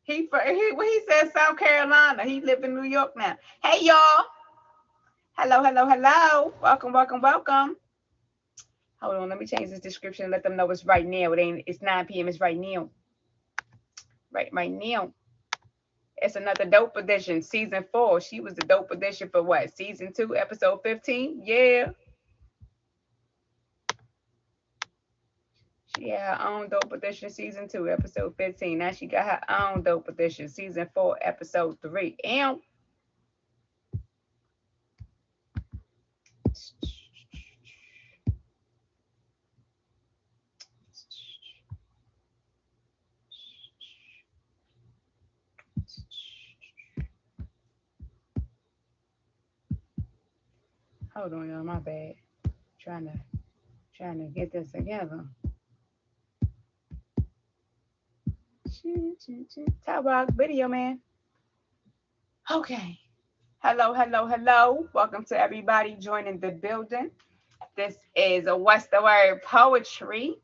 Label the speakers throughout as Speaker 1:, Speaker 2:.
Speaker 1: When he said South Carolina, he live in New York now. Hey y'all. Hello, hello, hello. Welcome, welcome, welcome. Hold on, let me change this description and let them know it's right now. It's 9 p.m. It's right now. Right now. It's another dope edition, season 4. She was the dope edition for what? Season 2, episode 15? Yeah. She had her own dope edition, season 2, episode 15. Now she got her own dope edition, season 4, episode 3. And hold on, y'all, my bad. Trying to get this together. Top Rock Video Man. Okay. Hello, hello, hello. Welcome to everybody joining the building. This is a What's the Word Poetry,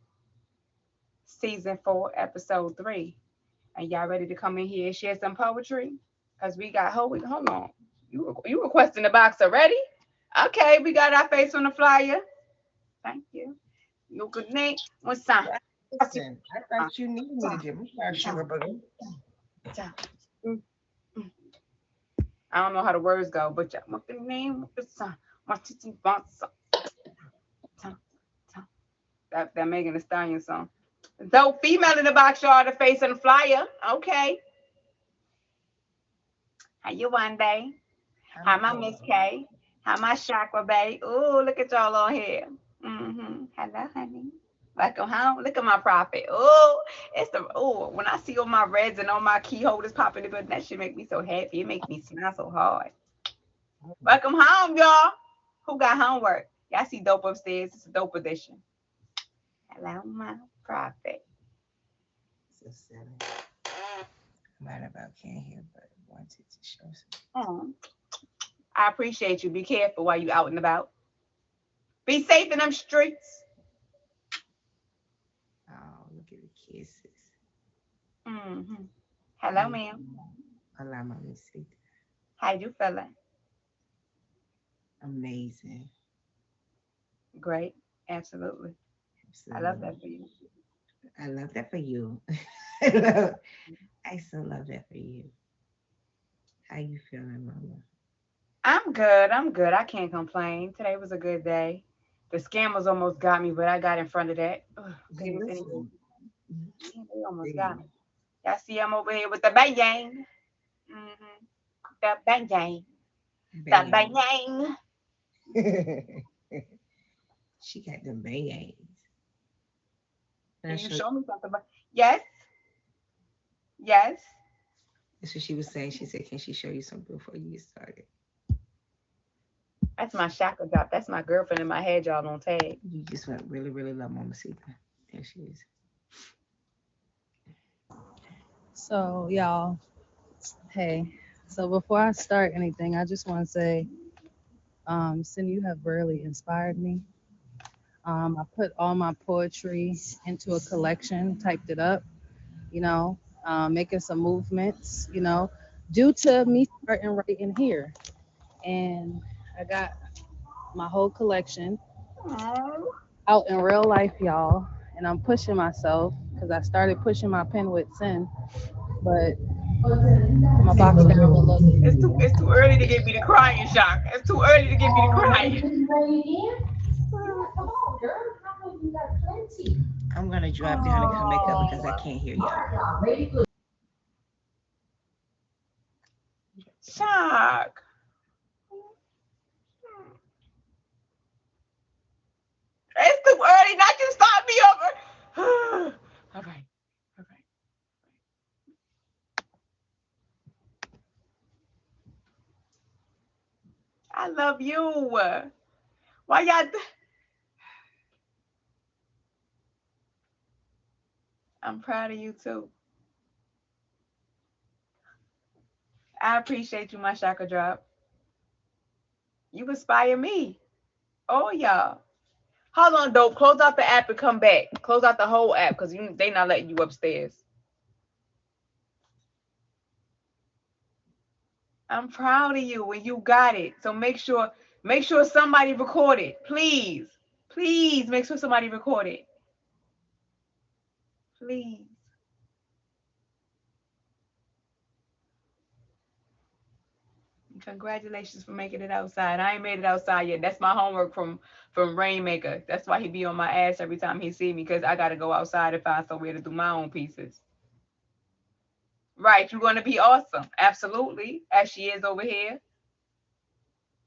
Speaker 1: season 4, episode 3. And y'all ready to come in here and share some poetry? Because we got, hold on. You requesting the box already? Okay, we got our face on the flyer. Thank you. You good name? What's up?
Speaker 2: Listen, I thought you needed me to give me my sugar boogie.
Speaker 1: I don't know how the words go, but what's the name? That Megan Thee Stallion song. Dope female in the box, y'all. The face on the flyer. Okay. How you one day? How my Miss K? How my chakra babe? Ooh, look at y'all on here. Hello, honey. Welcome home. Look at my profit. When I see all my reds and all my key holders popping in, that shit make me so happy. It makes me smile so hard. Welcome home, y'all. Who got homework? Y'all see dope upstairs. It's a dope edition. Hello, my profit.
Speaker 2: So silly. Might about can't hear, but wanted to show some.
Speaker 1: I appreciate you. Be careful while you out and about. Be safe in them streets.
Speaker 2: Oh, look at the kisses.
Speaker 1: Hello, ma'am.
Speaker 2: Allow my mistake.
Speaker 1: How you feeling?
Speaker 2: Amazing.
Speaker 1: Great. Absolutely. I love that for you.
Speaker 2: I love that for you. I still love that for you. How you feeling, Mama?
Speaker 1: I'm good. I'm good. I can't complain. Today was a good day. The scammers almost got me, but I got in front of that.
Speaker 2: Hey, listen.
Speaker 1: They almost got me. Y'all see I'm over here with the bang. The bang. The bang.
Speaker 2: She got them bangs.
Speaker 1: Can you show me something? Yes. Yes.
Speaker 2: That's what she was saying. She said, can she show you something before you get started?
Speaker 1: That's my chakra drop. That's my girlfriend in my head, y'all don't tag.
Speaker 2: You just went really, really love Mama Sita. There she is.
Speaker 3: So, y'all, hey. So before I start anything, I just want to say, Cindy, you have really inspired me. I put all my poetry into a collection, typed it up, making some movements, due to me starting writing here. And I got my whole collection out in real life, y'all. And I'm pushing myself because I started pushing my pen with Sin, but my box got overloaded.
Speaker 1: It's too early to get me to crying, Shock. It's too early to get me to crying.
Speaker 2: I'm gonna drop down and come back up because I can't hear y'all.
Speaker 1: Shock. It's too early. Not you start me over. All right. I love you. Why y'all? I'm proud of you too. I appreciate you, my chakra drop. You inspire me. Oh, y'all. Hold on, dope. Close out the app and come back. Close out the whole app because they not letting you upstairs. I'm proud of you when you got it. So make sure somebody record it. Please. Please make sure somebody record it. Please. Congratulations for making it outside. I ain't made it outside yet. That's my homework from Rainmaker. That's why he be on my ass every time he see me, because I gotta go outside and find somewhere to do my own pieces. Right, you're gonna be awesome. Absolutely. As she is over here.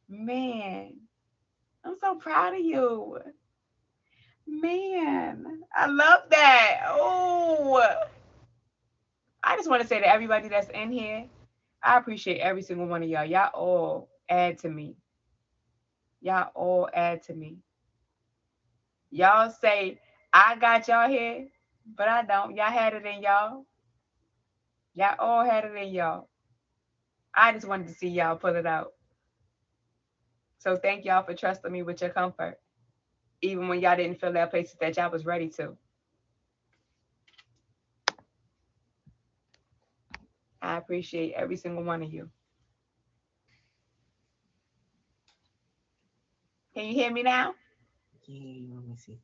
Speaker 1: Man, I'm so proud of you. Man, I love that. Oh, I just want to say to everybody that's in here, I appreciate every single one of y'all. Y'all all add to me. Y'all all add to me. Y'all say, I got y'all here, but I don't. Y'all had it in y'all. Y'all all had it in y'all. I just wanted to see y'all pull it out. So thank y'all for trusting me with your comfort, even when y'all didn't feel that places that y'all was ready to. I appreciate every single one of you. Can you hear me now?
Speaker 2: Yeah, let me see.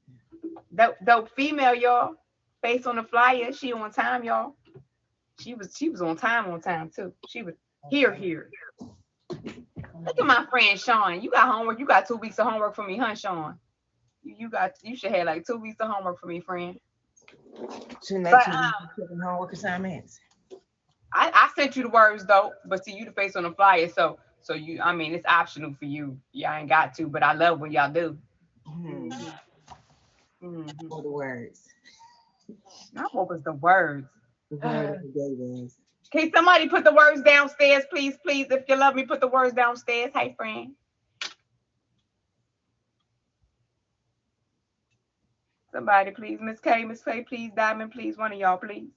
Speaker 1: Dope female, y'all. Face on the flyer. She on time, y'all. She was on time too. She was
Speaker 2: Okay.
Speaker 1: here. Look at my friend Sean. You got homework. You got 2 weeks of homework for me, huh, Sean? You should have like 2 weeks of homework for me, friend.
Speaker 2: Shouldn't that
Speaker 1: But
Speaker 2: you be taking homework assignments?
Speaker 1: I sent you the words though, but see you the face on the flyer, so you I mean it's optional for you. Y'all ain't got to, but I love when y'all do.
Speaker 2: Hmm.
Speaker 1: Hmm. Hmm.
Speaker 2: For the words.
Speaker 1: Now what was the words?
Speaker 2: The word of
Speaker 1: Can
Speaker 2: the day was.
Speaker 1: somebody put the words downstairs, please, please? If you love me, put the words downstairs. Hey, friend. Somebody, please. Miss K, please. Diamond, please. One of y'all, please.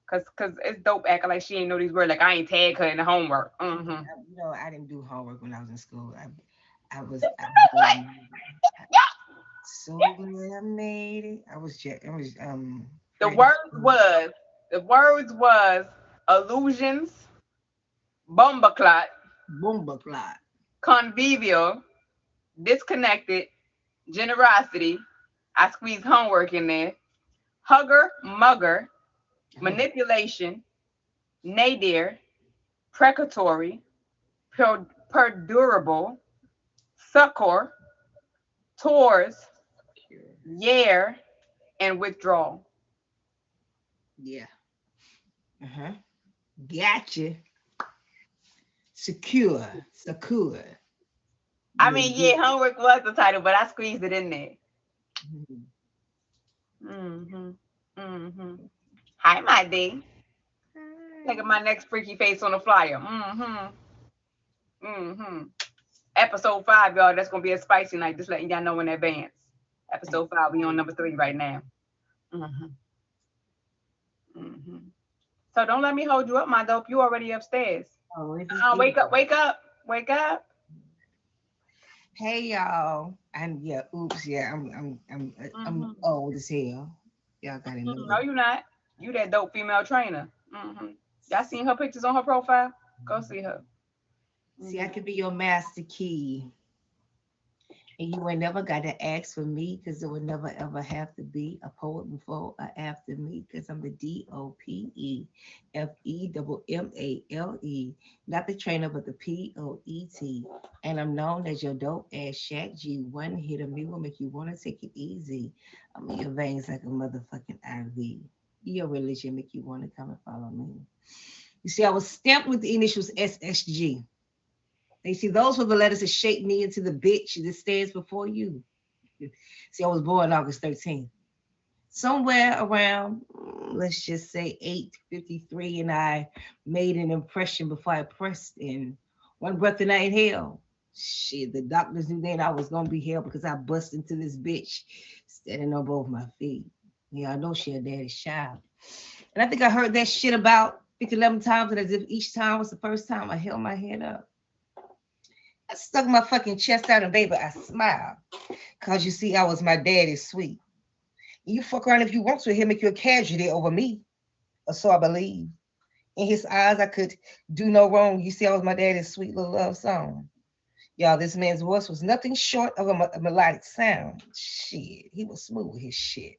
Speaker 1: Cause it's dope acting like she ain't know these words. Like I ain't tag her in the homework. Mm-hmm.
Speaker 2: I didn't do homework when I was in school. I was so glad I made it. I was
Speaker 1: The
Speaker 2: writing.
Speaker 1: words was the words was illusions, bombaclot,
Speaker 2: Boomba clot.
Speaker 1: convivial, disconnected, generosity. I squeezed homework in there. Hugger, mugger,
Speaker 2: Oh,
Speaker 1: manipulation, nadir, precatory, perdurable, succor, tours,
Speaker 2: secure.
Speaker 1: year, and withdrawal.
Speaker 2: Yeah. Uh-huh. Gotcha. Secure.
Speaker 1: I
Speaker 2: You're
Speaker 1: mean,
Speaker 2: good.
Speaker 1: yeah, homework was the title, but I squeezed it in there.
Speaker 2: Mhm.
Speaker 1: Mm-hmm. Mm-hmm. Hi, my D. Look at
Speaker 2: Hi.
Speaker 1: my next freaky face on the flyer. Mm-hmm. Mm-hmm. Episode 5, y'all. That's gonna be a spicy night. Just letting y'all know in advance. Episode 5. We on number 3 right now. Mm-hmm. Mm-hmm. So don't let me hold you up, my dope. You already upstairs.
Speaker 2: Oh, it just get
Speaker 1: Wake up, wake up, wake up.
Speaker 2: Hey y'all. And yeah, oops, yeah, I'm
Speaker 1: Mm-hmm.
Speaker 2: old as hell. Y'all gotta know
Speaker 1: No,
Speaker 2: that.
Speaker 1: you not. You that dope female trainer. Mm-hmm. Y'all seen her pictures on her profile? Go see her.
Speaker 2: See, I
Speaker 1: Mm-hmm.
Speaker 2: could be your master key. And you ain't never got to ask for me because there would never ever have to be a poet before or after me because I'm the DOPEFEMMALE, not the trainer, but the POET. And I'm known as your dope ass Shaq G. One hit of me will make you want to take it easy. I'm in your veins like a motherfucking IV. Your religion make you want to come and follow me. You see, I was stamped with the initials SSG. They see those were the letters that shaped me into the bitch that stands before you. See, I was born August 13th. Somewhere around, let's just say 8:53, and I made an impression before I pressed in. One breath and I inhaled. Shit, the doctors knew then I was gonna be hell because I bust into this bitch standing on both my feet. Yeah, I know she a daddy's child. And I think I heard that shit about 11 times, and as if each time was the first time I held my head up. I stuck my fucking chest out and baby, I smiled. Cause you see, I was my daddy's sweet. You fuck around if you want to, he'll make you a casualty over me. Or so I believe. In his eyes, I could do no wrong. You see, I was my daddy's sweet little love song. Y'all, this man's voice was nothing short of a melodic sound. Shit, he was smooth with his shit.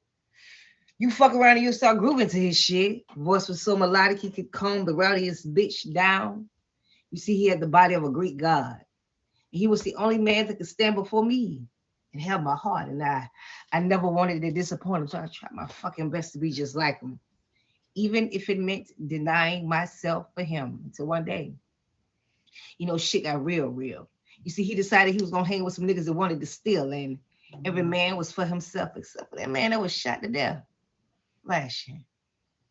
Speaker 2: You fuck around and you start grooving to his shit. Voice was so melodic he could comb the rowdiest bitch down. You see, he had the body of a Greek god. He was the only man that could stand before me and held my heart. And I never wanted to disappoint him, so I tried my fucking best to be just like him, even if it meant denying myself for him. Until one day, shit got real, real. You see, he decided he was gonna hang with some niggas that wanted to steal, and every man was for himself except for that man that was shot to death. Flashing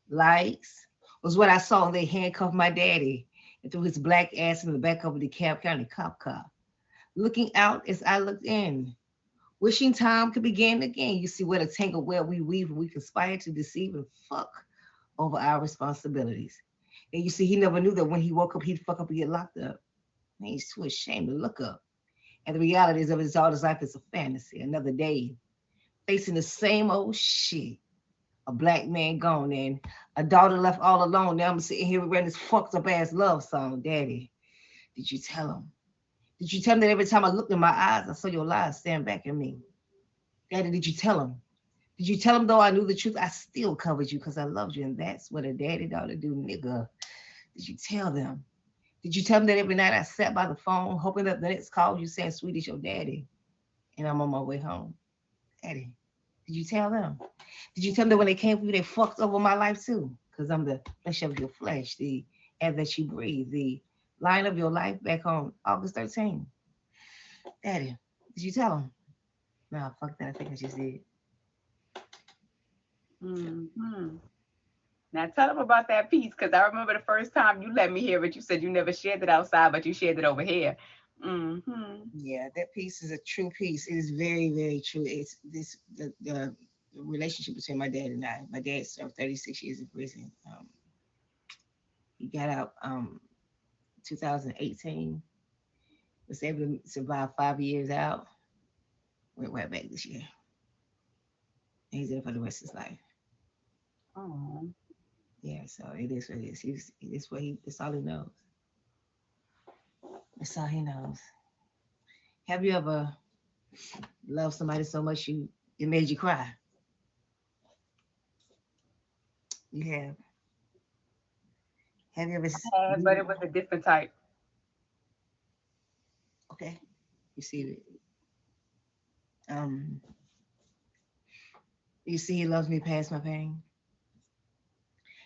Speaker 2: lights was what I saw when they handcuffed my daddy and threw his black ass in the back of the DeKalb County cop car. Looking out as I looked in, wishing time could begin again. You see what a tangle web we weave and we conspire to deceive and fuck over our responsibilities. And you see, he never knew that when he woke up, he'd fuck up and get locked up. And he's too ashamed to look up. And the realities of his daughter's life is a fantasy. Another day, facing the same old shit. A black man gone and a daughter left all alone. Now I'm sitting here running this fucked up ass love song. Daddy, did you tell him? Did you tell him that every time I looked in my eyes, I saw your lies staring back at me? Daddy, did you tell him? Did you tell him though I knew the truth, I still covered you because I loved you, and that's what a daddy daughter do, nigga. Did you tell them? Did you tell them that every night I sat by the phone, hoping that the next call you saying, "Sweet, it's your daddy," and I'm on my way home? Daddy, did you tell them? Did you tell them that when they came for you, they fucked over my life too? Because I'm the flesh of your flesh, the air that you breathe, the line of your life back on August 13th. Daddy, did you tell them? No, fuck that. I think I just did.
Speaker 1: Hmm. Now tell them about that piece, because I remember the first time you let me hear it. You said you never shared it outside, but you shared it over here. Hmm.
Speaker 2: Yeah, that piece is a true piece. It is very, very true. It's the relationship between my dad and I. My dad served 36 years in prison. He got out 2018. Was able to survive 5 years out. Went right back this year. And he's in for the rest of his life.
Speaker 1: Oh.
Speaker 2: Yeah, so it is what it is. It's what he. That's all he knows. That's all he knows. Have you ever loved somebody so much it made you cry? You have. Have you ever?
Speaker 1: But it was a different type.
Speaker 2: Okay, you see it. Um, you see, he loves me past my pain.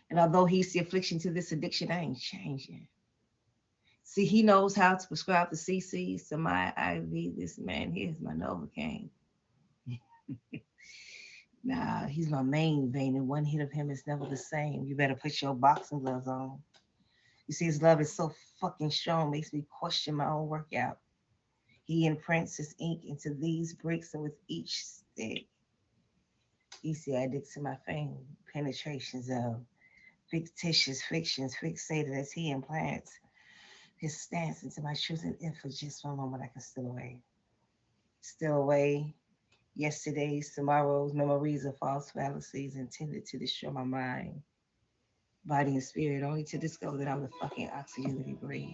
Speaker 2: And although he's the affliction to this addiction, I ain't changing. See, he knows how to prescribe the CCs to my IV. This man here is my Novocaine. Nah, he's my main vein, and one hit of him is never the same. You better put your boxing gloves on. You see, his love is so fucking strong, makes me question my own workout. He imprints his ink into these bricks, and with each stick, you see, addicts to my fame, penetrations of fictitious fictions fixated as he implants his stance into my truth, and if for just one moment I can steal away. Steal away yesterday's, tomorrow's memories of false fallacies intended to destroy my mind, body, and spirit, only to discover that I'm the fucking oxygen that he breathes.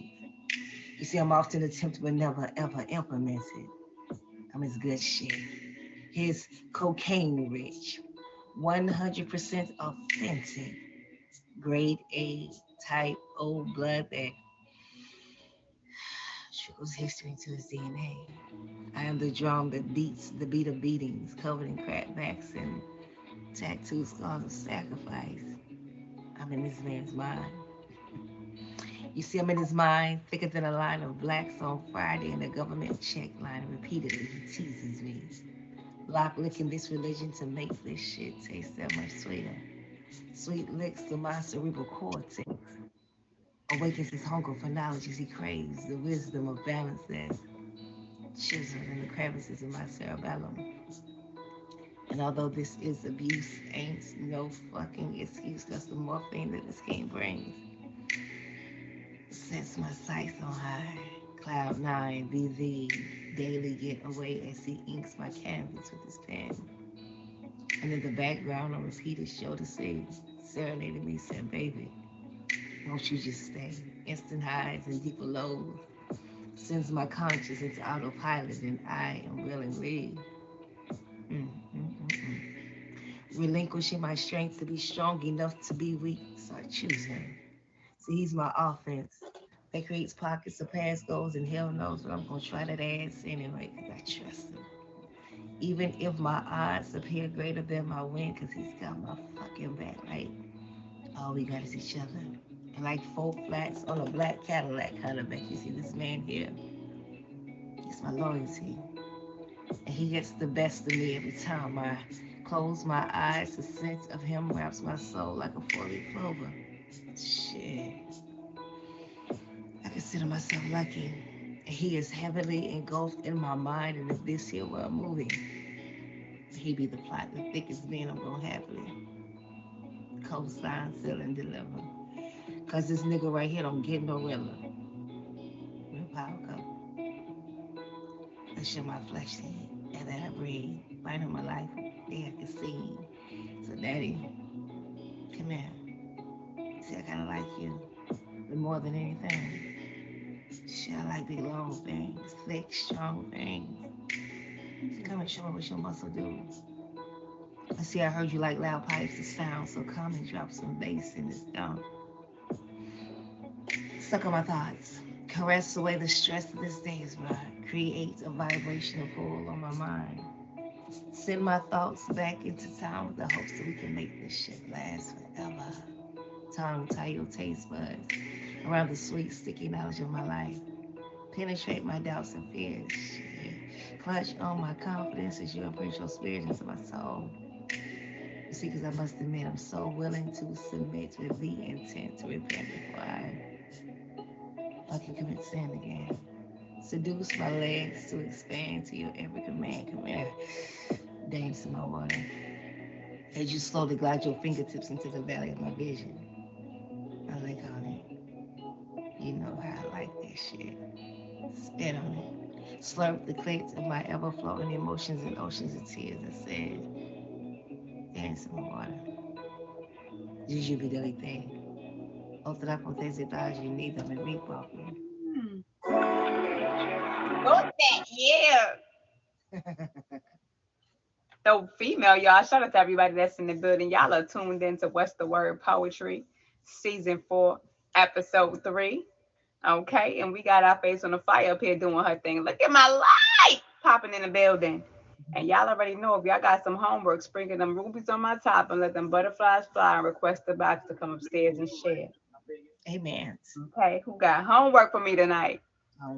Speaker 2: You see, I'm often attempted but never ever implemented. I'm his good shit. His cocaine rich, 100% authentic, grade A type O blood that trickles history into his DNA. I am the drum that beats the beat of beatings, covered in crackbacks and tattoo scars of sacrifice. I'm in this man's mind. You see, I'm in his mind, thicker than a line of blacks on Friday in a government check line. Repeatedly, he teases me. Lock licking this religion to make this shit taste that much sweeter. Sweet licks to my cerebral cortex. Awakens his hunger for knowledge as he craves the wisdom of balance that's chiseled in the crevices of my cerebellum. And although this is abuse, ain't no fucking excuse, cause the morphine that this game brings sets my sights on high. Cloud nine, be the daily getaway as he inks my canvas with his pen. And in the background, on repeat, his shoulder say, serenaded me, said, "Baby, Won't you just stay? Instant highs and deeper lows. Sends my conscience into autopilot, and I am willingly relinquishing my strength to be strong enough to be weak. So I choose him. See, he's my offense. That creates pockets of past goals, and hell knows what I'm gonna try that ass anyway, because I trust him. Even if my odds appear greater than my win, because he's got my fucking back, right? All we got is each other. And like four flats on a black Cadillac kind of back. You see this man here, he's my loyalty. And he gets the best of me every time I close my eyes. The sense of him wraps my soul like a four-leaf clover. Shit, I consider myself lucky. He is heavily engulfed in my mind, and if this here were a movie, he be the plot, the thickest man I'm gonna happily co-sign, sell, and deliver. Cause this nigga right here don't get no realer. Real power couple. I show my flesh to you, and that I breathe. Light in my life, yeah, I can see. So daddy, come here. See, I kinda like you, but more than anything, shit, I like big long things, thick, strong things. So come and show me what your muscle do. I see I heard you like loud pipes to sound, so come and drop some bass in this dump. Suck on my thoughts. Caress away the stress of this day's ride. Create a vibrational pull on my mind. Send my thoughts back into time with the hopes that we can make this shit last forever. Tongue tie your taste buds around the sweet, sticky knowledge of my life. Penetrate my doubts and fears. Shit. Clutch on my confidence as you imprint your spirit into my soul. You see, because I must admit, I'm so willing to submit with the intent to repent before I fucking commit sin again. Seduce my legs to expand to your every command. Come here, dance in my water. As you slowly glide your fingertips into the valley of my vision. I lick on it. You know how I like that shit. Spit on it. Slurp the clit of my ever flowing emotions and oceans of tears. I said, dance in my water. Jujubidoite. Otra potencia unida me ripoco.
Speaker 1: Hmm. What's that? Yeah. So female, y'all. Shout out to everybody that's in the building. Y'all are tuned into What's the Word Poetry, Season 4, Episode 3. Okay, and we got our face on the fire up here doing her thing. Look at my light popping in the building. And y'all already know if y'all got some homework, sprinkle them rubies on my top and let them butterflies fly and request the box to come upstairs and share.
Speaker 2: Amen.
Speaker 1: Okay, who got homework for me tonight?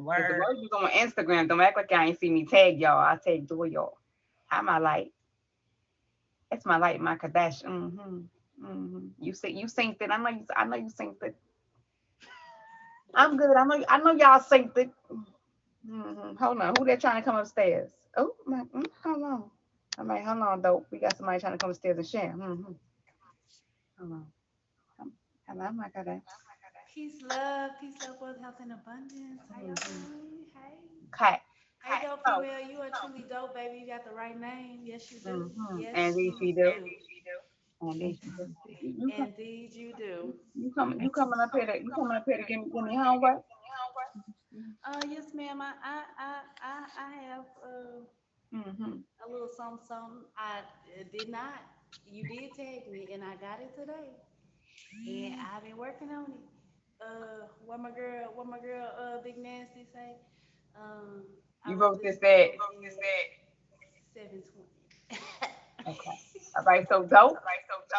Speaker 1: Because the
Speaker 2: Word.
Speaker 1: words you go on Instagram, don't act like y'all ain't see me tag y'all. I tag two of y'all. How my light? It's my light, my Kardashian. You see, you synced it. I know you synced it. I'm good. I know y'all synced it. Hold on. Who they trying to come upstairs? Oh, hold on. I'm like, hold on, though. We got somebody trying to come upstairs and share. Hold on. Hello, my goodness.
Speaker 4: Peace, love, wealth, health, and abundance. How y'all
Speaker 1: Mm-hmm.
Speaker 4: doing? Hey.
Speaker 1: Okay.
Speaker 4: Hey, dope
Speaker 1: Oh.
Speaker 4: female, you are truly dope, baby. You got the right name. Yes, you do.
Speaker 1: And
Speaker 4: Yes,
Speaker 1: these
Speaker 4: you
Speaker 1: she do.
Speaker 4: do.
Speaker 1: And these she do. You come.
Speaker 4: Indeed, you do.
Speaker 1: You coming? You coming up here? You coming up here to give me homework?
Speaker 4: Yes, ma'am. I have
Speaker 1: Mm-hmm.
Speaker 4: a little something, something. I did not. You did tag me, and I got it today, and I've been working on it. Big Nasty say? Um, I
Speaker 1: You
Speaker 4: wrote
Speaker 1: wrote
Speaker 4: this
Speaker 1: this at.
Speaker 4: at 7:20.
Speaker 1: Okay. All right. So dope.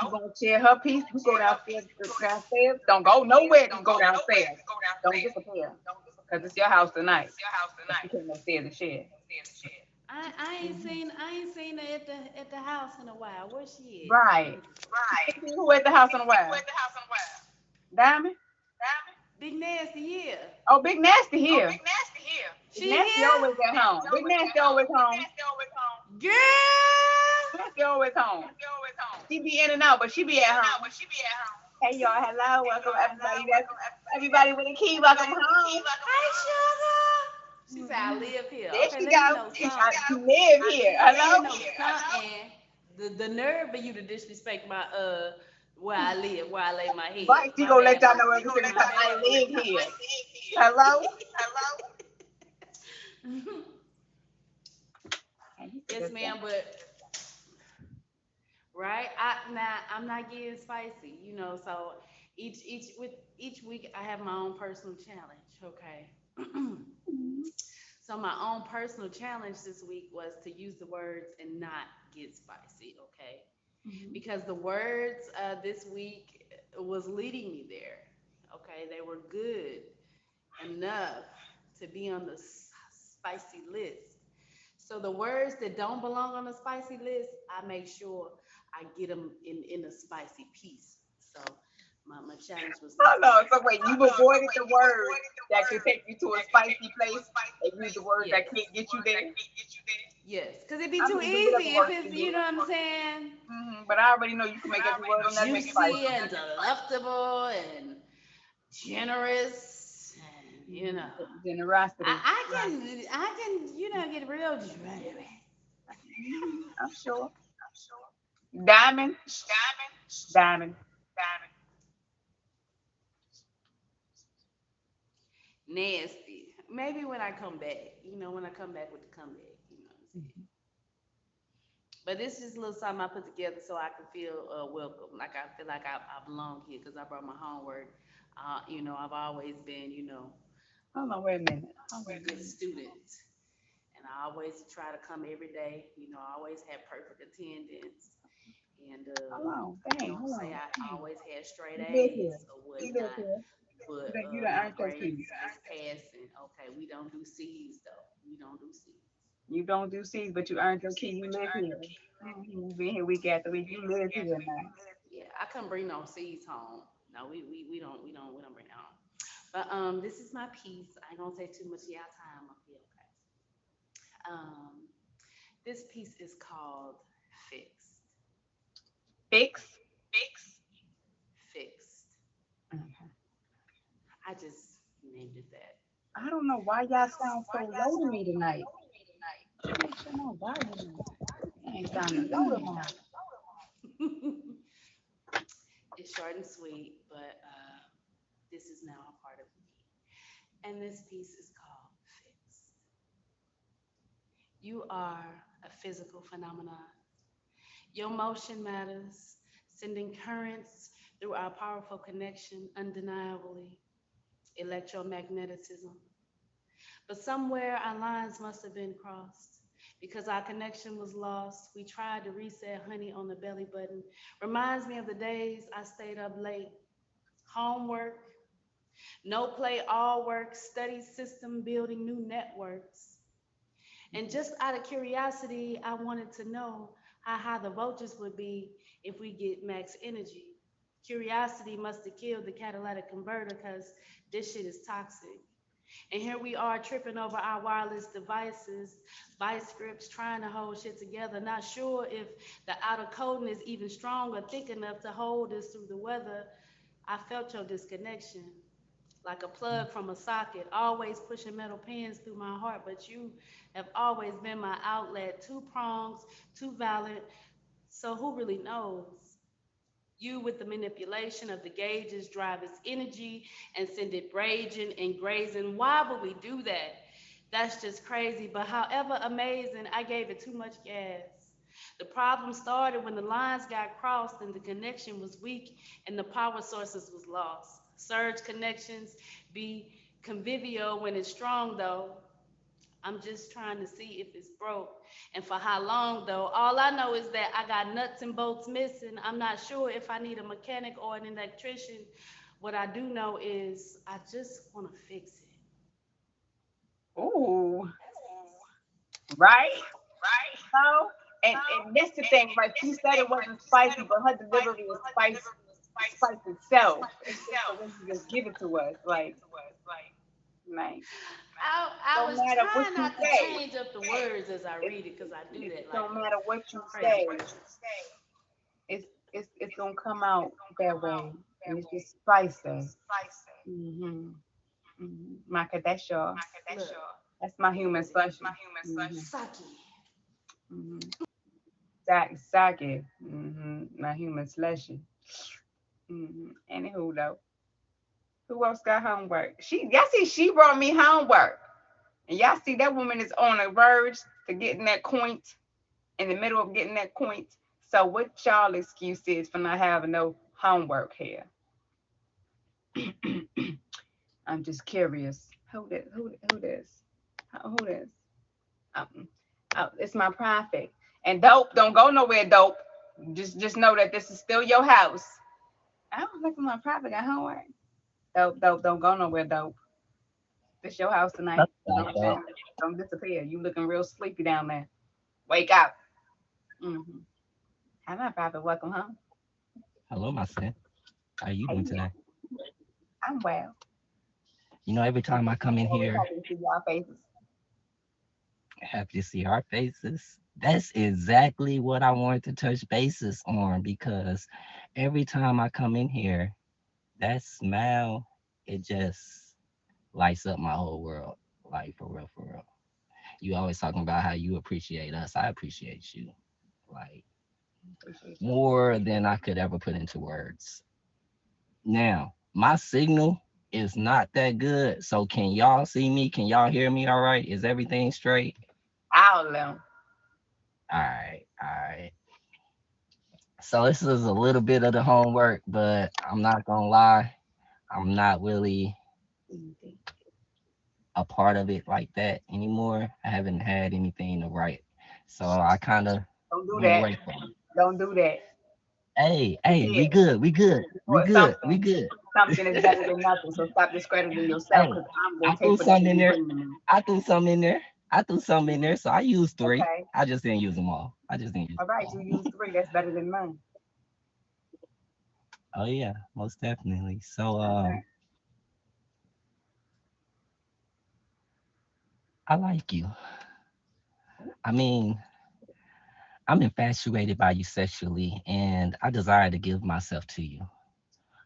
Speaker 1: She gonna share her piece. You go downstairs. Downstairs. Don't go nowhere. Just go downstairs. Don't disappear. Cause it's your house tonight. But she came upstairs and share.
Speaker 4: I ain't seen her at the house in a while. Where she
Speaker 1: Right. Who at the house on the wire? Diamond.
Speaker 4: at? Big Nasty, yeah.
Speaker 1: Oh, Big Nasty here. Big
Speaker 4: She
Speaker 1: Nasty
Speaker 4: here?
Speaker 1: always at home. Big Nasty always home.
Speaker 4: Girl!
Speaker 1: Nasty always home. She be in and out, but she be at home. Hey y'all, hello, welcome everybody. Welcome everybody with a key. Welcome home.
Speaker 4: Hey, sugar! She said, I
Speaker 1: Mhm.
Speaker 4: live here.
Speaker 1: There
Speaker 4: Okay,
Speaker 1: she
Speaker 4: let me
Speaker 1: go.
Speaker 4: know
Speaker 1: She
Speaker 4: something.
Speaker 1: live here.
Speaker 4: Let me
Speaker 1: Hello.
Speaker 4: know something. The nerve of you to disrespect my where I live, where I lay my head.
Speaker 1: Right, she
Speaker 4: My
Speaker 1: gonna let
Speaker 4: bad,
Speaker 1: y'all know
Speaker 4: boo.
Speaker 1: every single
Speaker 4: My
Speaker 1: time I
Speaker 4: bad,
Speaker 1: live
Speaker 4: boo.
Speaker 1: here. Hello? And he said
Speaker 4: Yes,
Speaker 1: that's
Speaker 4: ma'am. But right, I'm not getting spicy, you know. So each week I have my own personal challenge. Okay. So my own personal challenge this week was to use the words and not get spicy. Okay.
Speaker 1: Mhm.
Speaker 4: Because the words this week was leading me there. Okay, they were good enough to be on the spicy list. So the words that don't belong on the spicy list, I make sure I get them in a spicy piece. So my challenge was not
Speaker 1: Hold
Speaker 4: to
Speaker 1: on.
Speaker 4: get
Speaker 1: So wait,
Speaker 4: spicy.
Speaker 1: you've avoided the words that can take you to a spicy place and use the words that
Speaker 4: Yes,
Speaker 1: can't get you there.
Speaker 4: yes, because it'd be
Speaker 1: I
Speaker 4: too
Speaker 1: mean, do whatever
Speaker 4: easy if
Speaker 1: works for
Speaker 4: it's, you
Speaker 1: you.
Speaker 4: know what I'm saying,
Speaker 1: But I already know you can make every word on that bitch
Speaker 4: juicy
Speaker 1: spicy.
Speaker 4: and delectable and generous, and you know.
Speaker 1: Generosity.
Speaker 4: I can, get real dramatic.
Speaker 1: I'm sure. Diamond. Diamond.
Speaker 4: Nasty. Maybe when I come back, when I come back with the comeback, what I'm saying. But this is a little something I put together so I can feel welcome. Like I feel like I belong here because I brought my homework. I've always been,
Speaker 1: Hold on, wait a minute. Hold
Speaker 4: a
Speaker 1: on.
Speaker 4: good student. And I always try to come every day. I always had perfect attendance. And
Speaker 1: Hold on. Dang,
Speaker 4: don't
Speaker 1: hold
Speaker 4: say
Speaker 1: on.
Speaker 4: I
Speaker 1: Dang.
Speaker 4: always had straight
Speaker 1: You live here.
Speaker 4: A's or
Speaker 1: You live
Speaker 4: whatnot,
Speaker 1: here.
Speaker 4: but
Speaker 1: You done
Speaker 4: my
Speaker 1: earned your keys.
Speaker 4: grades was passing. Okay, we don't do C's though. We don't do C's.
Speaker 1: You don't do C's, but you earned your key. You live here. You been here week after week. You live here now.
Speaker 4: Yeah, I couldn't bring no C's home. No, we don't bring it home. But this is my piece. I ain't gonna take too much of y'all time up here, okay? Um, this piece is called Fixed.
Speaker 1: Fix.
Speaker 4: Fixed.
Speaker 1: Mhm.
Speaker 4: I just named it that.
Speaker 1: I don't know why y'all sound so low to me tonight. Make sure my volume. I ain't sounding low tonight.
Speaker 4: It's short and sweet, but this is now a part of me. And this piece is called Fixed. You are a physical phenomenon. Your motion matters, sending currents through our powerful connection undeniably, electromagnetism. But somewhere our lines must have been crossed. Because our connection was lost, we tried to reset honey on the belly button. Reminds me of the days I stayed up late. Homework, no play, all work, study system building new networks. And just out of curiosity, I wanted to know how high the voltage would be if we get max energy. Curiosity must have killed the catalytic converter because this shit is toxic. And here we are tripping over our wireless devices, vice scripts, trying to hold shit together, not sure if the outer coding is even strong or thick enough to hold us through the weather. I felt your disconnection like a plug from a socket, always pushing metal pins through my heart, but you have always been my outlet, two prongs, two valid. So who really knows? You with the manipulation of the gauges drive its energy and send it raging and grazing. Why would we do that? That's just crazy. But however amazing, I gave it too much gas. The problem started when the lines got crossed and the connection was weak and the power sources was lost. Surge connections be convivial when it's strong though. I'm just trying to see if it's broke and for how long though. All I know is that I got nuts and bolts missing. I'm not sure if I need a mechanic or an electrician. What I do know is I just want to fix it.
Speaker 1: Ooh, right? No. And that's the thing, right? She said it wasn't spicy, but her delivery is spice itself. It's the way she just give it to us. Like,
Speaker 4: I
Speaker 1: don't
Speaker 4: was
Speaker 1: matter what
Speaker 4: trying
Speaker 1: you
Speaker 4: not to
Speaker 1: say.
Speaker 4: change up the words as I
Speaker 1: It,
Speaker 4: read it because I do
Speaker 1: it
Speaker 4: that like
Speaker 1: don't
Speaker 4: a
Speaker 1: matter what you
Speaker 4: crazy
Speaker 1: say.
Speaker 4: person.
Speaker 1: It's gonna come out that way, and it's just spicy. hmm Maka, that's your,
Speaker 4: Look,
Speaker 1: that's my human slushy. hmm
Speaker 4: Saki.
Speaker 1: hmm Sake. My human slushy. Anywho, though, who else got homework? Y'all see, she brought me homework. And y'all see that woman is on the verge to getting that point, in the middle of getting that point. So what y'all excuse is for not having no homework here? I'm just curious. Who this? Who this? Who this? Um, it's my prophet. And dope, don't go nowhere, dope. Just know that this is still your house. I don't think my prophet got homework. Dope, don't go nowhere, dope. This your house tonight. Don't disappear. You looking real sleepy down there. Wake up. Mm-hmm. Hi, my prophet. Welcome home.
Speaker 5: Hello, my son. How are you
Speaker 1: Hey,
Speaker 5: doing today?
Speaker 1: I'm well.
Speaker 5: Every time I come in
Speaker 1: Always
Speaker 5: here,
Speaker 1: happy to see y'all faces.
Speaker 5: happy to see our faces. That's exactly what I wanted to touch bases on because every time I come in here, that smile, it just lights up my whole world. Like, for real, for real. You always talking about how you appreciate us. I appreciate you. Like,
Speaker 1: Appreciate you.
Speaker 5: more than I could ever put into words. Now, my signal is not that good. So, can y'all see me? Can y'all hear me all right? Is everything straight?
Speaker 1: All of them.
Speaker 5: All right, all right. So this is a little bit of the homework, but I'm not gonna lie, I'm not really
Speaker 1: Easy.
Speaker 5: a part of it like that anymore. I haven't had anything to write, so I kind of
Speaker 1: Don't do
Speaker 5: went
Speaker 1: that.
Speaker 5: away from it.
Speaker 1: Don't do that.
Speaker 5: Hey,
Speaker 1: You
Speaker 5: hey, we
Speaker 1: did.
Speaker 5: good, we good, we
Speaker 1: Or
Speaker 5: good, we
Speaker 1: something.
Speaker 5: good.
Speaker 1: Something is better than nothing. So stop discrediting yourself
Speaker 5: Hey,
Speaker 1: because I'm gonna
Speaker 5: I
Speaker 1: take
Speaker 5: threw
Speaker 1: whatever
Speaker 5: something in
Speaker 1: you
Speaker 5: there.
Speaker 1: bring to me.
Speaker 5: I threw some in there. I threw some in there, so I used three.
Speaker 1: Okay.
Speaker 5: I just didn't use them all. I just didn't use
Speaker 1: All
Speaker 5: them
Speaker 1: right. You
Speaker 5: all.
Speaker 1: use three. That's better than none.
Speaker 5: Oh yeah, most definitely. So
Speaker 1: Okay.
Speaker 5: I like you. I mean, I'm infatuated by you sexually, and I desire to give myself to you.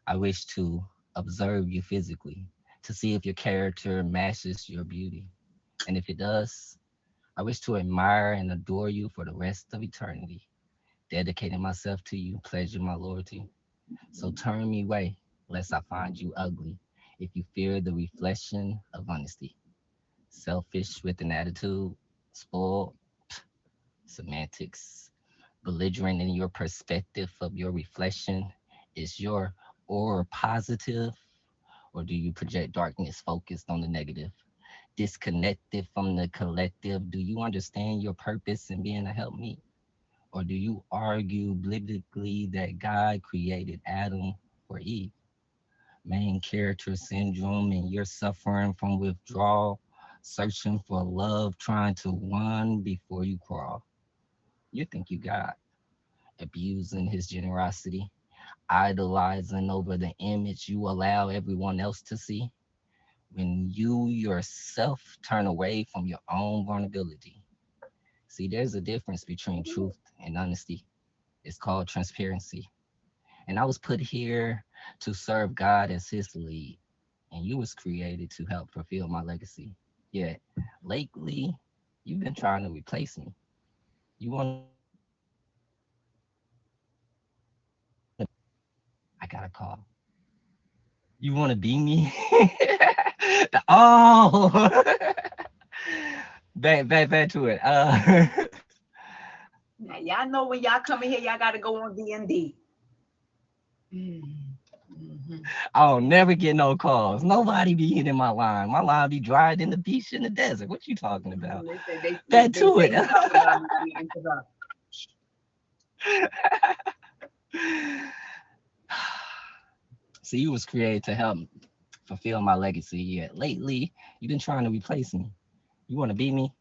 Speaker 5: I wish to observe you physically to see if your character matches your beauty. And if it does, I wish to admire and adore you for the rest of eternity, dedicating myself to you, pledging my loyalty. So turn me away, lest I find you ugly, if you fear the reflection of honesty. Selfish with an attitude, spoiled, semantics, belligerent in your perspective of your reflection? Is your aura positive, or do you project darkness focused on the negative? Disconnected from the collective, do you understand your purpose in being a helpmeet? Or do you argue biblically that God created Adam for Eve? Main character syndrome, and you're suffering from withdrawal, searching for love, trying to run before you crawl. You think you God, abusing his generosity, idolizing over the image you allow everyone else to see, when you yourself turn away from your own vulnerability. See, there's a difference between truth and honesty. It's called transparency. And I was put here to serve God as his lead, and you was created to help fulfill my legacy. Yet lately, you've been trying to replace me. You want to be me? I got a call. You want to be me? Oh, back to it.
Speaker 1: Now y'all know when y'all come in here, y'all gotta go on D&D. Mm-hmm.
Speaker 5: I'll never get no calls. Nobody be hitting my line. My line be dried in the beach in the desert. What you talking about?
Speaker 1: They say they, they,
Speaker 5: Back
Speaker 1: they
Speaker 5: to
Speaker 1: say
Speaker 5: it.
Speaker 1: he talking about me when he interrupt.
Speaker 5: See, you was created to help fulfill my legacy. Yet lately, you've been trying to replace me. You want to be me?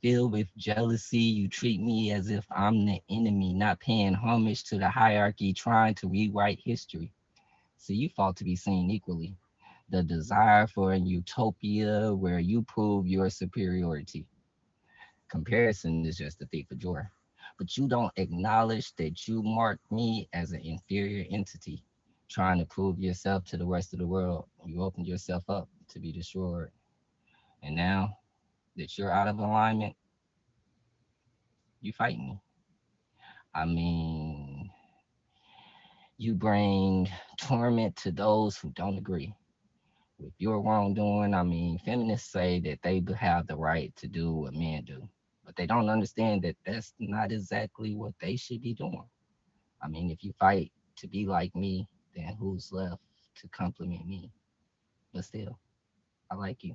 Speaker 5: Filled with jealousy, you treat me as if I'm the enemy, not paying homage to the hierarchy, trying to rewrite history. So you fought to be seen equally. The desire for a utopia where you prove your superiority. Comparison is just a thief of joy. But you don't acknowledge that you mark me as an inferior entity, trying to prove yourself to the rest of the world. You opened yourself up to be destroyed. And now that you're out of alignment, you fight me. I mean, You bring torment to those who don't agree with your wrongdoing. I mean, feminists say that they have the right to do what men do, but they don't understand that that's not exactly what they should be doing. I mean, if you fight to be like me, then who's left to compliment me? But still, I like you.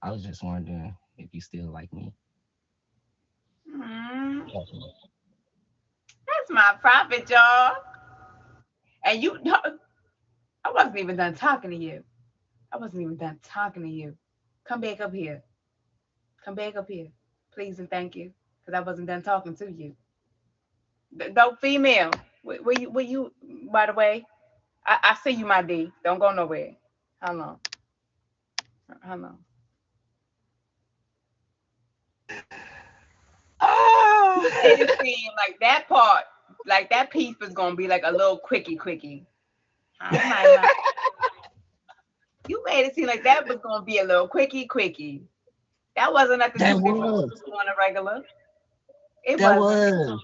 Speaker 5: I was just wondering if you still like me.
Speaker 1: Mm,
Speaker 5: That's all.
Speaker 1: that's my profit, y'all. And you, I wasn't even done talking to you. I wasn't even done talking to you. Come back up here. Come back up here, please and thank you, because I wasn't done talking to you. Dope female, will you? By the way, I see you, my D. Don't go nowhere. How long? How long? You made it seem like that part, like that piece was gonna be like a little quickie. Hi, my. You made it seem like that was gonna be a little quickie. That wasn't nothing
Speaker 5: That
Speaker 1: too difficult
Speaker 5: was.
Speaker 1: to do on a regular. It
Speaker 5: That
Speaker 1: wasn't.
Speaker 5: was.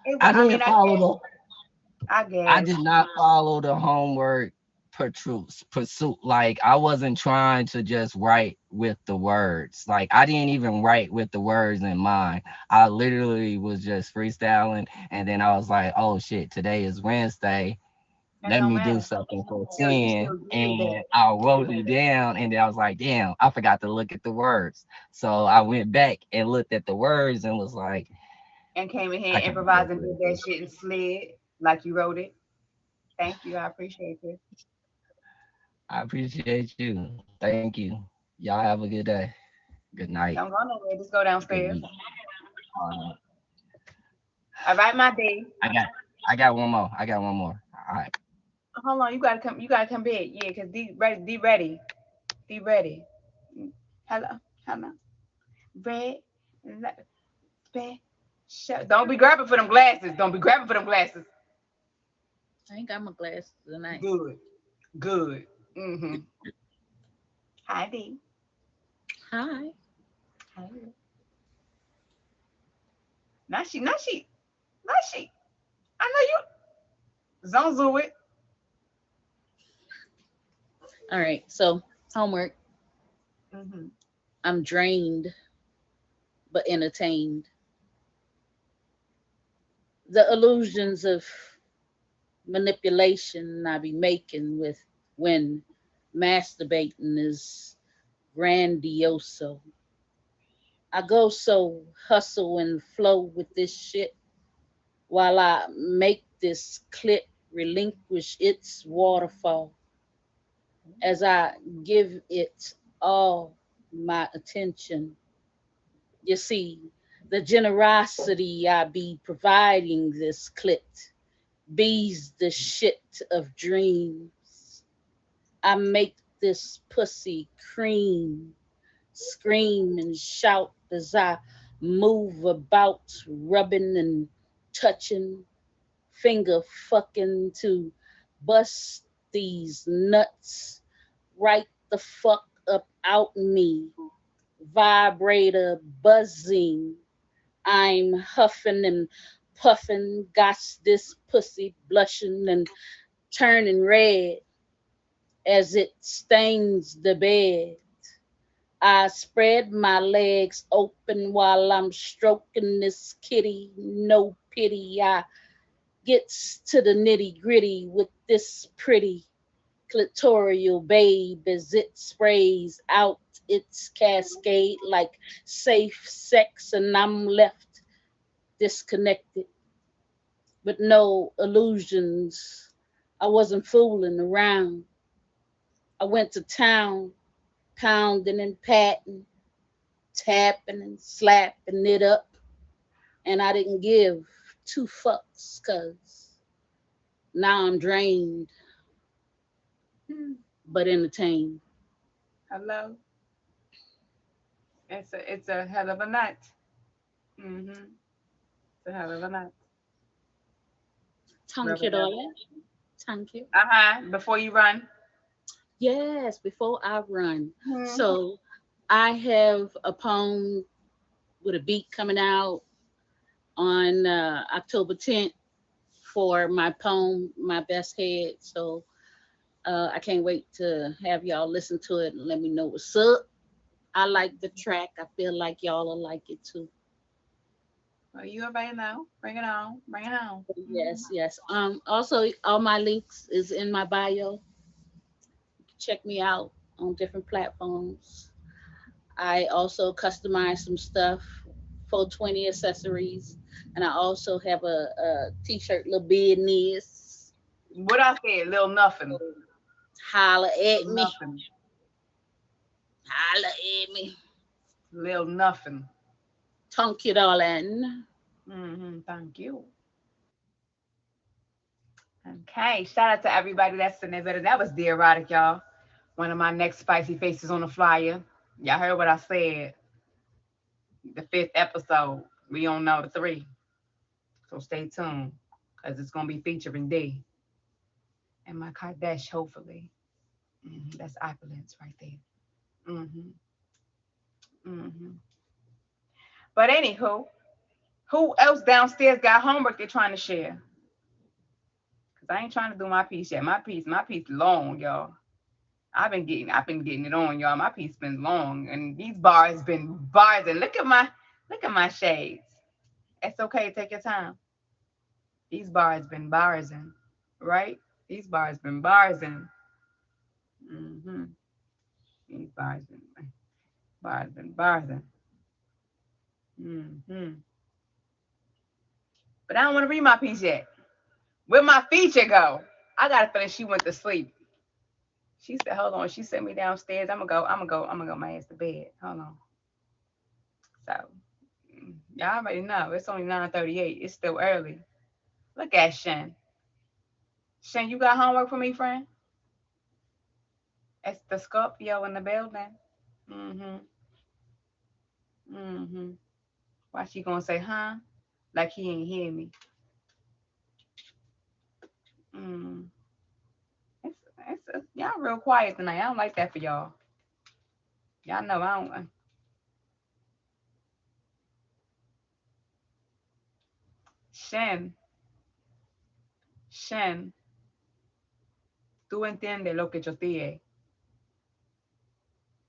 Speaker 1: It was.
Speaker 5: I
Speaker 1: I mean,
Speaker 5: didn't follow the
Speaker 1: I
Speaker 5: I
Speaker 1: guess.
Speaker 5: did not follow the homework pursuit. Like I wasn't trying to just write with the words. Like I didn't even write with the words in mind. I literally was just freestyling, and then I was like, "Oh shit, today is Wednesday.
Speaker 1: It
Speaker 5: Let
Speaker 1: don't
Speaker 5: me do
Speaker 1: matter.
Speaker 5: something for
Speaker 1: Still, you
Speaker 5: 10."
Speaker 1: still did that
Speaker 5: And I wrote it down, and then I was like, "Damn, I forgot to look at the words." So I went back and looked at the words and was like,
Speaker 1: and came in here
Speaker 5: "I
Speaker 1: and
Speaker 5: can't
Speaker 1: improvised
Speaker 5: work
Speaker 1: and did
Speaker 5: with
Speaker 1: that
Speaker 5: this."
Speaker 1: shit and slid like you wrote it. Thank you. I appreciate this.
Speaker 5: I appreciate you. Thank you. Y'all have a good day. Good night.
Speaker 1: Don't go nowhere. Just go
Speaker 5: Good week.
Speaker 1: downstairs.
Speaker 5: All right.
Speaker 1: All right, my D.
Speaker 5: I got one more. I got one more. All right.
Speaker 1: Hold on. You gotta come. You gotta come back. Yeah, cause D ready. D ready. D ready. Hello. Hello. Red. Special. Don't be grabbing for them glasses. Don't be grabbing for them glasses.
Speaker 6: I ain't got my glasses tonight.
Speaker 1: Good. Good. Mm-hmm. Hi, D.
Speaker 6: Hi.
Speaker 1: Hi. Now she. Now she. Now she. I know you. Zonzo it.
Speaker 6: All right. So homework.
Speaker 1: Mm-hmm.
Speaker 6: I'm drained but entertained. The illusions of manipulation I be making with when masturbating is grandioso. I go so hustle and flow with this shit while I make this clit relinquish its waterfall as I give it all my attention. You see, the generosity I be providing this clit bees the shit of dreams. I make this pussy cream, scream and shout as I move about, rubbing and touching, finger fucking to bust these nuts right the fuck up out me. Vibrator buzzing. I'm huffing and puffing, got this pussy blushing and turning red as it stains the bed. I spread my legs open while I'm stroking this kitty. No pity. I gets to the nitty gritty with this pretty clitoral babe as it sprays out its cascade like safe sex, and I'm left disconnected with no illusions. I wasn't fooling around. I went to town, pounding and patting, tapping and slapping it up, and I didn't give two fucks because now I'm drained
Speaker 1: Hmm.
Speaker 6: but entertained.
Speaker 1: Hello. It's a hell of a night. Mm-hmm. It's a hell of a night.
Speaker 6: Thank
Speaker 1: Rubber
Speaker 6: you,
Speaker 1: dub.
Speaker 6: darling. Thank you.
Speaker 1: Uh-huh. Before you run.
Speaker 6: Yes, before I run.
Speaker 1: Hmm.
Speaker 6: So I have a poem with a beat coming out on October 10th for my poem, My Best Head. So I can't wait to have y'all listen to it and let me know what's up. I like the track. I feel like y'all will like it too.
Speaker 1: Well, you already know. Bring it on. Bring it on. Mhm.
Speaker 6: Yes, yes. Also all my links is in my bio. Check me out on different platforms. I also customize some stuff, 420 accessories, and I also have a t-shirt little business.
Speaker 1: What I said, little nothing.
Speaker 6: Holla at me.
Speaker 1: Nothing.
Speaker 6: Holla at me.
Speaker 1: Little nothing.
Speaker 6: Thank you, darling.
Speaker 1: Thank you. Okay. Shout out to everybody that's in there. That was the erotic, y'all. One of my next spicy faces on the flyer. Y'all heard what I said. The fifth episode. We on number 3. So stay tuned. Because it's gonna be featuring D and my Kardashian, hopefully. That's opulence right there. hmm hmm But anywho, who else downstairs got homework they're trying to share? Cause I ain't trying to do my piece yet. My piece long, y'all. I've been getting it on, y'all. My piece been long, and these bars been bars. And look at my shades. It's okay. Take your time. These bars been bars in, right? These bars been bars in. hmm These bars in. hmm But I don't want to read my piece yet. Where my feature go? I got a feeling she went to sleep. She said, "Hold on." She sent me downstairs. I'm gonna go. I'm gonna go. I'm gonna go. My ass to bed. Hold on. So y'all already know it's only 9:38. It's still early. Look at Shen. Shen, you got homework for me, friend? It's the Scorpio in the building. Mm-hmm. Mm-hmm. Why she gonna say, huh? Like he ain't hear me. Mm. It's y'all real quiet tonight. I don't like that for y'all. Y'all know I don't. Shen, Shen, tú entiendes lo que yo dije.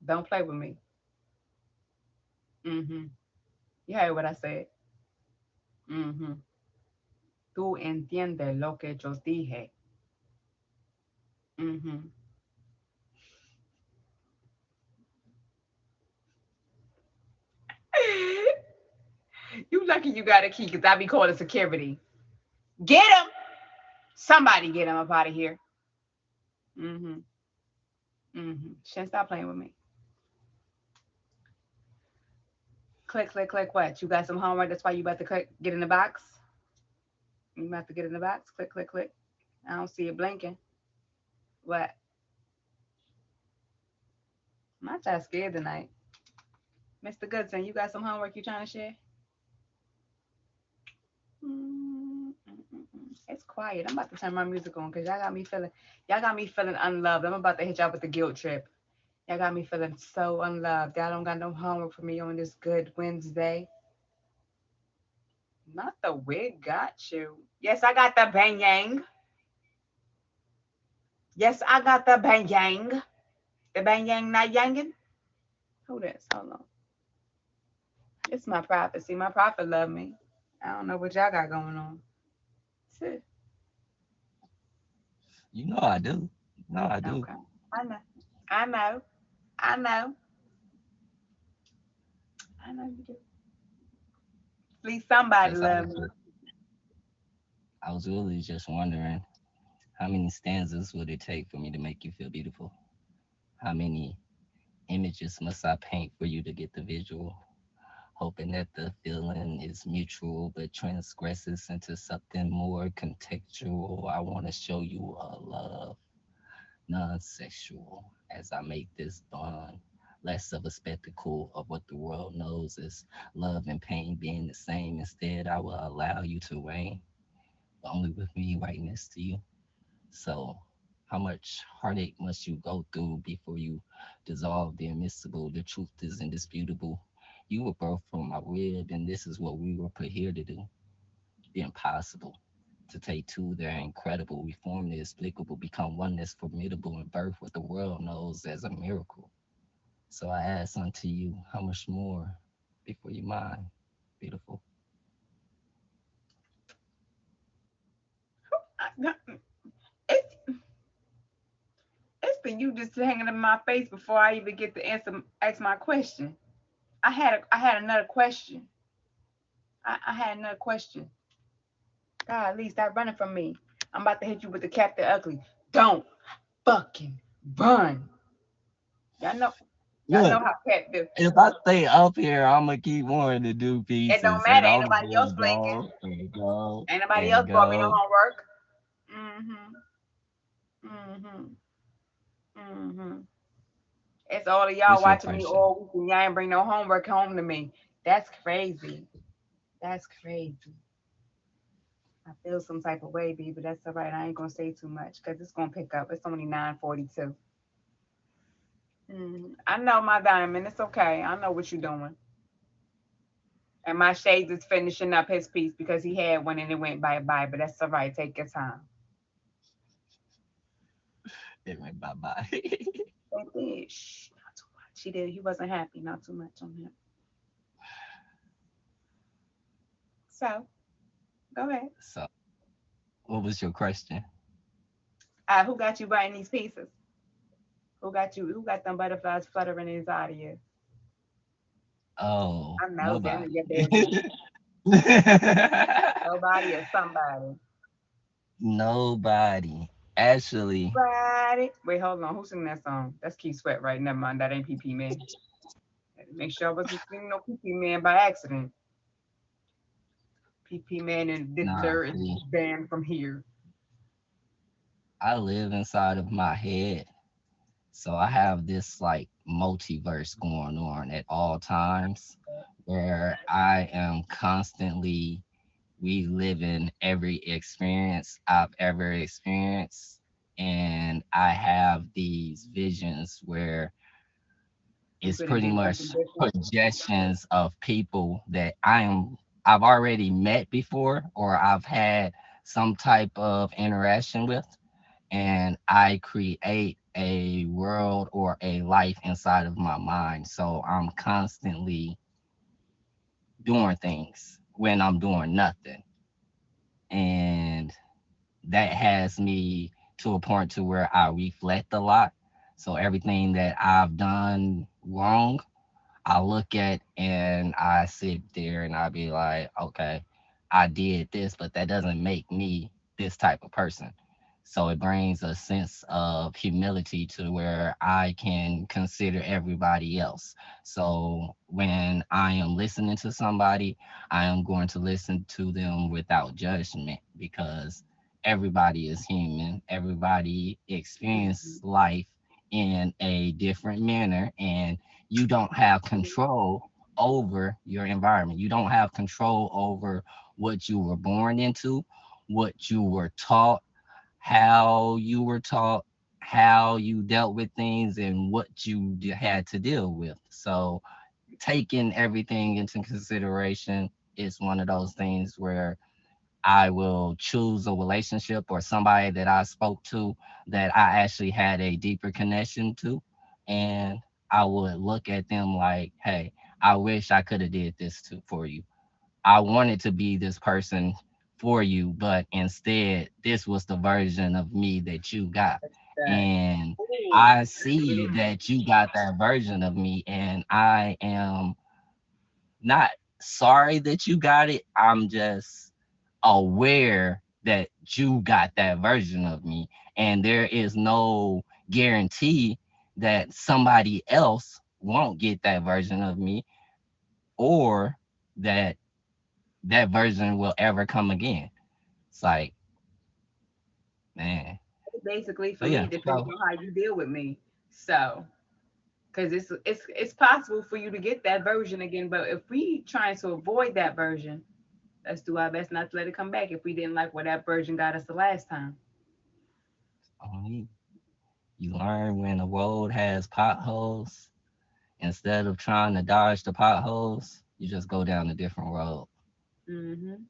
Speaker 1: Don't play with me. Mm-hmm. You heard what I said. Mm-hmm. Tú entiendes lo que yo dije. Mm-hmm. You lucky you got a key because I be calling security. Get him! Somebody get him up out of here. Mm-hmm. Mm-hmm. Shen, stop playing with me. Click, click, click. What? You got some homework? That's why you about to click, get in the box? You about to get in the box? Click, click, click. I don't see it blinking. What? My child scared tonight. Mr. Goodson, you got some homework you trying to share? It's quiet. I'm about to turn my music on because y'all got me feeling unloved. I'm about to hit y'all with the guilt trip. Y'all got me feeling so unloved. Y'all don't got no homework for me on this good Wednesday. Not the wig got you. Yes, I got the bang yang. Yes, I got the bang yang. The bang yang not yanging. Who this? Hold on. It's my prophecy. My prophet love me. I don't know what y'all got going on. Sis.
Speaker 5: You know I do. No, I do.
Speaker 1: Okay. I know. I know. I know. I know you do. At least somebody
Speaker 5: Because
Speaker 1: love me.
Speaker 5: I was really just wondering how many stanzas would it take for me to make you feel beautiful? How many images must I paint for you to get the visual? Hoping that the feeling is mutual but transgresses into something more contextual. I want to show you a love, non sexual, as I make this bond less of a spectacle of what the world knows is love and pain being the same. Instead, I will allow you to reign only with me right next to you. So, how much heartache must you go through before you dissolve the immiscible? The truth is indisputable. You were birthed from my rib, and this is what we were put here to do, the impossible. To take two, they're incredible. We form the explicable, become oneness formidable, and birth what the world knows as a miracle. So I ask unto you, how much more before you mind, beautiful?
Speaker 1: It's it's been you just hanging in my face before I even get to ask my question. I had another question. I had another question. God, at least stop running from me. I'm about to hit you with the Captain Ugly. Don't fucking run. Y'all know y'all know
Speaker 5: Look,
Speaker 1: how Cat do.
Speaker 5: if I stay up here, I'm gonna keep wanting to do
Speaker 1: It don't
Speaker 5: pieces, and
Speaker 1: matter. Ain't
Speaker 5: I'm
Speaker 1: nobody else
Speaker 5: gonna
Speaker 1: blinking.
Speaker 5: go and go
Speaker 1: Ain't nobody else
Speaker 5: and
Speaker 1: brought me no
Speaker 5: go.
Speaker 1: homework. Mm-hmm. Mm-hmm. Mm-hmm. It's all of y'all
Speaker 5: What's your
Speaker 1: watching me
Speaker 5: question?
Speaker 1: all week and y'all ain't bring no homework home to me. That's crazy. That's crazy. I feel some type of way, B, but that's all right. I ain't gonna say too much because it's gonna pick up. It's only 9:42. I know my diamond. It's okay. I know what you're doing. And my shades is finishing up his piece because he had one and it went bye. But that's all right. Take your time.
Speaker 5: It went bye bye.
Speaker 1: It did. Shh, not too much. He did. He wasn't happy. Not too much on him. So go ahead.
Speaker 5: So, what was your question?
Speaker 1: Who got you writing these pieces? Who got you? Who got them butterflies fluttering inside of you?
Speaker 5: Oh,
Speaker 1: I'm nosy. I know
Speaker 5: nobody.
Speaker 1: your business. Nobody or somebody.
Speaker 5: Nobody. Actually,
Speaker 1: Somebody. Wait, hold on. Who sing that song? That's Keith Sweat, right? Never mind. That ain't PP Man. Make sure I wasn't singing no PP Man by accident. PP Man and this
Speaker 5: nah,
Speaker 1: dirt is
Speaker 5: see,
Speaker 1: banned from here.
Speaker 5: I live inside of my head. So I have this like multiverse going on at all times where I am constantly reliving every experience I've ever experienced. And I have these visions where
Speaker 1: You
Speaker 5: it's
Speaker 1: couldn't
Speaker 5: pretty
Speaker 1: do
Speaker 5: much
Speaker 1: something different.
Speaker 5: projections of people that I've already met before or I've had some type of interaction with, and I create a world or a life inside of my mind. So I'm constantly doing things when I'm doing nothing. And that has me to a point to where I reflect a lot. So everything that I've done wrong, I look at and I sit there and I be like, okay, I did this, but that doesn't make me this type of person. So it brings a sense of humility to where I can consider everybody else. So when I am listening to somebody, I am going to listen to them without judgment because everybody is human. Everybody
Speaker 1: Mhm.
Speaker 5: experiences life in a different manner, and you don't have control over your environment. You don't have control over what you were born into, what you were taught, how you were taught, how you dealt with things, and what you had to deal with. So, taking everything into consideration is one of those things where I will choose a relationship or somebody that I spoke to that I actually had a deeper connection to, and I would look at them like, "Hey, I wish I could have did this for you. I wanted to be this person for you, but instead, this was the version of me that you got."
Speaker 1: That.
Speaker 5: And
Speaker 1: Ooh.
Speaker 5: I see that you got that version of me, and I am not sorry that you got it. I'm just aware that you got that version of me. And there is no guarantee that somebody else won't get that version of me or that that version will ever come again. It's like, man.
Speaker 1: Basically,
Speaker 5: So
Speaker 1: for me,
Speaker 5: yeah.
Speaker 1: depending
Speaker 5: So
Speaker 1: on how you deal with me. So, because it's possible for you to get that version again, but if we trying to avoid that version, let's do our best not to let it come back if we didn't like what that version got us the last time.
Speaker 5: only you learn when the road has potholes, instead of trying to dodge the potholes, you just go down a different road.
Speaker 1: Mm-hmm.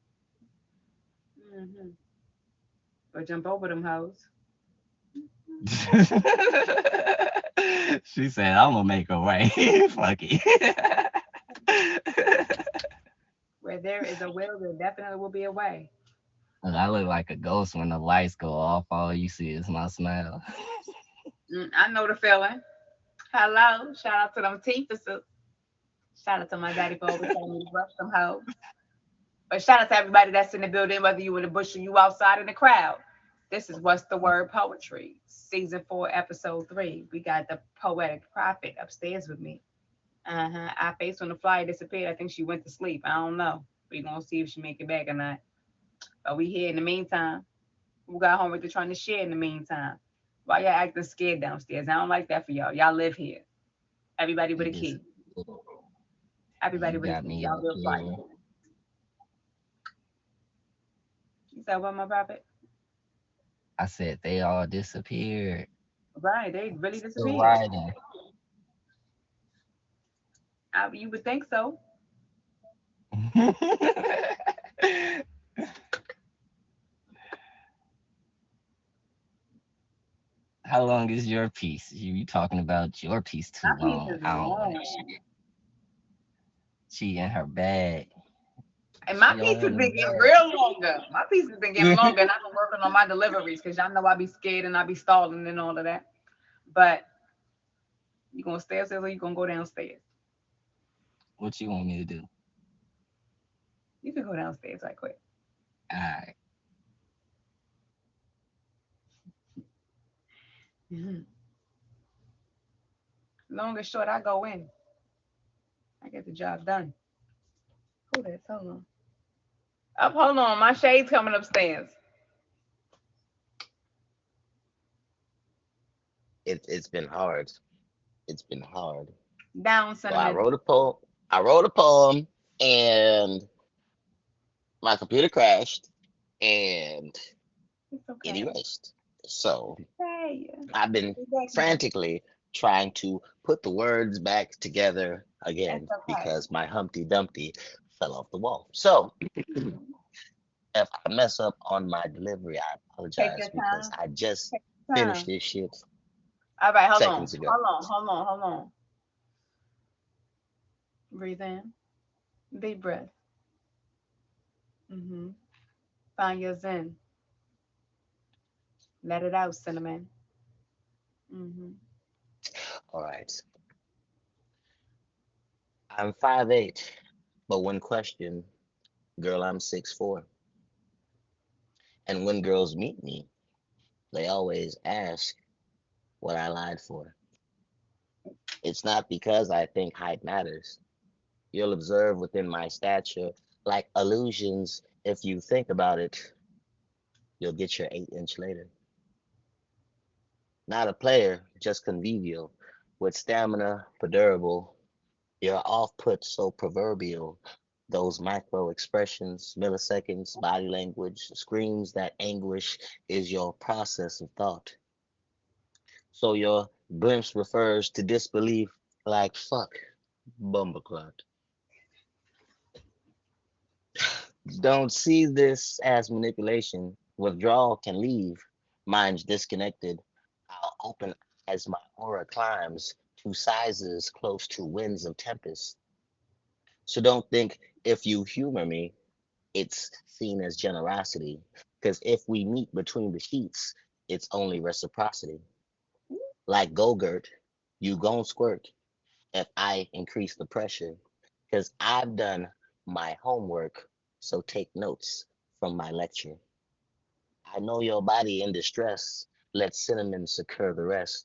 Speaker 1: Mm-hmm. or jump over them hoes.
Speaker 5: She said, I'm gonna make a way. Fuck it.
Speaker 1: Where there is a will, there definitely will be a way.
Speaker 5: Look, I look like a ghost when the lights go off. All you see is my smile.
Speaker 1: I know the feeling. Hello. Shout out to them teethers. Shout out to my daddy for always telling me to brush them hoes. But shout out to everybody that's in the building, whether you in the bush or you outside in the crowd. This is What's the Word Poetry, Season 4, Episode 3. We got the poetic prophet upstairs with me. I faced when the flyer disappeared. I think she went to sleep. I don't know. We gonna see if she make it back or not. But we here in the meantime. We got homework they're trying to share in the meantime. Why y'all acting scared downstairs? I don't like that for y'all. Y'all live here. Everybody with a
Speaker 5: You just,
Speaker 1: key. Everybody
Speaker 5: you
Speaker 1: with a
Speaker 5: got
Speaker 1: key.
Speaker 5: me
Speaker 1: Y'all
Speaker 5: up
Speaker 1: real quiet.
Speaker 5: here.
Speaker 1: You said what, my prophet?
Speaker 5: I said they all disappeared.
Speaker 1: Right, they really
Speaker 5: Still
Speaker 1: disappeared.
Speaker 5: riding.
Speaker 1: You would think so.
Speaker 5: How long is your piece? You talking about your piece too
Speaker 1: My piece
Speaker 5: long.
Speaker 1: is
Speaker 5: I don't want to
Speaker 1: long.
Speaker 5: shit. She in her bag.
Speaker 1: And my
Speaker 5: She
Speaker 1: piece has
Speaker 5: on
Speaker 1: been getting
Speaker 5: the
Speaker 1: real longer. My piece has been getting
Speaker 5: bag.
Speaker 1: longer, and I've been working on my deliveries because y'all know I be scared and I be stalling and all of that. But you gonna stay upstairs or you gonna go downstairs?
Speaker 5: What you want me to do?
Speaker 1: You can go downstairs right quick.
Speaker 5: Alright.
Speaker 1: Mhm. Long and short, I go in. I get the job done. Who that? Hold on. Up, hold on. My shade's coming upstairs.
Speaker 7: It's been hard. It's been hard.
Speaker 1: Down,
Speaker 7: So I
Speaker 1: cinnamon.
Speaker 7: wrote a poem. I wrote a poem, and my computer crashed, and
Speaker 1: It's
Speaker 7: it
Speaker 1: okay.
Speaker 7: erased. So
Speaker 1: Hey,
Speaker 7: I've been
Speaker 1: be back now.
Speaker 7: frantically trying to put the words back together
Speaker 1: It's
Speaker 7: again
Speaker 1: okay.
Speaker 7: because my Humpty Dumpty fell off the wall. So
Speaker 1: Mhm.
Speaker 7: if I mess up on my delivery, I
Speaker 1: Take your
Speaker 7: apologize because
Speaker 1: time.
Speaker 7: I just
Speaker 1: Take your
Speaker 7: finished
Speaker 1: time.
Speaker 7: this shit
Speaker 1: All right, hold on.
Speaker 7: seconds ago.
Speaker 1: Hold on. Hold on. Hold on. Breathe in. Deep breath. Hmm. Find your zen. Let it out, cinnamon. Hmm.
Speaker 7: All right. I'm 5'8", but when questioned, girl, I'm 6'4". And when girls meet me, they always ask what I lied for. It's not because I think height matters. You'll observe within my stature, like illusions, if you think about it, you'll get your 8-inch later. Not a player, just convivial, with stamina durable. Your off put so proverbial. Those micro expressions, milliseconds, body language, screams that anguish is your process of thought. So your glimpse refers to disbelief like fuck, bumbleclot. Don't see this as manipulation. Withdrawal can leave. Minds disconnected. I'll open as my aura climbs to sizes close to winds of tempest. So don't think if you humor me, it's seen as generosity. Because if we meet between the sheets, it's only reciprocity. Like Go-Gurt, you gon' squirt if I increase the pressure. Because I've done my homework, so take notes from my lecture. I know your body in distress. Let cinnamon secure the rest.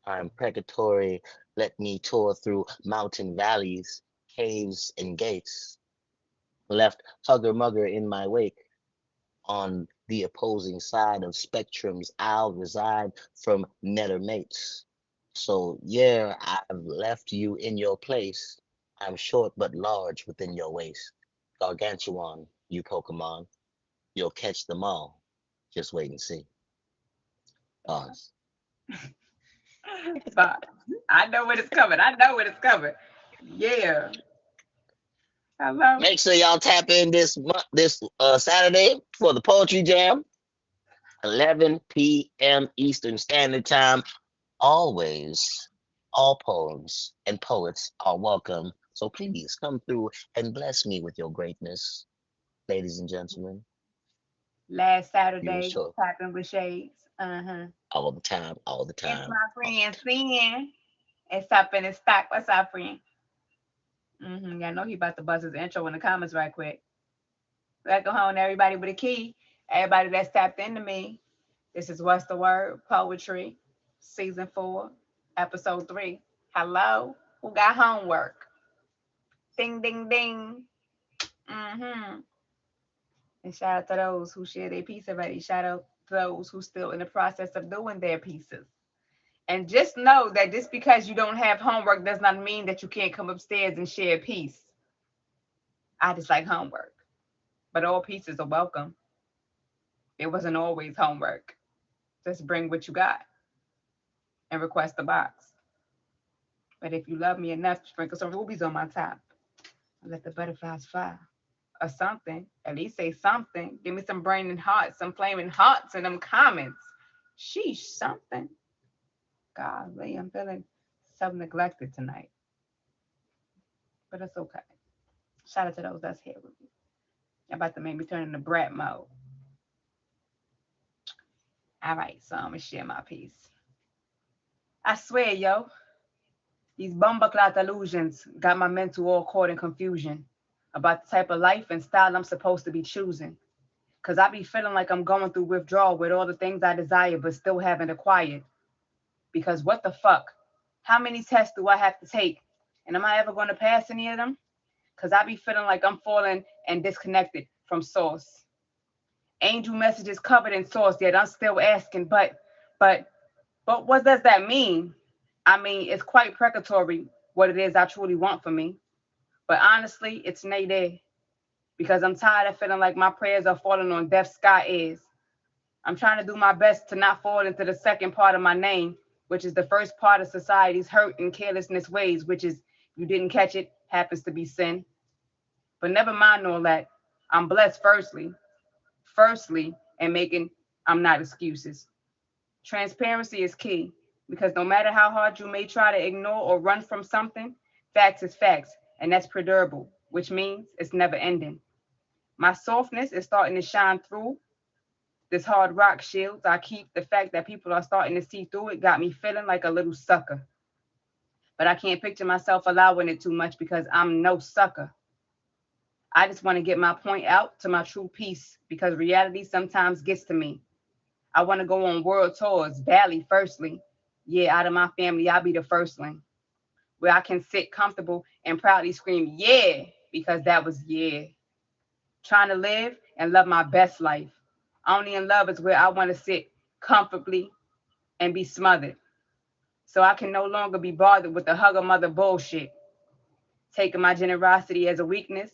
Speaker 7: I'm precatory. Let me tour through mountain valleys, caves, and gates. Left hugger mugger in my wake. On the opposing side of spectrums, I'll reside from netter mates. So, yeah, I've left you in your place. I'm short but large within your waist. Gargantuan, you Pokemon. You'll catch them all. Just wait and see. Pause.
Speaker 1: But I know when it's coming. I know when it's coming. Yeah. Hello.
Speaker 7: Make sure y'all tap in this Saturday for the poetry jam. 11 p.m. Eastern Standard Time. Always, all poems and poets are welcome. So please come through and bless me with your greatness, ladies and gentlemen.
Speaker 1: Last
Speaker 7: You
Speaker 1: Saturday,
Speaker 7: sure
Speaker 1: tapping with shades.
Speaker 7: all the time, all the
Speaker 1: It's
Speaker 7: time,
Speaker 1: my
Speaker 7: all
Speaker 1: friend
Speaker 7: the
Speaker 1: Sin. It's up in the stock. What's up, friend? Yeah, I know he about to buzz his intro in the comments right quick. Welcome home, everybody with a key. Everybody that's tapped into me. This is What's the Word? Poetry, Season 4, Episode 3. Hello? Who got homework? Ding, ding, ding. Mm-hmm. And shout out to those who share their piece already. Shout out to those who still in the process of doing their pieces. And just know that just because you don't have homework does not mean that you can't come upstairs and share a piece. I just like homework. But all pieces are welcome. It wasn't always homework. Just bring what you got and request the box. But if you love me enough, sprinkle some rubies on my top. And let the butterflies fly. Or something. At least say something. Give me some brain and hearts, some flaming hearts in them comments. Sheesh, something. Golly, I'm feeling self-neglected tonight. But it's okay. Shout out to those that's here with me. You're about to make me turn into brat mode. All right, so I'm gonna share my piece. I swear, yo, these bumbleclot illusions got my mental all caught in confusion about the type of life and style I'm supposed to be choosing. Cause I be feeling like I'm going through withdrawal with all the things I desire but still haven't acquired. Because what the fuck? How many tests do I have to take? And am I ever gonna pass any of them? Cause I be feeling like I'm falling and disconnected from source. Angel messages covered in source, yet I'm still asking, but but what does that mean? I mean, it's quite precatory what it is I truly want for me. But honestly, it's nay day because I'm tired of feeling like my prayers are falling on deaf sky ears. I'm trying to do my best to not fall into the second part of my name, which is the first part of society's hurt and carelessness ways, which is you didn't catch it, happens to be sin. But never mind all that. I'm blessed firstly, and making I'm not excuses. Transparency is key because no matter how hard you may try to ignore or run from something, facts is facts, and that's perdurable, which means it's never ending. My softness is starting to shine through this hard rock shields I keep. The fact that people are starting to see through it got me feeling like a little sucker. But I can't picture myself allowing it too much because I'm no sucker. I just want to get my point out to my true peace because reality sometimes gets to me. I want to go on world tours, Bali firstly. Yeah, out of my family, I'll be the firstling. Where I can sit comfortable and proudly scream, yeah, because that was yeah. Trying to live and love my best life. Only in love is where I want to sit comfortably and be smothered. So I can no longer be bothered with the hugger mother bullshit. Taking my generosity as a weakness,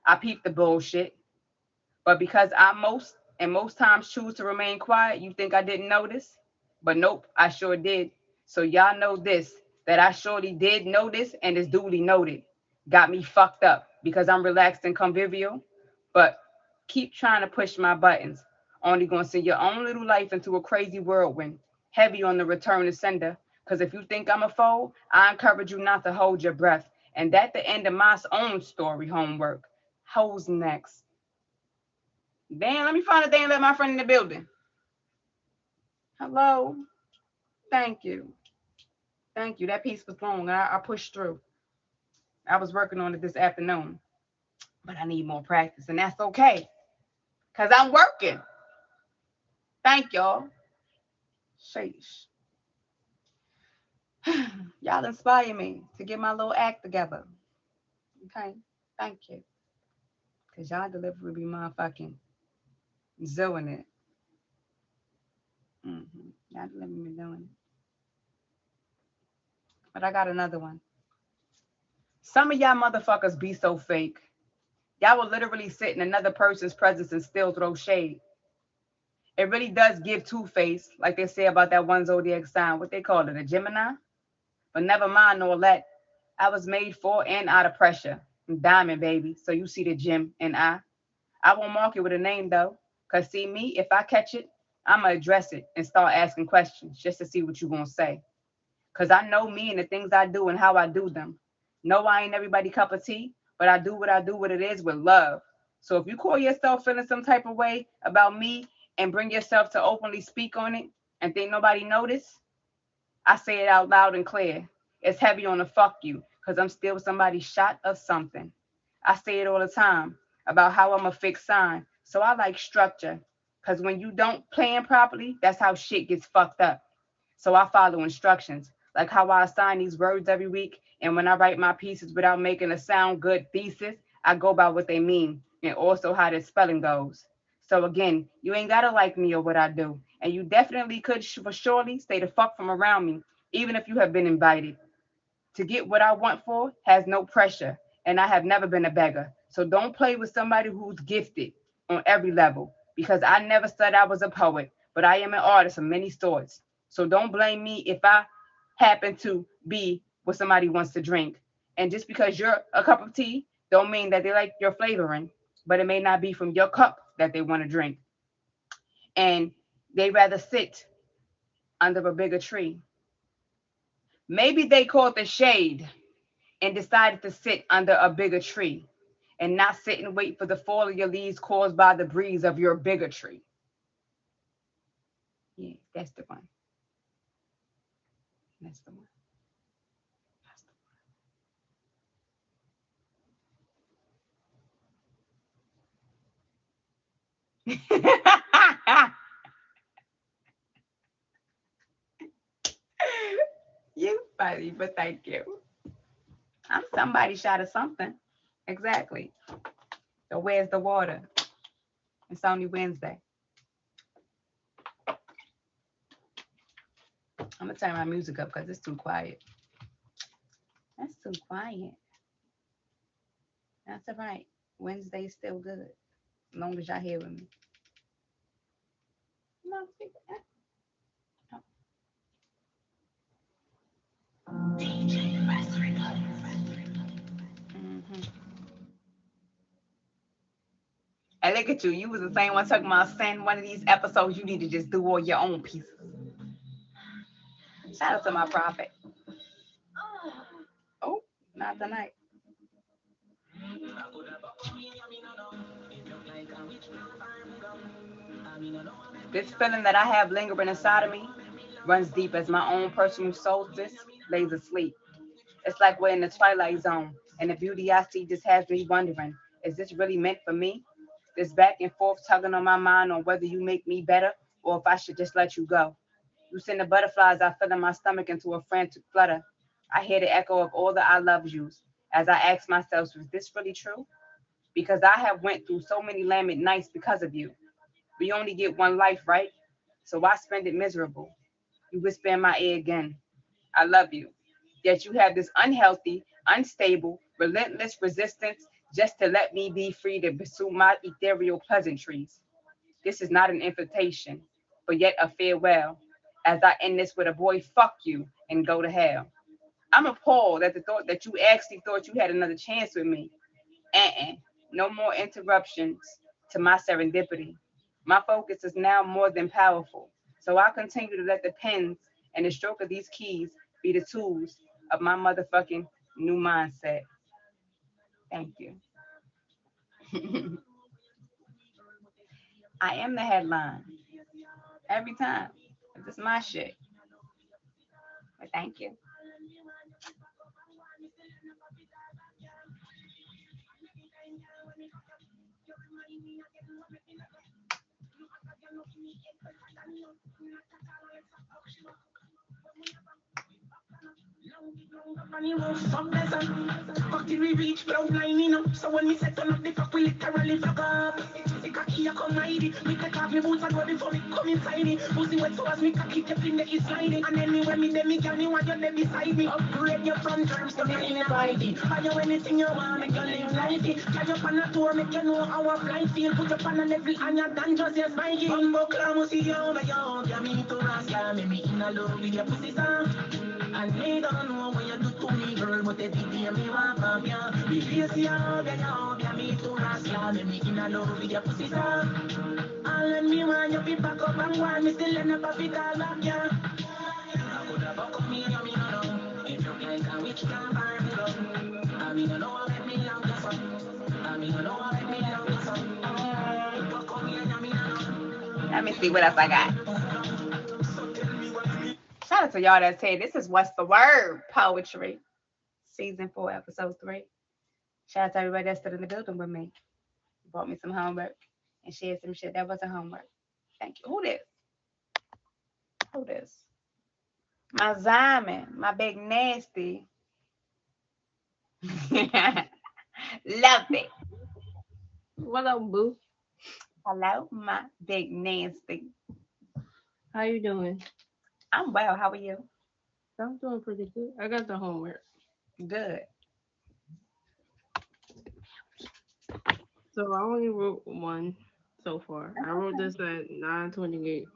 Speaker 1: I peep the bullshit. But because I most times choose to remain quiet, you think I didn't notice? But nope, I sure did. So y'all know this, that I surely did notice and is duly noted. Got me fucked up because I'm relaxed and convivial. But keep trying to push my buttons. Only gonna send your own little life into a crazy whirlwind. Heavy on the return to sender. Because if you think I'm a foe, I encourage you not to hold your breath. And that the end of my own story homework. Who's next? Damn, let me find a thing and let my friend in the building. Hello. Thank you. Thank you. That piece was long. I pushed through. I was working on it this afternoon, but I need more practice, and that's okay because I'm working. Thank y'all. Sheesh. Y'all inspire me to get my little act together. Okay. Thank you. Because y'all delivery be motherfucking doing it. Y'all delivery be doing it. But I got another one. Some of y'all motherfuckers be so fake. Y'all will literally sit in another person's presence and still throw shade. It really does give two-face, like they say about that one zodiac sign. What they call it, a Gemini? But never mind all that. I was made for and out of pressure. I'm diamond, baby. So you see the gem and I. I won't mark it with a name, though. Because see me, if I catch it, I'ma address it and start asking questions just to see what you gonna say. Cause I know me and the things I do and how I do them. No, I ain't everybody cup of tea, but I do what it is with love. So if you call yourself feeling some type of way about me and bring yourself to openly speak on it and think nobody notice, I say it out loud and clear. It's heavy on the fuck you, cause I'm still somebody shot of something. I say it all the time about how I'm a fixed sign. So I like structure. Cause when you don't plan properly, that's how shit gets fucked up. So I follow instructions, like how I assign these words every week. And when I write my pieces without making a sound good thesis, I go by what they mean and also how their spelling goes. So again, you ain't gotta like me or what I do. And you definitely could for surely stay the fuck from around me, even if you have been invited. To get what I want for has no pressure, and I have never been a beggar. So don't play with somebody who's gifted on every level, because I never said I was a poet, but I am an artist of many sorts. So don't blame me if I happen to be what somebody wants to drink. And just because you're a cup of tea, don't mean that they like your flavoring, but it may not be from your cup that they want to drink. And they rather sit under a bigger tree. Maybe they caught the shade and decided to sit under a bigger tree and not sit and wait for the fall of your leaves caused by the breeze of your bigotry. Yeah, that's the one. That's the one. That's the one. You funny, but thank you. I'm somebody shot of something. Exactly. So where's the water? It's only Wednesday. I'm gonna turn my music up because it's too quiet. That's too quiet. That's all right. Wednesday's still good. As long as y'all here with me. No, mm-hmm. And look at you. You was the same one talking about send one of these episodes. You need to just do all your own pieces. Shout out to my prophet. Oh, not tonight. This feeling that I have lingering inside of me runs deep as my own personal solstice lays asleep. It's like we're in the twilight zone, and the beauty I see just has me wondering, is this really meant for me? This back and forth tugging on my mind on whether you make me better or if I should just let you go. You send the butterflies I feel in my stomach into a frantic flutter. I hear the echo of all the I love yous as I ask myself, is this really true? Because I have went through so many lambent nights because of you. We only get one life, right? So why spend it miserable? You whisper in my ear again, I love you. Yet you have this unhealthy, unstable, relentless resistance just to let me be free to pursue my ethereal pleasantries. This is not an invitation, but yet a farewell, as I end this with a boy, fuck you, and go to hell. I'm appalled at the thought that you actually thought you had another chance with me. No more interruptions to my serendipity. My focus is now more than powerful, so I continue to let the pens and the stroke of these keys be the tools of my motherfucking new mindset. Thank you. I am the headline every time. This is my shit. But thank you.
Speaker 8: Money won't fuck better. Fuck till we reach cloud nine, you know. So when we set on up the fuck, we literally fuck up. The cocky, I come hide it. Me take off me boots and go before me come inside it. Pussy wet so as me cocky kept in the east side it. And anywhere me dem me can me want you there beside me. Upgrade you from terms to me in a body. Buy you anything you want, make you live life it. Fly up on a tour, make you know how a flight feel. Put up on a level and you're done just your spiky. Bumbo clam, see you over you. Yeah, me to ask ya, me in a love with your pussy soft. And me don't know what you do to me, girl, but every day me want from ya. Me face ya, me too rascal, me in a love with your pussy star. All when me want you be back up and go, me still end up a fit all back, yeah. I could have buck up me, and me no know. If you like a witch can burn me down. I mean, I know I make me love your son. I mean, I know I make me love your son. Buck up me, and me no know.
Speaker 1: Let me see what else I got. Shout out to y'all that said this is What's the Word Poetry. Season 4, Episode 3. Shout out to everybody that's still in the building with me. Brought me some homework and shared some shit that wasn't homework. Thank you. Who this? Who this? My Zion, my big nasty. Love it.
Speaker 9: What up, boo?
Speaker 1: Hello, my big nasty.
Speaker 9: How you doing?
Speaker 1: I'm well. How are you?
Speaker 9: I'm doing pretty good. I got the homework.
Speaker 1: Good.
Speaker 9: So I only wrote one so far. I wrote this at 9:28.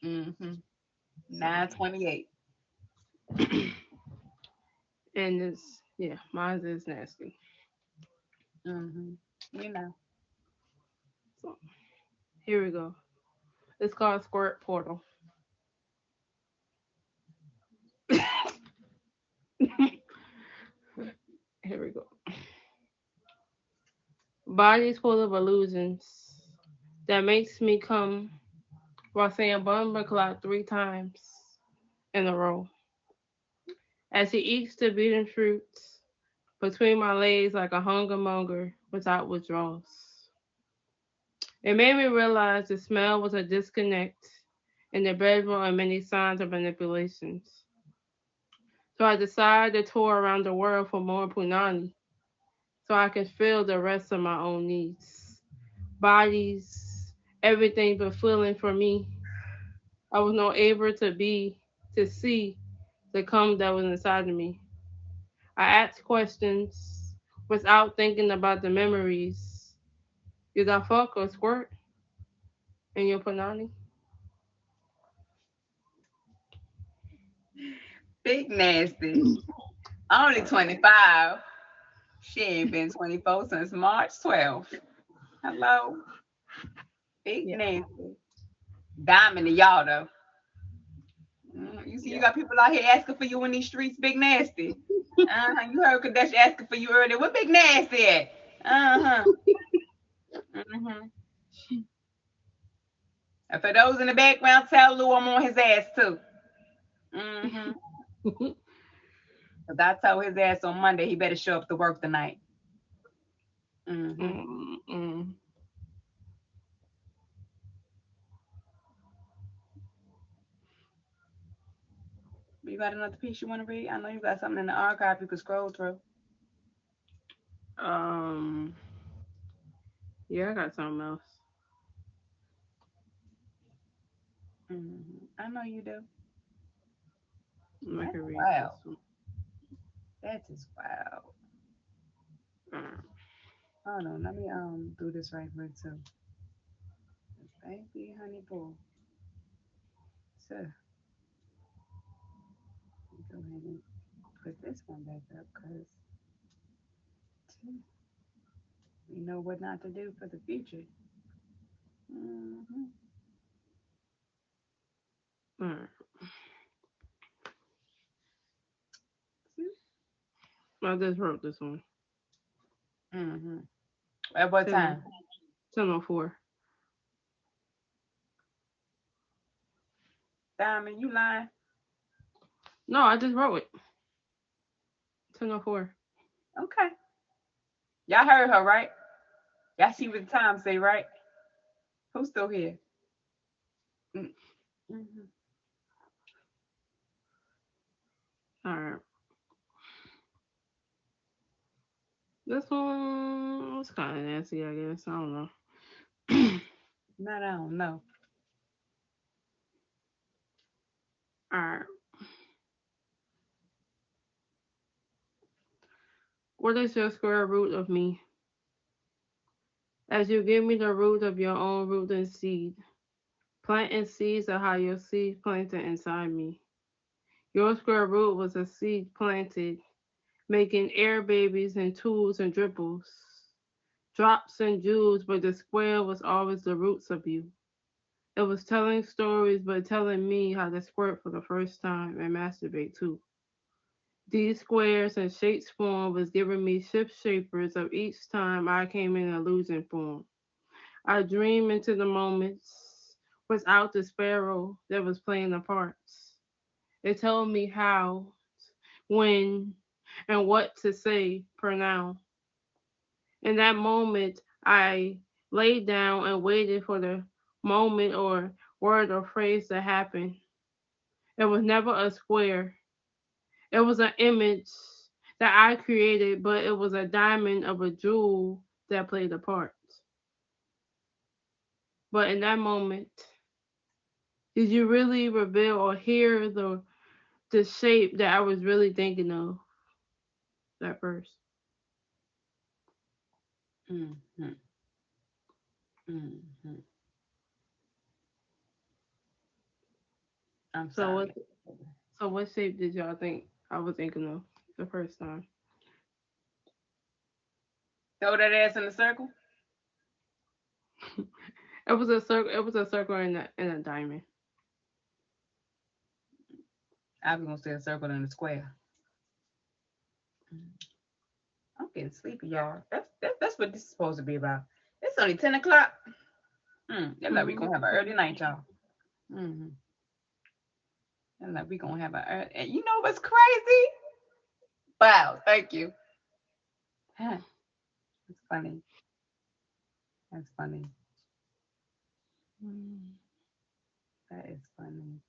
Speaker 1: Mm-hmm. 9:28.
Speaker 9: And it's mine is nasty.
Speaker 1: Mm-hmm. You know.
Speaker 9: So here we go. It's called Squirt Portal. Here we go. Bodies full of illusions that makes me come while saying Bumba Clock 3 times in a row. As he eats the beaten fruits between my legs like a hunger monger without withdrawals. It made me realize the smell was a disconnect in the bedroom and many signs of manipulations. So I decided to tour around the world for more punani so I can fill the rest of my own needs. Bodies, everything but feeling for me. I was not able to see the cum that was inside of me. I asked questions without thinking about the memories. Did I fuck or squirt in your panani?
Speaker 1: Big nasty. Only 25. She ain't been 24 since March 12th. Hello. Big
Speaker 9: Yeah.
Speaker 1: nasty. Diamond to y'all though. You see, you got people out here asking for you in these streets, big nasty. You heard Kadesh asking for you earlier. What big nasty at? And for those in the background, tell Lou I'm on his ass too. Cause I told his ass on Monday he better show up to work tonight. You got another piece you want to read? I know you got something in the archive you could scroll through.
Speaker 9: Yeah, I got something else.
Speaker 1: I know you do.
Speaker 9: I can read
Speaker 1: wow.
Speaker 9: this one.
Speaker 1: That is wow. Hold on, let me do this right quick too. Baby honey boo. So go ahead and put this one back up because we know what not to do for the future.
Speaker 9: All right. I just wrote this one.
Speaker 1: At what time?
Speaker 9: 10:04.
Speaker 1: Diamond, you lying?
Speaker 9: No, I just wrote it. 10:04.
Speaker 1: Okay. Y'all heard her, right? Y'all see what the time say, right? Who's still here?
Speaker 9: All right. This one was kind of nasty, I guess. I don't know.
Speaker 1: No, I don't know.
Speaker 9: All right. What is your square root of me? As you give me the root of your own root and seed, planting seeds are how your seed planted inside me. Your square root was a seed planted making air babies and tools and dribbles, drops and jewels, but the square was always the roots of you. It was telling stories, but telling me how to squirt for the first time and masturbate too. These squares and shapes form was giving me shift shapers of each time I came in illusion form. I dream into the moments without the sparrow that was playing the parts. It told me how, when, and what to say per now. In that moment, I laid down and waited for the moment or word or phrase to happen. It was never a square. It was an image that I created, but it was a diamond of a jewel that played a part. But in that moment, did you really reveal or hear the shape that I was really thinking of at first?
Speaker 1: Mm-hmm. Mm-hmm. I'm
Speaker 9: So what
Speaker 1: sorry.
Speaker 9: so what shape did y'all think I was thinking of the first time?
Speaker 1: Throw that ass in the circle.
Speaker 9: It was a circle and a diamond.
Speaker 1: I was gonna say a circle and a square. I'm getting sleepy, y'all. That's what this is supposed to be about. It's only 10 o'clock. That's like we
Speaker 9: Mm-hmm.
Speaker 1: gonna have an early night, y'all. Mm-hmm. That's like we gonna have and you know what's crazy? Wow, thank you. Huh, that's funny. That's funny. That is funny.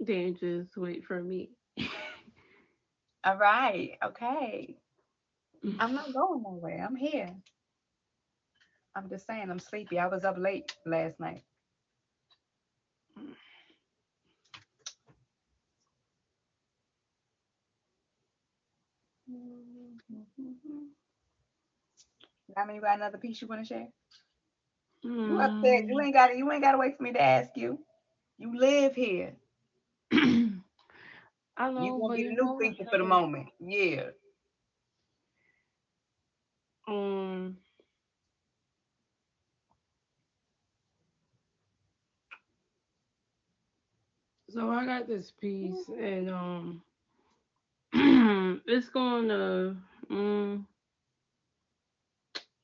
Speaker 9: Then just wait for me.
Speaker 1: All right, okay. I'm not going nowhere. I'm here. I'm just saying I'm sleepy. I was up late last night. How many got another piece you want to share? You upset? You
Speaker 9: Mm.
Speaker 1: ain't got to. You ain't got to wait for me to ask you. You live here.
Speaker 9: I
Speaker 1: You
Speaker 9: know,
Speaker 1: gonna
Speaker 9: but
Speaker 1: be the
Speaker 9: you
Speaker 1: new
Speaker 9: know what?
Speaker 1: feature for the moment. Yeah.
Speaker 9: Um. So I got this piece, and it's going to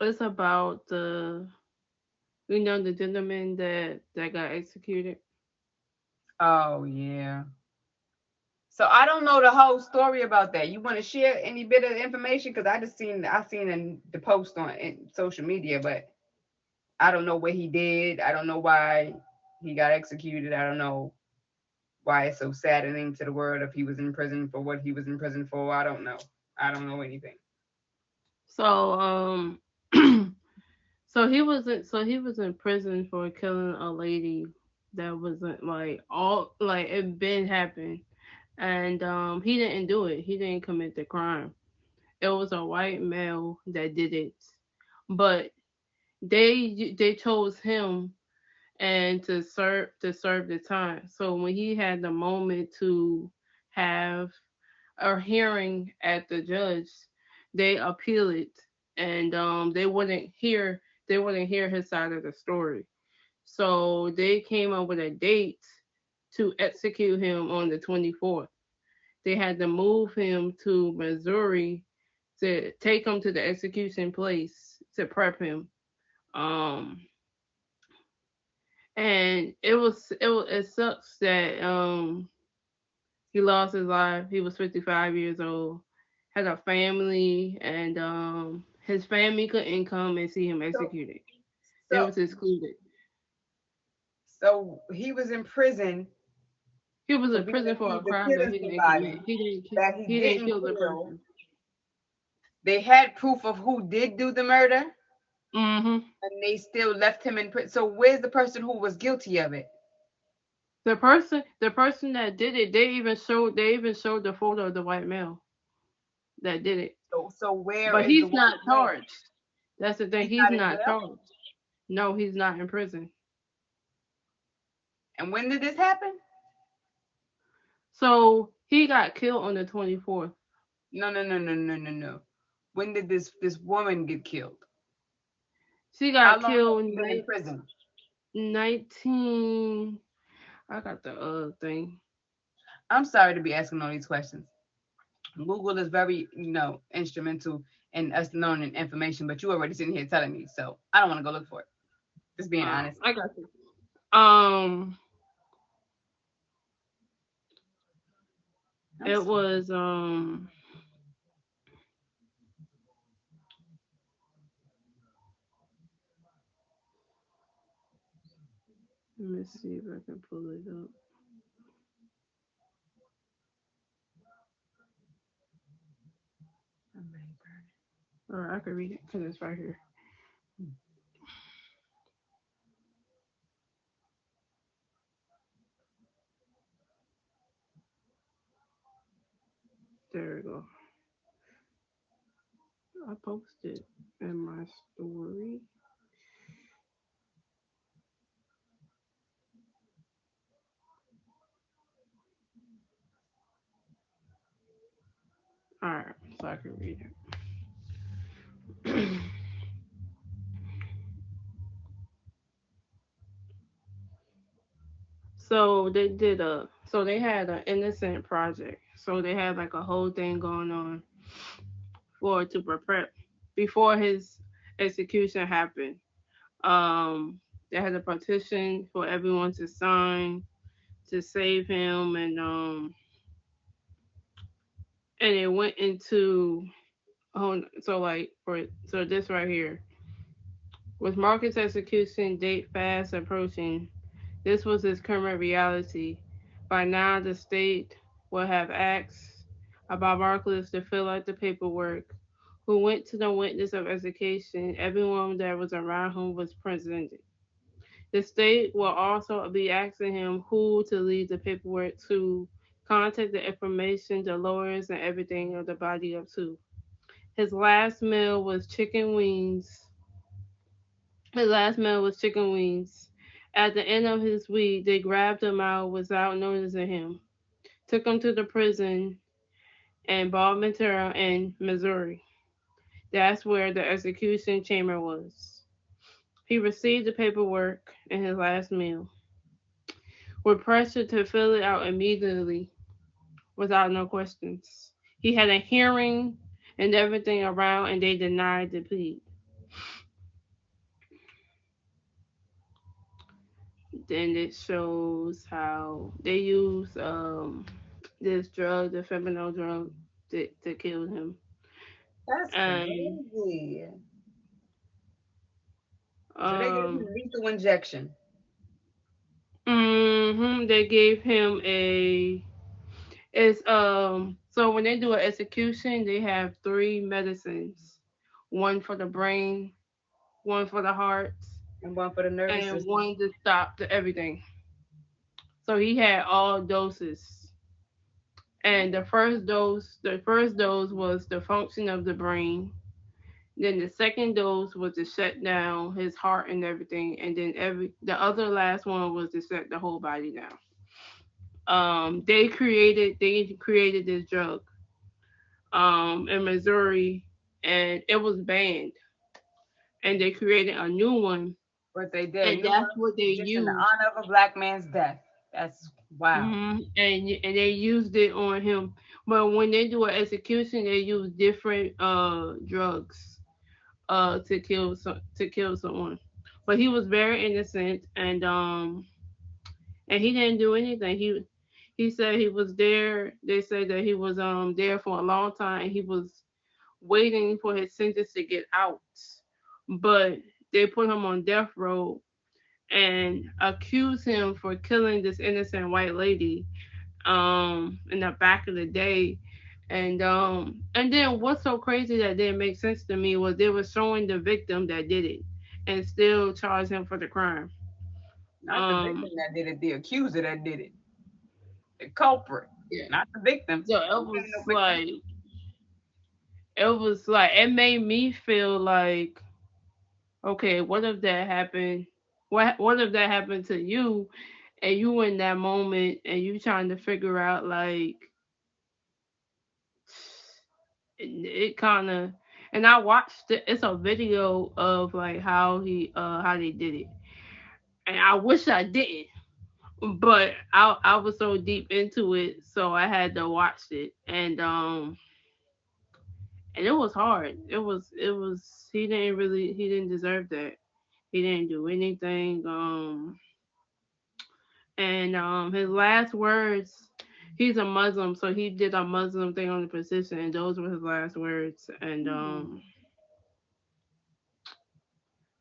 Speaker 9: it's about the gentleman that got executed.
Speaker 1: Oh yeah. So I don't know the whole story about that. You want to share any bit of information? Because I seen the post on social media, but I don't know what he did. I don't know why he got executed. I don't know why it's so saddening to the world if he was in prison for what he was in prison for. I don't know. I don't know anything.
Speaker 9: So so he was in prison for killing a lady that wasn't like all like it been happened, and he didn't do it. He didn't commit the crime. It was a white male that did it, but they chose him and to serve the time. So when he had the moment to have a hearing at the judge, they appeal it, and they wouldn't hear his side of the story. So they came up with a date to execute him on the 24th. They had to move him to Missouri to take him to the execution place to prep him. Um, and it sucks that he lost his life. He was 55 years old, had a family, and his family couldn't come and see him
Speaker 1: So
Speaker 9: executed. They
Speaker 1: so
Speaker 9: was excluded.
Speaker 1: so he was in prison
Speaker 9: He was
Speaker 1: for
Speaker 9: in
Speaker 1: being
Speaker 9: prison for a
Speaker 1: accused of
Speaker 9: crime that
Speaker 1: killing
Speaker 9: he didn't
Speaker 1: somebody
Speaker 9: commit.
Speaker 1: that he
Speaker 9: He didn't
Speaker 1: didn't
Speaker 9: kill the
Speaker 1: kill.
Speaker 9: person.
Speaker 1: They had proof of who did do the murder,
Speaker 9: Hmm.
Speaker 1: and they still left him in prison. So where's the person who was guilty of it?
Speaker 9: The person that did it, they even showed the photo of the white male that did it.
Speaker 1: So where
Speaker 9: But
Speaker 1: is the
Speaker 9: he's not
Speaker 1: white man?
Speaker 9: charged. That's the thing.
Speaker 1: He's
Speaker 9: He's
Speaker 1: not in
Speaker 9: not
Speaker 1: jail.
Speaker 9: charged. No, he's not in prison.
Speaker 1: And when did this happen?
Speaker 9: So he got killed on the 24th.
Speaker 1: No, no, no, no, no, no, no. When did this woman get killed?
Speaker 9: She
Speaker 1: How
Speaker 9: got
Speaker 1: long has
Speaker 9: killed
Speaker 1: she been in prison?
Speaker 9: 19. I got the thing.
Speaker 1: I'm sorry to be asking all these questions. Google is very, instrumental in us knowing information, but you already sitting here telling me, so I don't want to go look for it. Just being honest.
Speaker 9: I got you. Um,
Speaker 1: I'm
Speaker 9: it
Speaker 1: sorry.
Speaker 9: was let me see if I can pull it up. Or I can read it because it's right here. There we go. I posted in my story. All right, so I can read it. So they had an innocent project. So they had like a whole thing going on for to prepare before his execution happened. They had a petition for everyone to sign to save him, and it went into so this right here, with Marcus' execution date fast approaching, this was his current reality. By now, the state would have asked about Marcus to fill out the paperwork, who went to the witness of execution. Everyone that was around him was presented. The state will also be asking him who to leave the paperwork to, contact the information, the lawyers, and everything of the body up to. His last meal was chicken wings. His last meal was chicken wings. At the end of his week, they grabbed him out without noticing him, took him to the prison in Baltimore in Missouri. That's where the execution chamber was. He received the paperwork in his last meal, with pressure to fill it out immediately without no questions. He had a hearing and everything around, and they denied the plea. Then it shows how they use this drug, the fentanyl drug, to kill him.
Speaker 1: That's
Speaker 9: And
Speaker 1: crazy. So they gave him
Speaker 9: um,
Speaker 1: lethal injection.
Speaker 9: they gave him a it's so when they do an execution, they have three medicines, one for the brain, one for the heart,
Speaker 1: And one for the nervous
Speaker 9: and
Speaker 1: system.
Speaker 9: one to stop the everything. So he had all doses. And the first dose was the function of the brain. Then the second dose was to shut down his heart and everything, and then the other last one was to shut the whole body down. They created this drug in Missouri, and it was banned, and they created a new one,
Speaker 1: But they did a
Speaker 9: and
Speaker 1: new
Speaker 9: that's
Speaker 1: one
Speaker 9: what they
Speaker 1: just in the
Speaker 9: used.
Speaker 1: honor of a black man's death. That's wow.
Speaker 9: And they used it on him. But when they do an execution, they use different drugs to kill someone. But he was very innocent, and he didn't do anything. He said he was there. They said that he was there for a long time. He was waiting for his sentence to get out, but they put him on death row and accused him for killing this innocent white lady in the back of the day. And then what's so crazy that didn't make sense to me was they were showing the victim that did it and still charge him for the crime.
Speaker 1: Not the
Speaker 9: Um
Speaker 1: victim that did it, the accuser that did it. The culprit,
Speaker 9: yeah.
Speaker 1: not the victim.
Speaker 9: So it
Speaker 1: Don't blame
Speaker 9: was
Speaker 1: no victim.
Speaker 9: like it made me feel like okay, what if that happened? What if that happened to you, and you in that moment and you trying to figure out like it kind of. And I watched it. It's a video of like how they did it, and I wish I didn't, but I was so deep into it, so I had to watch it, and it was hard. It was he didn't deserve that. He didn't do anything. And his last words, he's a Muslim, so he did a Muslim thing on the position, and those were his last words. And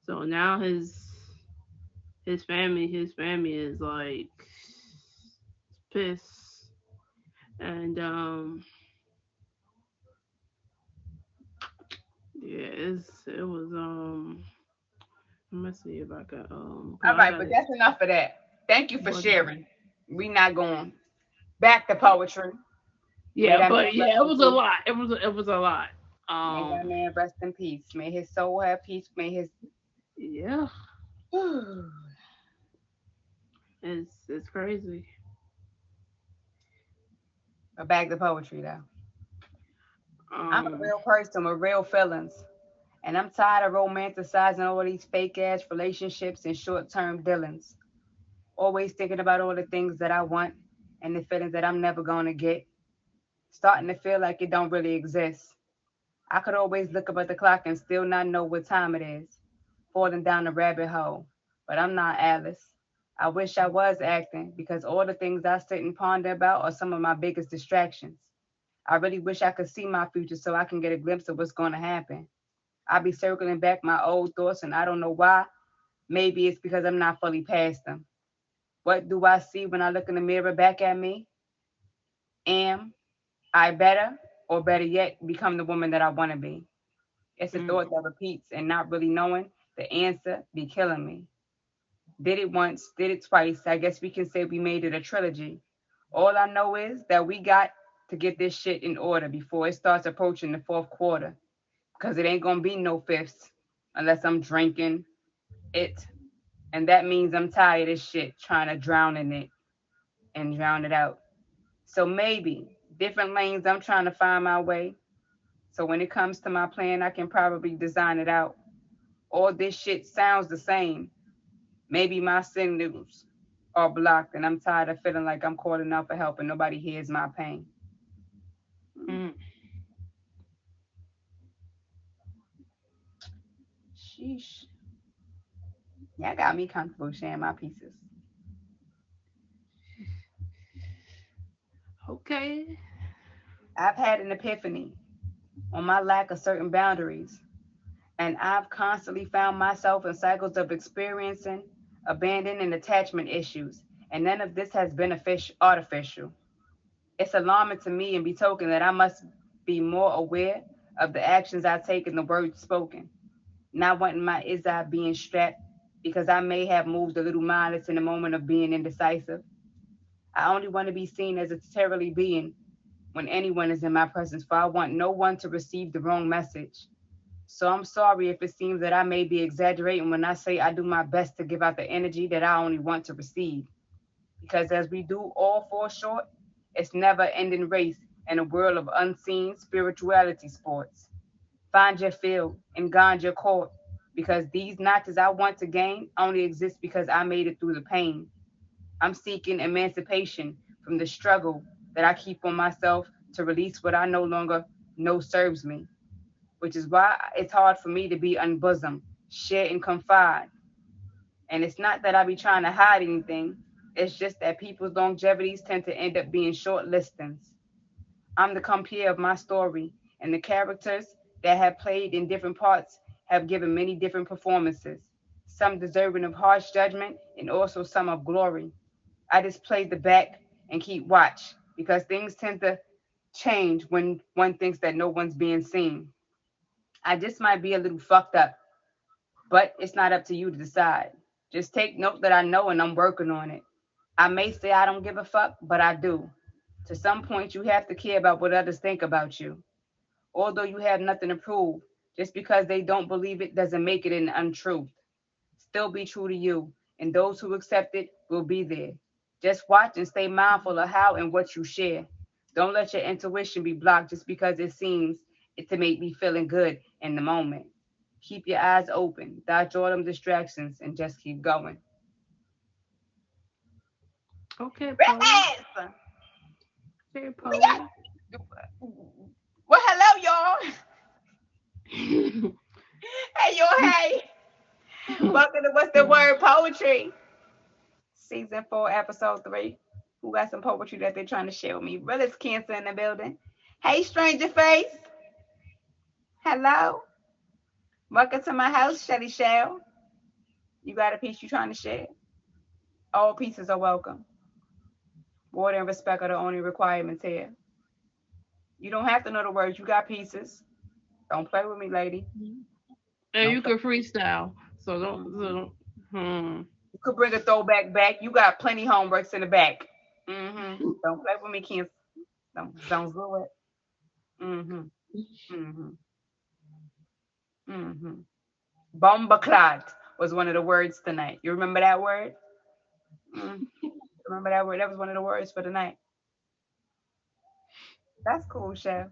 Speaker 9: so now his family is like pissed. And yeah, it was let me see if I can cause
Speaker 1: All
Speaker 9: I
Speaker 1: right,
Speaker 9: got
Speaker 1: but
Speaker 9: it.
Speaker 1: that's enough of that. Thank you for
Speaker 9: What?
Speaker 1: sharing. We not going back to poetry. May
Speaker 9: Yeah,
Speaker 1: that man
Speaker 9: but
Speaker 1: rest
Speaker 9: yeah, it
Speaker 1: in
Speaker 9: was a
Speaker 1: peace.
Speaker 9: lot. It was a lot.
Speaker 1: May that
Speaker 9: Um,
Speaker 1: man rest in peace. May his soul have peace. May his
Speaker 9: yeah, it's crazy.
Speaker 1: but back to poetry though. I'm a
Speaker 9: Um,
Speaker 1: real person with real feelings. And I'm tired of romanticizing all these fake ass relationships and short term dealings. Always thinking about all the things that I want and the feelings that I'm never gonna get. Starting to feel like it don't really exist. I could always look up at the clock and still not know what time it is. Falling down the rabbit hole. But I'm not Alice. I wish I was acting because all the things I sit and ponder about are some of my biggest distractions. I really wish I could see my future so I can get a glimpse of what's going to happen. I be circling back my old thoughts and I don't know why. Maybe it's because I'm not fully past them. What do I see when I look in the mirror back at me? Am I better, or better yet, become the woman that I want to be? It's a
Speaker 9: mm,
Speaker 1: thought that repeats and not really knowing the answer be killing me. Did it once, did it twice. I guess we can say we made it a trilogy. All I know is that we got to get this shit in order before it starts approaching the fourth quarter. Because it ain't gonna be no fifths unless I'm drinking it. And that means I'm tired of shit trying to drown in it and drown it out. So maybe different lanes I'm trying to find my way. So when it comes to my plan, I can probably design it out. All this shit sounds the same. Maybe my signals are blocked and I'm tired of feeling like I'm calling out for help and nobody hears my pain.
Speaker 9: mm.
Speaker 1: Sheesh. Y'all got me comfortable sharing my pieces.
Speaker 9: Okay.
Speaker 1: I've had an epiphany on my lack of certain boundaries, and I've constantly found myself in cycles of experiencing abandon and attachment issues, and none of this has been artificial. It's alarming to me and betoken that I must be more aware of the actions I take and the words spoken, not wanting my is I being strapped because I may have moved a little mindless in the moment of being indecisive. I only want to be seen as a terribly being when anyone is in my presence, for I want no one to receive the wrong message. So I'm sorry if it seems that I may be exaggerating when I say I do my best to give out the energy that I only want to receive. Because as we do all fall short, it's never ending race in a world of unseen spirituality sports. Find your field and guard your court, because these notches I want to gain only exist because I made it through the pain. I'm seeking emancipation from the struggle that I keep on myself to release what I no longer know serves me, which is why it's hard for me to be unbosomed, share, and confide. And it's not that I be trying to hide anything, it's just that people's longevities tend to end up being short listings. I'm the compere of my story, and the characters that have played in different parts have given many different performances, some deserving of harsh judgment and also some of glory. I just play the back and keep watch because things tend to change when one thinks that no one's being seen. I just might be a little fucked up, but it's not up to you to decide. Just take note that I know and I'm working on it. I may say I don't give a fuck, but I do. To some point, you have to care about what others think about you. Although you have nothing to prove, Just because they don't believe it doesn't make it an untruth. Still be true to you, and those who accept it will be there. Just watch and stay mindful of how and what you share. Don't let your intuition be blocked just because it seems it to make me feeling good in the moment. Keep your eyes open, dodge all them distractions, and just keep going.
Speaker 9: Okay, poet.
Speaker 1: Yes!
Speaker 9: Okay,
Speaker 1: We
Speaker 9: poet.
Speaker 1: got. Well, hello, y'all. Hey, y'all. Hey. Welcome to What's the Word Poetry, Season 4, Episode 3. Who got some poetry that they're trying to share with me? Realist Cancer in the building. Hey, stranger face. Hello. Welcome to my house, Shelly Shell. You got a piece you trying to share? All pieces are welcome. Order and respect are the only requirements here. You don't have to know the words. You got pieces. Don't play with me, lady.
Speaker 9: And
Speaker 1: Don't
Speaker 9: you
Speaker 1: play.
Speaker 9: can freestyle. So don't.
Speaker 1: Mhm.
Speaker 9: Hmm.
Speaker 1: You could bring a throwback back. You got plenty homeworks in the back. Don't play with me, Cancer. Don't do it. Mm-hmm. Mm-hmm. Mm-hmm. Bombaclat was one of the words tonight. You remember that word? Mm. Remember that word? That was one of the words for tonight. That's cool, chef.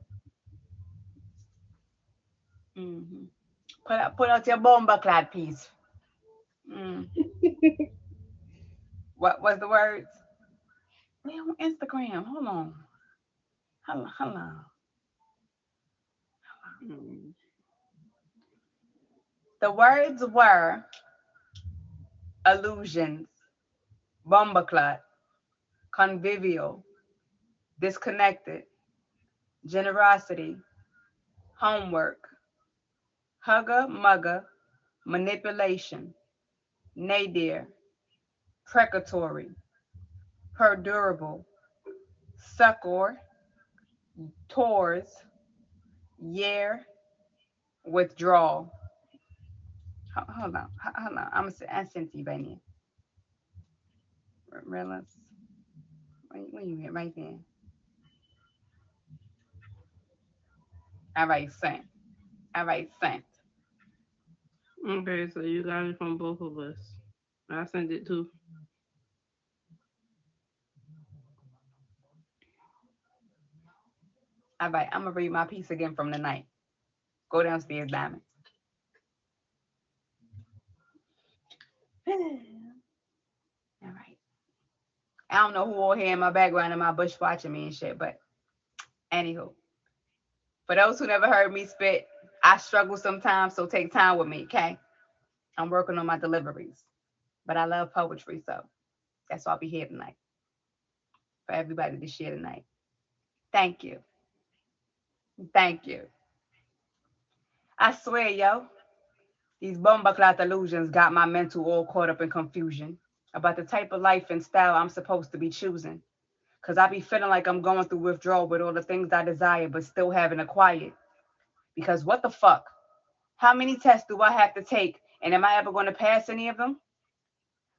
Speaker 1: Mm-hmm. Put out your bombaclat piece. Mm. What was the words? We on Instagram. Hold on. Hold on. The words were illusions, bombaclat, convivial, disconnected, generosity, homework, hugger mugger, manipulation, nadir, precatory, perdurable, succor, tours, year, withdrawal. Hold on. I sent you right now. Realize when you get right there. All right, sent. All right, sent.
Speaker 9: Okay, so you got it from both of us. I sent it too.
Speaker 1: All right, I'm gonna read my piece again from the night. Go downstairs, Diamond. All right. I don't know who all here in my background in my bush watching me and shit, but anywho, for those who never heard me spit, I struggle sometimes, so take time with me, okay? I'm working on my deliveries, but I love poetry, so that's why I'll be here tonight for everybody to share tonight. Thank you. Thank you. I swear, yo, these bumbaclat illusions got my mental all caught up in confusion about the type of life and style I'm supposed to be choosing. Cause I be feeling like I'm going through withdrawal with all the things I desire, but still haven't acquired. Because what the fuck? How many tests do I have to take? And am I ever going to pass any of them?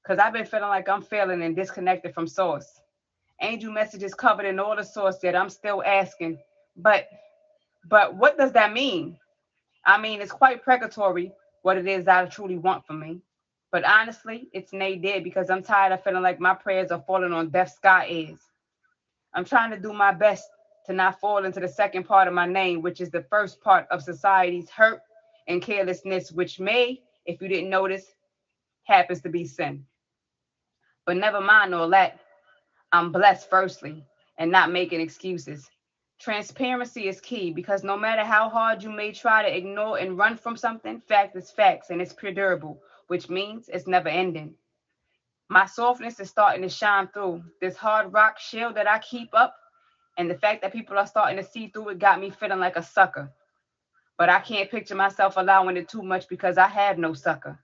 Speaker 1: Because I've been feeling like I'm failing and disconnected from source. Angel messages covered in all the source that I'm still asking. But but what does that mean? I mean, it's quite precatory what it is I truly want from me. But honestly, it's nadir because I'm tired of feeling like my prayers are falling on deaf sky ears. I'm trying to do my best to not fall into the second part of my name, which is the first part of society's hurt and carelessness, which may, if you didn't notice, happens to be sin. But never mind all that. I'm blessed, firstly, and not making excuses. Transparency is key because no matter how hard you may try to ignore and run from something, fact is facts and it's perdurable, which means it's never ending. My softness is starting to shine through. This hard rock shell that I keep up, and the fact that people are starting to see through it got me feeling like a sucker. But I can't picture myself allowing it too much because I have no sucker.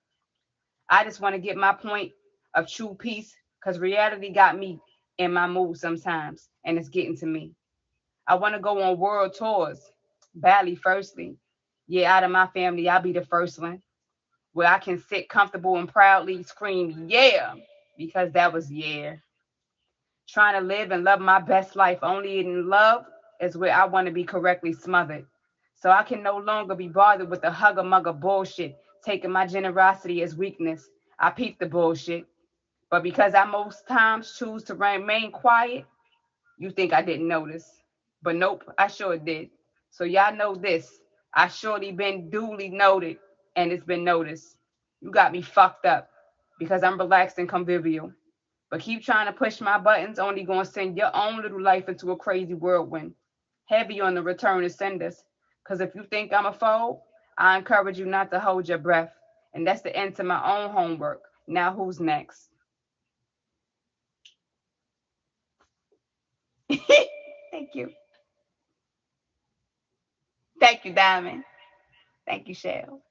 Speaker 1: I just want to get my point of true peace because reality got me in my mood sometimes, and it's getting to me. I want to go on world tours. Bali, firstly. Yeah, out of my family, I'll be the first one where I can sit comfortable and proudly scream, yeah, because that was yeah. Trying to live and love my best life only in love is where I want to be correctly smothered. So I can no longer be bothered with the hugger mugger bullshit, taking my generosity as weakness. I peep the bullshit. But because I most times choose to remain quiet, you think I didn't notice. But nope, I sure did. So y'all know this. I surely been duly noted and it's been noticed. You got me fucked up because I'm relaxed and convivial. But keep trying to push my buttons, only gonna send your own little life into a crazy whirlwind. Heavy on the return to senders. Cause if you think I'm a foe, I encourage you not to hold your breath. And that's the end to my own homework. Now who's next? Thank you. Thank you, Diamond. Thank you, Shell.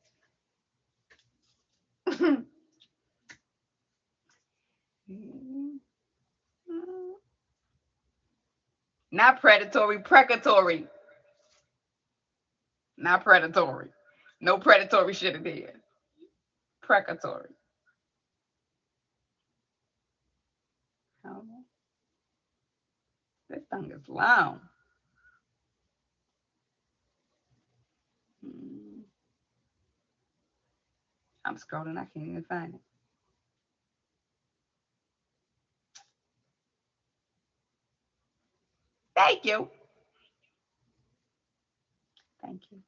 Speaker 1: Not predatory, precatory. Not predatory. No predatory shit in here. Precatory. Oh, this tongue is long. Mm, I'm scrolling. I can't even find it. Thank you. Thank you.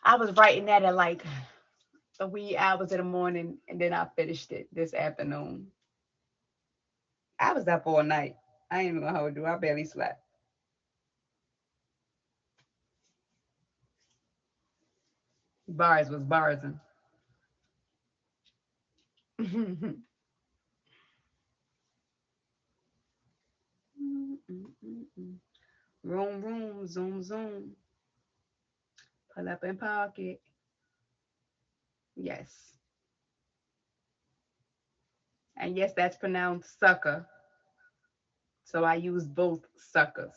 Speaker 1: I was writing that at like the wee hours of the morning, and then I finished it this afternoon. I was up all night. I ain't even gonna hold you. I barely slept. Bars was barsing. Room, room, zoom, zoom. Pull up and pocket. Yes. And yes, that's pronounced sucker. So I use both suckers.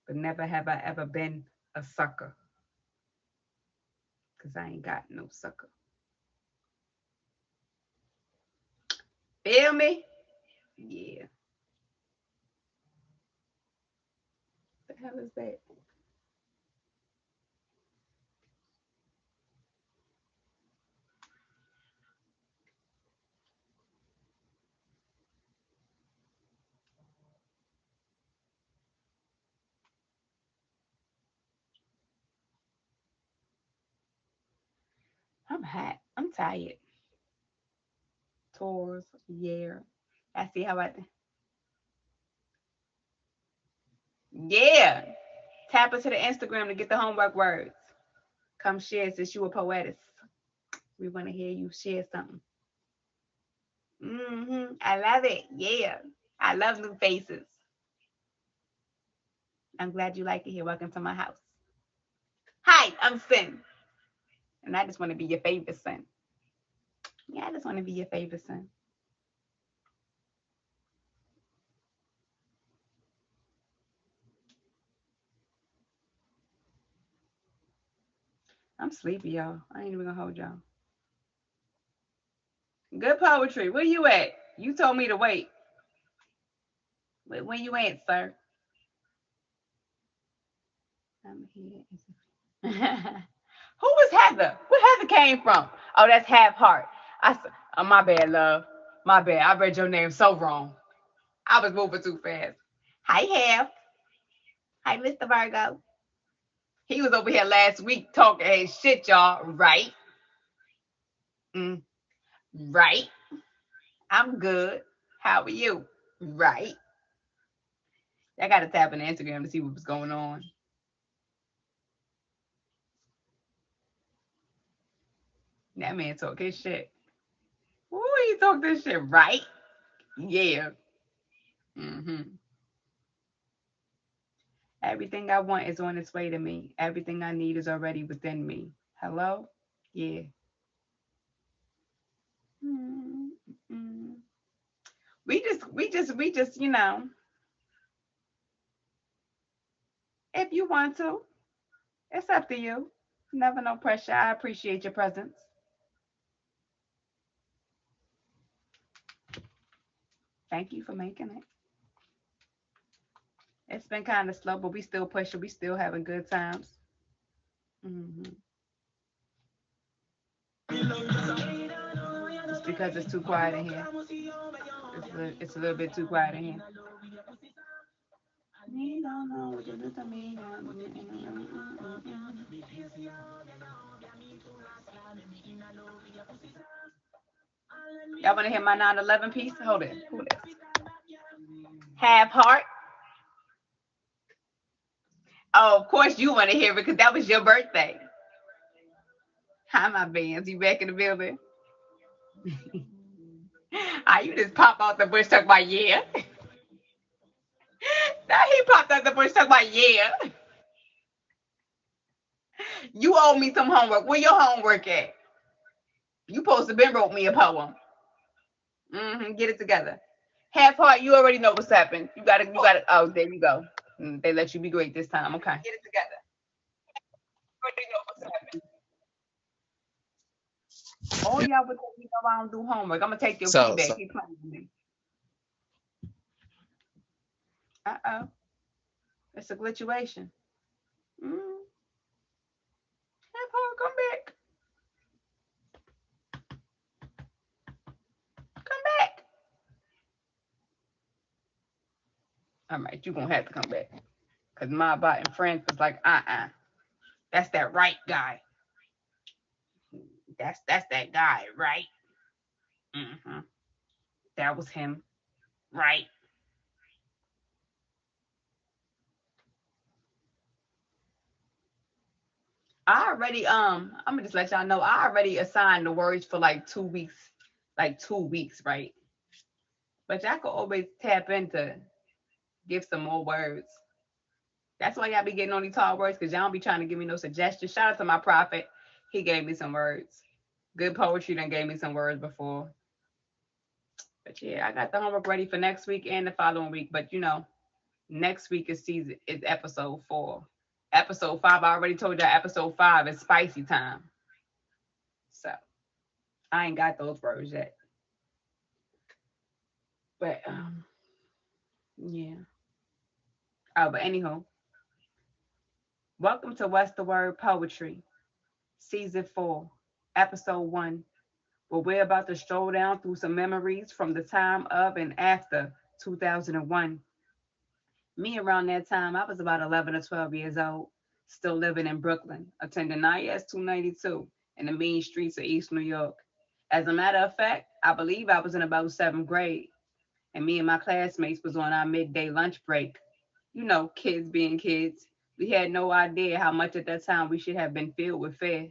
Speaker 1: But never have I ever been a sucker. Because I ain't got no sucker. Feel me? Yeah. What the hell is that? I'm hot. I'm tired. Tours, yeah. I see how I. Yeah. Tap into the Instagram to get the homework words. Come share since you a poetess. We want to hear you share something. I love it. Yeah. I love new faces. I'm glad you like it here. Welcome to my house. Hi, I'm Sin. And I just want to be your favorite son. Yeah, I just want to be your favorite son. I'm sleepy, y'all. I ain't even gonna hold y'all. Good poetry. Where you at? You told me to wait. Where you at, sir? I'm here. Who was Heather? Where Heather came from? Oh, that's Half Heart. Oh, my bad, love. My bad. I read your name so wrong. I was moving too fast. Hi, Half. Hi, Mr. Virgo. He was over here last week talking his shit, y'all. Right? Mm, right. I'm good. How are you? Right. I got to tap on Instagram to see what was going on. That man talk his shit. Ooh, he talk this shit right. Yeah. hmm Everything I want is on its way to me. Everything I need is already within me. Hello? Yeah. Mm-hmm. We just, if you want to, it's up to you. Never no pressure. I appreciate your presence. Thank you for making it. It's been kind of slow, but we still pushing. We still having good times. Mm-hmm. Just because it's too quiet in here. It's a little bit too quiet in here. Y'all want to hear my 9/11 piece? Hold it. Hold it. Have heart. Oh, of course you want to hear it because that was your birthday. Hi, my bands. You back in the building? You just pop out the bush talking about yeah. Now he popped out the bush talking about yeah. You owe me some homework. Where your homework at? You supposed to been wrote me a poem. Get it together. Half heart, you already know what's happened. You gotta. Oh, there you go. They let you be great this time. Okay. Get it together. You already know what's happened. All y'all would think I don't do homework. I'm gonna take your feedback. Keep playing with me. Uh-oh. It's a glitchuation. Half heart, come back. Come back. All right, you're gonna have to come back. Cause my bot and friends was like, that's that right guy. That's that guy, right? That was him, right? I already I'm gonna just let y'all know I already assigned the words for like 2 weeks, right? But y'all can always tap into give some more words. That's why y'all be getting on these tall words because y'all don't be trying to give me no suggestions. Shout out to my prophet. He gave me some words. Good poetry done gave me some words before. But yeah, I got the homework ready for next week and the following week. But next week is episode 4. Episode 5, I already told y'all episode 5 is spicy time. So I ain't got those words yet. But yeah. Oh, but anyhow. Welcome to What's the Word Poetry, Season 4, Episode 1, where we're about to stroll down through some memories from the time of and after 2001. Me, around that time, I was about 11 or 12 years old, still living in Brooklyn, attending IS 292 in the mean streets of East New York. As a matter of fact, I believe I was in about 7th grade, and me and my classmates was on our midday lunch break. Kids being kids. We had no idea how much at that time we should have been filled with fear.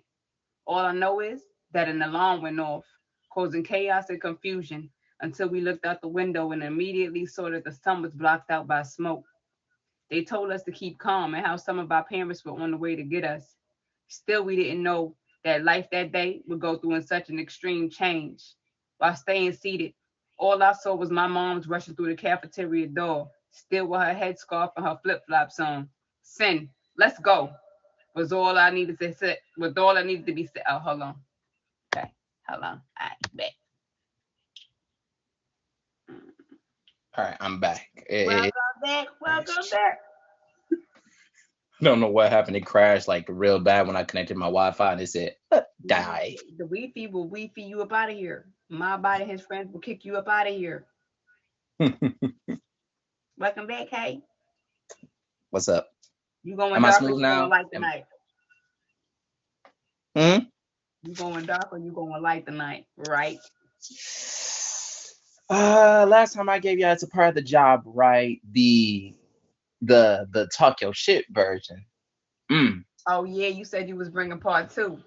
Speaker 1: All I know is that an alarm went off, causing chaos and confusion until we looked out the window and immediately saw that the sun was blocked out by smoke. They told us to keep calm and how some of our parents were on the way to get us. Still, we didn't know that life that day would go through in such an extreme change. While staying seated, all I saw was my mom's rushing through the cafeteria door, still with her headscarf and her flip-flops on. Sin, let's go, was all I needed to say. Was all I needed to be said. Oh, hold on. Okay, hold on. All right, back.
Speaker 10: All right, I'm back.
Speaker 1: Welcome back.
Speaker 10: Don't know what happened. It crashed like real bad when I connected my Wi-Fi, and it said die.
Speaker 1: The Wi-Fi will Wi-Fi you up out of here. My body and his friends will kick you up out of here. Welcome back, hey.
Speaker 10: What's up?
Speaker 1: You going
Speaker 10: Am
Speaker 1: dark
Speaker 10: I
Speaker 1: or
Speaker 10: smooth
Speaker 1: you
Speaker 10: now?
Speaker 1: going light tonight? You going dark or you going light tonight, right?
Speaker 10: Last time I gave you guys a part of the job, right? The talk your shit version.
Speaker 1: Oh yeah, you said you was bringing part 2.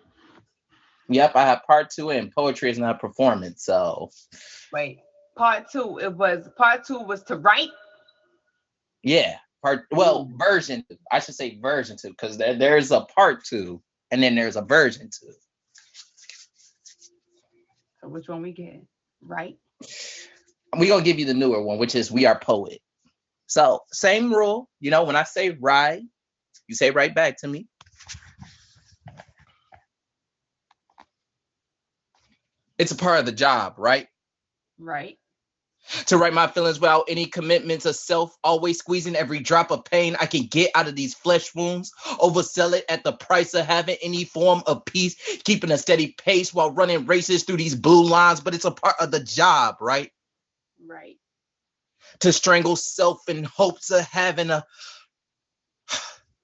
Speaker 10: Yep, I have part 2, and poetry is not performance. So
Speaker 1: wait, part 2. Part 2 was to write.
Speaker 10: Yeah, version 2. I should say version 2 because there's a part 2 and then there's a version 2.
Speaker 1: So which one we get? Right?
Speaker 10: We're gonna give you the newer one, which is we are poet. So same rule, when I say right, you say right back to me. It's a part of the job, right?
Speaker 1: Right.
Speaker 10: To write my feelings without any commitments of self, always squeezing every drop of pain I can get out of these flesh wounds, oversell it at the price of having any form of peace, keeping a steady pace while running races through these blue lines, but it's a part of the job, right?
Speaker 1: Right.
Speaker 10: To strangle self in hopes of having a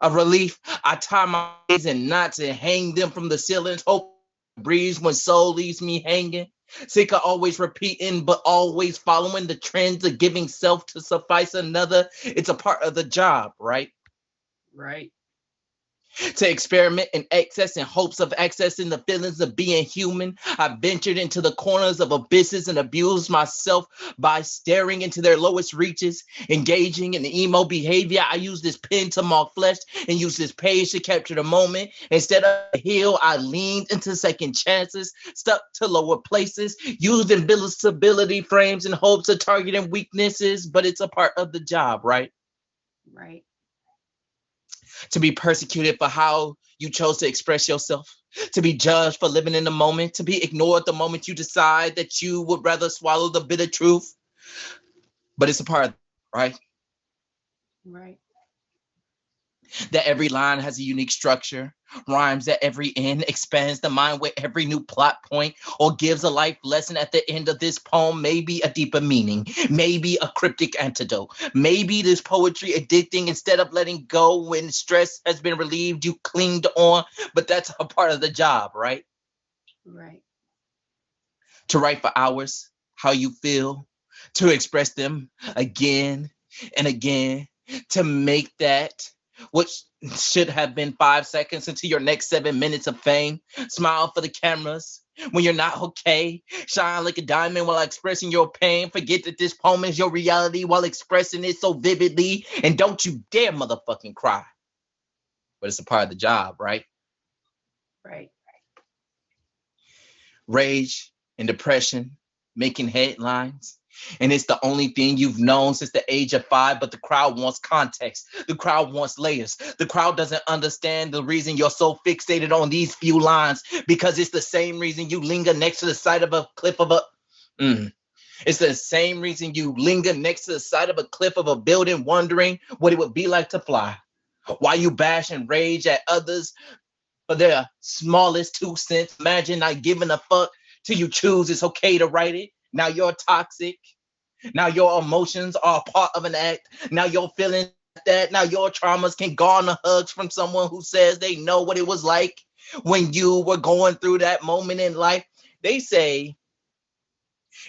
Speaker 10: relief. I tie my days in knots and hang them from the ceilings, hope breeze when soul leaves me hanging. Sick of always repeating, but always following the trends of giving self to suffice another. It's a part of the job, right?
Speaker 1: Right.
Speaker 10: To experiment in excess in hopes of accessing the feelings of being human. I ventured into the corners of abysses and abused myself by staring into their lowest reaches, engaging in emo behavior. I use this pen to mark flesh and use this page to capture the moment. Instead of a heal, I leaned into second chances, stuck to lower places, used invisibility frames in hopes of targeting weaknesses, but it's a part of the job, right?
Speaker 1: Right.
Speaker 10: To be persecuted for how you chose to express yourself, to be judged for living in the moment, to be ignored the moment you decide that you would rather swallow the bitter truth. But it's a part, right?
Speaker 1: Right.
Speaker 10: That every line has a unique structure, rhymes at every end, expands the mind with every new plot point, or gives a life lesson at the end of this poem, maybe a deeper meaning, maybe a cryptic antidote, maybe this poetry addicting instead of letting go when stress has been relieved, you clinged on, but that's a part of the job, right?
Speaker 1: Right.
Speaker 10: To write for hours how you feel, to express them again and again, to make that what should have been 5 seconds into your next 7 minutes of fame. Smile for the cameras when you're not okay. Shine like a diamond while expressing your pain. Forget that this poem is your reality while expressing it so vividly. And don't you dare motherfucking cry. But it's a part of the job, right?
Speaker 1: Right.
Speaker 10: Rage and depression, making headlines. And it's the only thing you've known since the age of 5, but the crowd wants context. The crowd wants layers. The crowd doesn't understand the reason you're so fixated on these few lines, because it's the same reason you linger next to the side of a cliff of a. Mm. It's the same reason you linger next to the side of a cliff of a building, wondering what it would be like to fly. Why you bash and rage at others for their smallest 2 cents. Imagine not giving a fuck till you choose it's okay to write it. Now you're toxic. Now your emotions are a part of an act. Now your feelings like that. Now your traumas can garner hugs from someone who says they know what it was like when you were going through that moment in life. They say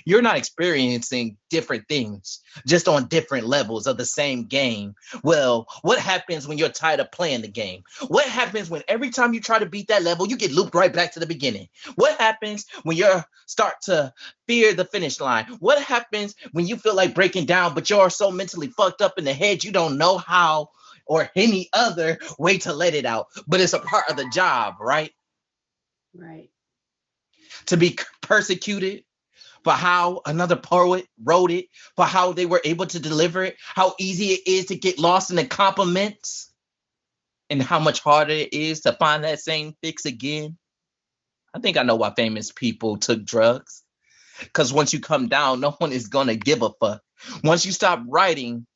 Speaker 10: you're not experiencing different things, just on different levels of the same game. Well, what happens when you're tired of playing the game? What happens when every time you try to beat that level, you get looped right back to the beginning? What happens when you start to fear the finish line? What happens when you feel like breaking down, but you're so mentally fucked up in the head, you don't know how or any other way to let it out? But it's a part of the job, right?
Speaker 1: Right.
Speaker 10: To be persecuted for how another poet wrote it, for how they were able to deliver it, how easy it is to get lost in the compliments, and how much harder it is to find that same fix again. I think I know why famous people took drugs. Because once you come down, no one is going to give a fuck. Once you stop writing,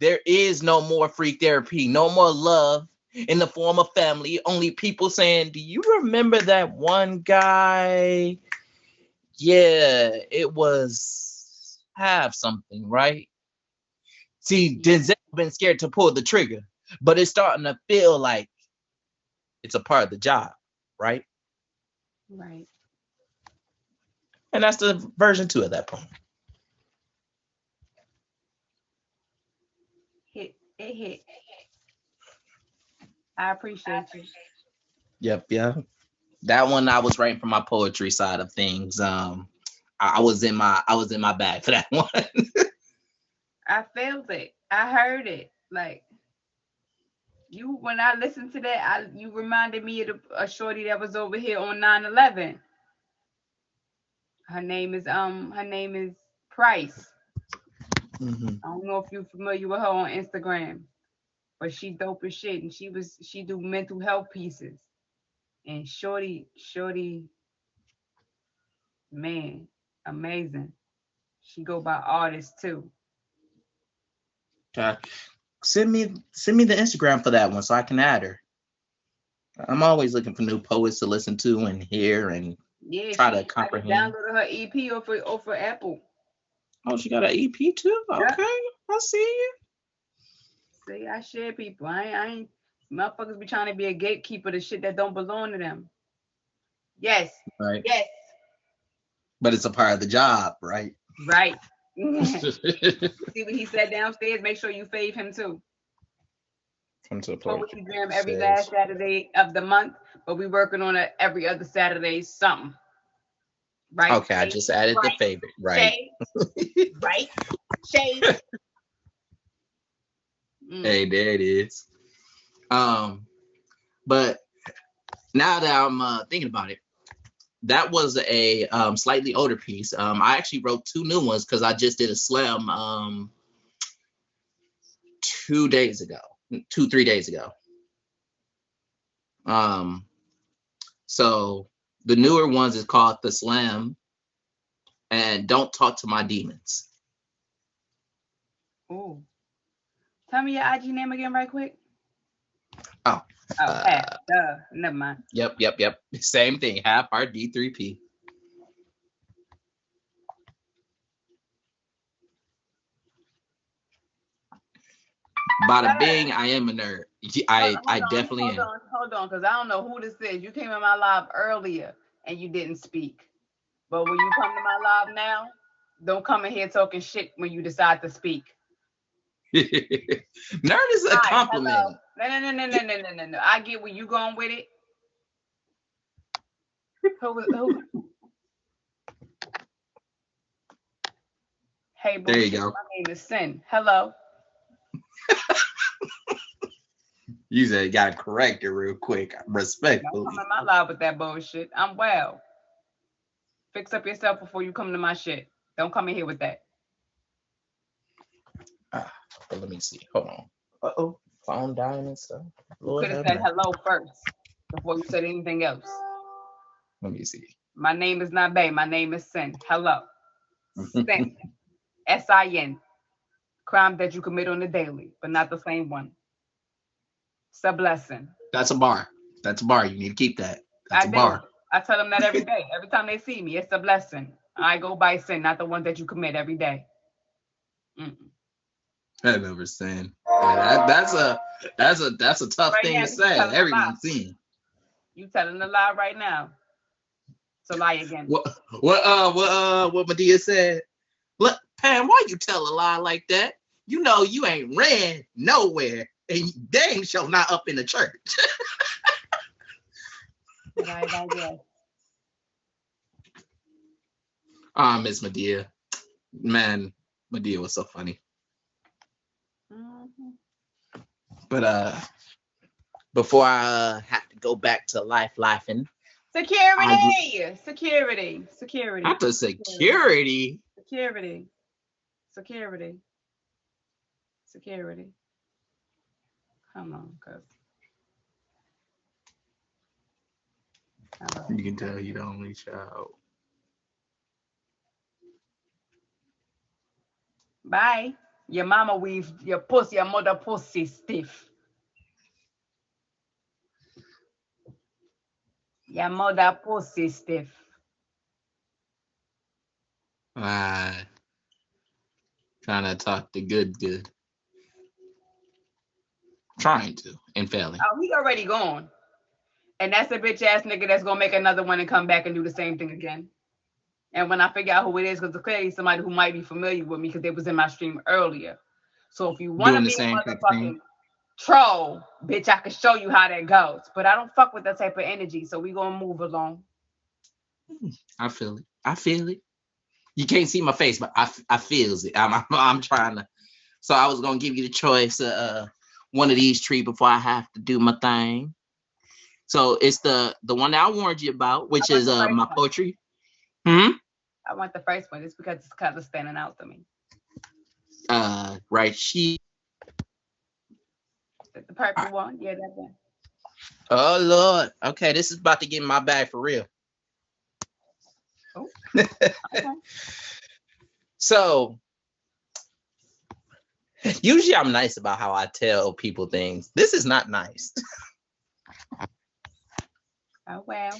Speaker 10: there is no more free therapy, no more love in the form of family. Only people saying, do you remember that one guy? Yeah, it was have something, right? See,
Speaker 1: Yeah.
Speaker 10: Denzel been scared to pull the trigger, but it's starting to feel like it's a part of the job, right?
Speaker 1: Right.
Speaker 10: And that's the version 2 of that poem.
Speaker 1: Hit. It hit. I appreciate you.
Speaker 10: Yep, yeah. That one I was writing for my poetry side of things. I was in my bag for that one.
Speaker 1: I felt it. I heard it. Like you, when I listened to that, you reminded me of a shorty that was over here on 9/11. Her name is Price.
Speaker 10: Mhm.
Speaker 1: I don't know if you're familiar with her on Instagram, but she dope as shit, and she do mental health pieces. And shorty, man, amazing. She go by artist too.
Speaker 10: Okay. Send me the Instagram for that one so I can add her. I'm always looking for new poets to listen to and hear and
Speaker 1: Yeah,
Speaker 10: try
Speaker 1: she
Speaker 10: to
Speaker 1: I just
Speaker 10: comprehend.
Speaker 1: downloaded her EP off of Apple.
Speaker 10: Oh, she got an EP too?
Speaker 1: Yeah.
Speaker 10: Okay. I see you.
Speaker 1: See, I share people. I ain't motherfuckers be trying to be a gatekeeper to shit that don't belong to them. Yes.
Speaker 10: Right.
Speaker 1: Yes.
Speaker 10: But it's a part of the job, right?
Speaker 1: Right. See what he said downstairs? Make sure you fave him too.
Speaker 10: Come to the
Speaker 1: Poetry Jam every last Saturday of the month, but we working on it every other Saturday, something. Right?
Speaker 10: Okay, I just added the favorite. Right.
Speaker 1: Shade. Right? Shade.
Speaker 10: Hey, there it is. But now that I'm thinking about it, that was a slightly older piece. I actually wrote 2 new ones because I just did a slam 3 days ago. So the newer ones is called The Slam and Don't Talk to My Demons.
Speaker 1: Ooh. Tell me your IG name again right quick. Never mind.
Speaker 10: Yep. Same thing. Half Heart D3P. Bada bing, I am a nerd. I definitely am.
Speaker 1: Hold on, because I don't know who this is. You came in my live earlier and you didn't speak. But when you come to my live now, don't come in here talking shit when you decide to speak.
Speaker 10: Nerd is a compliment.
Speaker 1: No. I get where you going with it. Who? Hey,
Speaker 10: there you go.
Speaker 1: My name is Sin. Hello.
Speaker 10: You said you gotta correct it real quick. Respectfully.
Speaker 1: Don't come in my live with that bullshit. I'm well. Fix up yourself before you come to my shit. Don't come in here with that.
Speaker 10: Let me see. Hold on. Uh-oh. Phone dying and stuff.
Speaker 1: You could have said hello first before you said anything else.
Speaker 10: Let me see.
Speaker 1: My name is not Bay. My name is Sin. Hello. Sin. S-I-N. Crime that you commit on the daily, but not the same one. It's a blessing.
Speaker 10: That's a bar. You need to keep that. That's a bar.
Speaker 1: I tell them that every day. Every time they see me, it's a blessing. I go by sin, not the one that you commit every day.
Speaker 10: I never sin. Yeah, that's a tough thing to say. Everyone's seen.
Speaker 1: You telling a lie right now. It's a lie again.
Speaker 10: What Medea said? Look, Pam, why you tell a lie like that? You know you ain't ran nowhere, and dang sure not up in the church.
Speaker 1: Right.
Speaker 10: Miss Medea. Man, Medea was so funny. But before I have to go back to lifing.
Speaker 1: Security.
Speaker 10: After security.
Speaker 1: Security. Come on, cuz.
Speaker 10: You can tell you the only child.
Speaker 1: Bye. Your mama weave your pussy, your mother pussy stiff. Your mother pussy stiff.
Speaker 10: Trying to talk the good. Trying to and failing.
Speaker 1: Oh, he already gone. And that's a bitch ass nigga that's gonna make another one and come back and do the same thing again. And when I figure out who it is, because clearly somebody who might be familiar with me because they was in my stream earlier. So if you want to be a motherfucking troll, bitch, I can show you how that goes. But I don't fuck with that type of energy, so we gonna move along.
Speaker 10: I feel it. You can't see my face, but I feels it. I'm trying to. So I was gonna give you the choice of one of these three before I have to do my thing. So it's the one that I warned you about, which is my poetry.
Speaker 1: I want the first one. It's because it's kind of standing out to me.
Speaker 10: Right.
Speaker 1: The purple one. Yeah, that one.
Speaker 10: Oh Lord. Okay, this is about to get in my bag for real.
Speaker 1: Oh. Okay.
Speaker 10: So usually I'm nice about how I tell people things. This is not nice.
Speaker 1: Oh, well.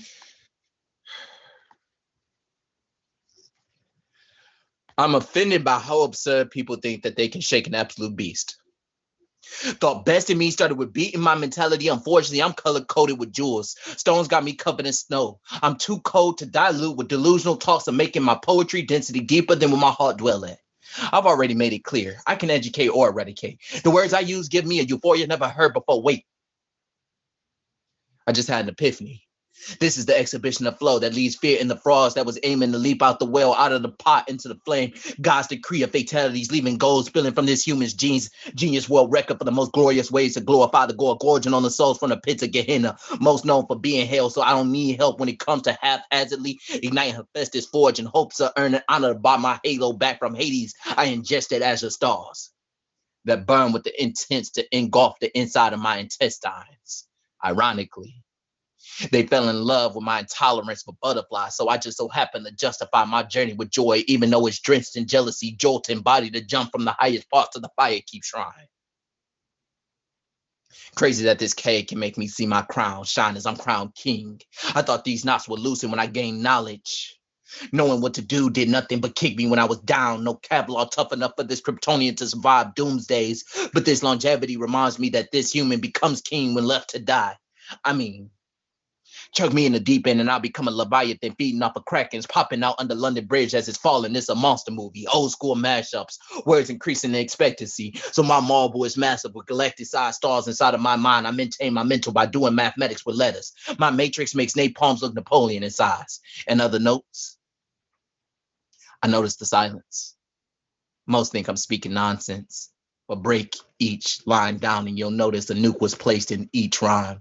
Speaker 10: I'm offended by how absurd people think that they can shake an absolute beast. Thought best in me started with beating my mentality. Unfortunately, I'm color-coded with jewels. Stones got me covered in snow. I'm too cold to dilute with delusional talks of making my poetry density deeper than where my heart dwell at. I've already made it clear. I can educate or eradicate. The words I use give me a euphoria never heard before. Wait, I just had an epiphany. This is the exhibition of flow that leaves fear in the frogs that was aiming to leap out the well, out of the pot into the flame. God's decree of fatalities, leaving gold spilling from this human's genes. Genius world record for the most glorious ways to glorify the God, gorging on the souls from the pits of Gehenna. Most known for being hell, so I don't need help when it comes to haphazardly igniting Hephaestus' forge in hopes of earning honor by my halo back from Hades. I ingested azure stars that burn with the intent to engulf the inside of my intestines. Ironically, they fell in love with my intolerance for butterflies, so I just so happen to justify my journey with joy, even though it's drenched in jealousy, jolting body to jump from the highest parts of the fire keep trying. Crazy that this cake can make me see my crown shine as I'm crowned king. I thought these knots would loosen when I gained knowledge. Knowing what to do did nothing but kick me when I was down. No Kevlar tough enough for this Kryptonian to survive doomsdays. But this longevity reminds me that this human becomes king when left to die. I mean, chuck me in the deep end and I'll become a Leviathan feeding off of Krakens, popping out under London Bridge as it's falling. It's a monster movie, old school mashups, words increasing the expectancy. So my marble is massive with galactic-sized stars inside of my mind. I maintain my mental by doing mathematics with letters. My matrix makes napalms look Napoleon in size. And other notes, I notice the silence. Most think I'm speaking nonsense, but break each line down and you'll notice a nuke was placed in each rhyme.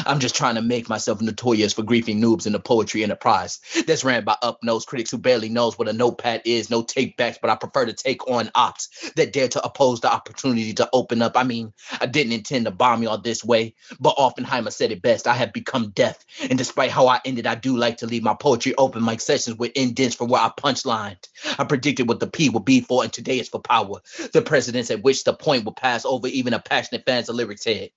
Speaker 10: I'm just trying to make myself notorious for griefing noobs in the poetry enterprise that's ran by up-nose critics who barely knows what a notepad is. No take backs, but I prefer to take on ops that dare to oppose the opportunity to open up. I mean, I didn't intend to bomb y'all this way, but Oppenheimer said it best. I have become deaf, and despite how I ended, I do like to leave my poetry open mic sessions with indents for where I punchlined. I predicted what the P would be for, and today is for power. The precedence at which the point will pass over even a passionate fan's lyrics head.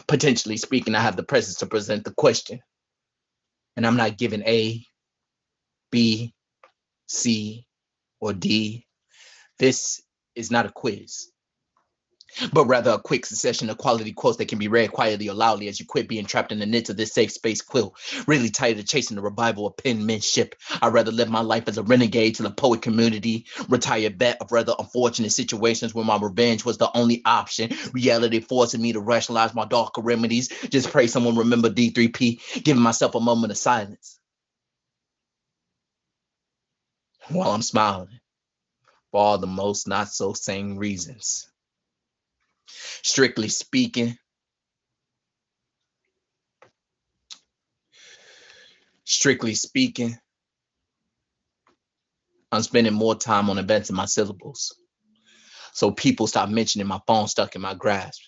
Speaker 10: Potentially speaking, I have the presence to present the question. And I'm not giving A, B, C, or D. This is not a quiz, but rather a quick succession of quality quotes that can be read quietly or loudly as you quit being trapped in the knits of this safe space quill. Really tired of chasing the revival of penmanship. I'd rather live my life as a renegade to the poet community, retired vet of rather unfortunate situations where my revenge was the only option. Reality forcing me to rationalize my darker remedies. Just pray someone remember D3P, giving myself a moment of silence while I'm smiling for all the most not so sane reasons. Strictly speaking, I'm spending more time on inventing my syllables. So people stop mentioning my phone stuck in my grasp.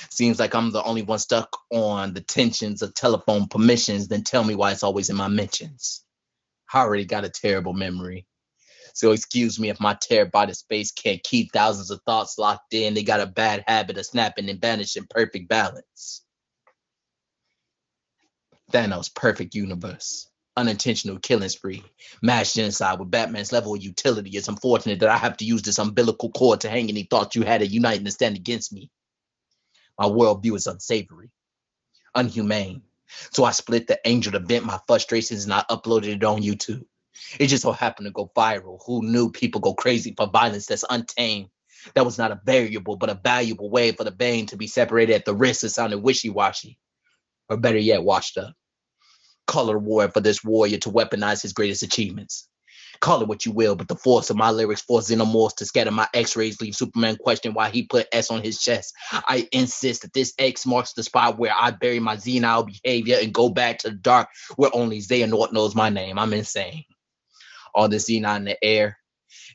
Speaker 10: Seems like I'm the only one stuck on the tensions of telephone permissions, then tell me why it's always in my mentions. I already got a terrible memory. So excuse me if my terabyte space can't keep thousands of thoughts locked in. They got a bad habit of snapping and vanishing perfect balance. Thanos' perfect universe. Unintentional killing spree. Mass genocide with Batman's level of utility. It's unfortunate that I have to use this umbilical cord to hang any thoughts you had to unite and stand against me. My worldview is unsavory, unhumane. So I split the angel to vent my frustrations and I uploaded it on YouTube. It just so happened to go viral. Who knew people go crazy for violence that's untamed? That was not a variable, but a valuable way for the vein to be separated at the wrist. It sounded wishy-washy, or better yet, washed up. Call it a war for this warrior to weaponize his greatest achievements. Call it what you will, but the force of my lyrics forced xenomorphs to scatter my x-rays, leave Superman question why he put S on his chest. I insist that this X marks the spot where I bury my senile behavior and go back to the dark where only Xehanort knows my name. I'm insane. All this xenon in the air.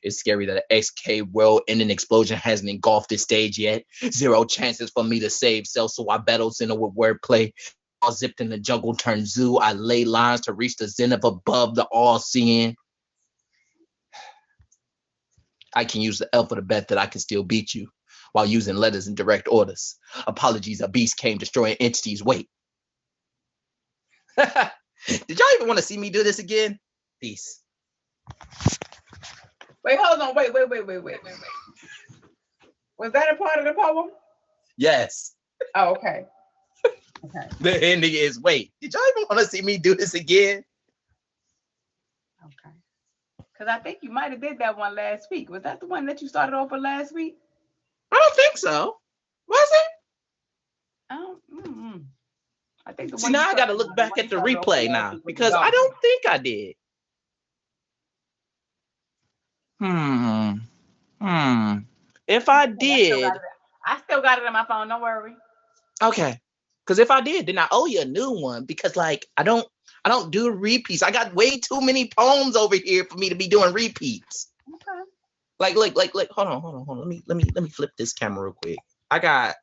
Speaker 10: It's scary that an XK world-ending explosion hasn't engulfed this stage yet. Zero chances for me to save self, so I battle Xena with wordplay. All zipped in the jungle turned zoo. I lay lines to reach the zenith above the all-seeing. I can use the L for the bet that I can still beat you while using letters and direct orders. Apologies, a beast came destroying entities. Wait. Did y'all even want to see me do this again? Peace.
Speaker 1: Wait, hold on. Wait. Was that a part of the poem?
Speaker 10: Yes.
Speaker 1: Oh, okay. Okay.
Speaker 10: The ending is wait. Did y'all even want to see me do this again?
Speaker 1: Okay. Because I think you might have did that one last week. Was that the one that you started off with last week?
Speaker 10: I don't think so. Was it?
Speaker 1: I think the
Speaker 10: See,
Speaker 1: one
Speaker 10: now
Speaker 1: you
Speaker 10: I got to
Speaker 1: started-
Speaker 10: look back
Speaker 1: one
Speaker 10: at the
Speaker 1: you started off with
Speaker 10: replay
Speaker 1: last
Speaker 10: now
Speaker 1: week was
Speaker 10: because
Speaker 1: dog.
Speaker 10: I don't think I did. If I did,
Speaker 1: I still got it on my phone. Don't worry.
Speaker 10: okay. Because if I did, then I owe you a new one because like I don't do repeats. I got way too many poems over here for me to be doing repeats.
Speaker 1: Okay.
Speaker 10: Like hold on. Let me flip this camera real quick. I got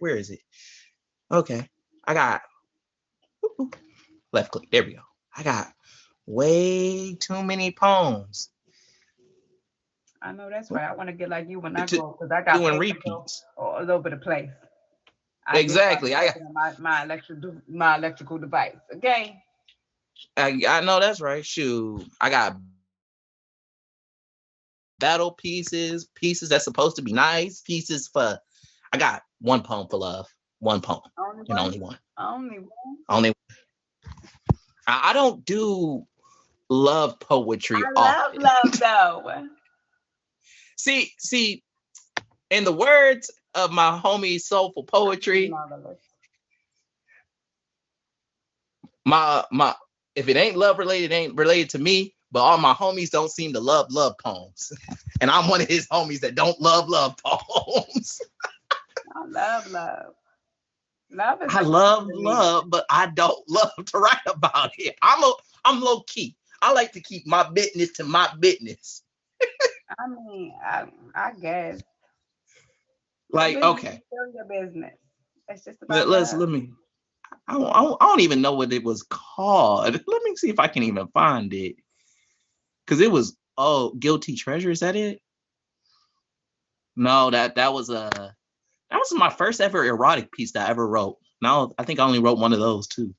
Speaker 10: where is it? Okay. I got left click. There we go. I got way too many poems.
Speaker 1: I know that's right. I want to get like you when I
Speaker 10: To-
Speaker 1: grow because I got
Speaker 10: doing
Speaker 1: papers
Speaker 10: repeats.
Speaker 1: all over the place.
Speaker 10: Exactly.
Speaker 1: My electrical device. Okay.
Speaker 10: I know that's right. Shoot. I got battle pieces that's supposed to be nice, pieces for I got one poem for love. One poem. Only one.
Speaker 1: Only one.
Speaker 10: Only I don't do love poetry
Speaker 1: I
Speaker 10: often.
Speaker 1: love though.
Speaker 10: See, in the words of my homie Soulful Poetry, my if it ain't love related, it ain't related to me. But all my homies don't seem to love poems, and I'm one of his homies that don't love poems.
Speaker 1: I love love. Love is
Speaker 10: I love, but I don't love to write about it. I'm low key. I like to keep my business to my business.
Speaker 1: I mean, I guess.
Speaker 10: Like,
Speaker 1: Your business
Speaker 10: okay,
Speaker 1: is still your business. It's just about
Speaker 10: let
Speaker 1: love.
Speaker 10: me. I don't even know what it was called. Let me see if I can even find it. Because it was Guilty Treasure. Is that it? No, that was my first ever erotic piece that I ever wrote. Now I think I only wrote one of those too.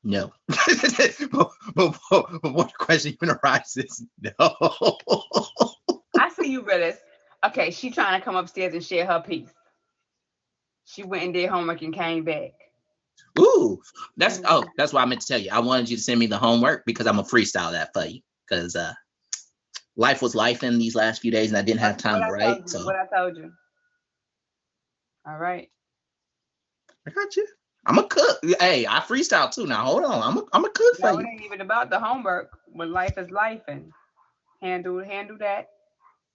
Speaker 10: No. but what question even arises? No.
Speaker 1: I see you, Willis. Okay, she trying to come upstairs and share her piece. She went and did homework and came back.
Speaker 10: Ooh, that's why I meant to tell you. I wanted you to send me the homework because I'm gonna freestyle that for you. Because life was life in these last few days, and I didn't have time to write. So
Speaker 1: what I told you. All right.
Speaker 10: I got you. I'm a cook. Hey, I freestyle too. Now hold on. I'm a cook for
Speaker 1: No,
Speaker 10: you.
Speaker 1: it ain't even about the homework. When life is life and handle that,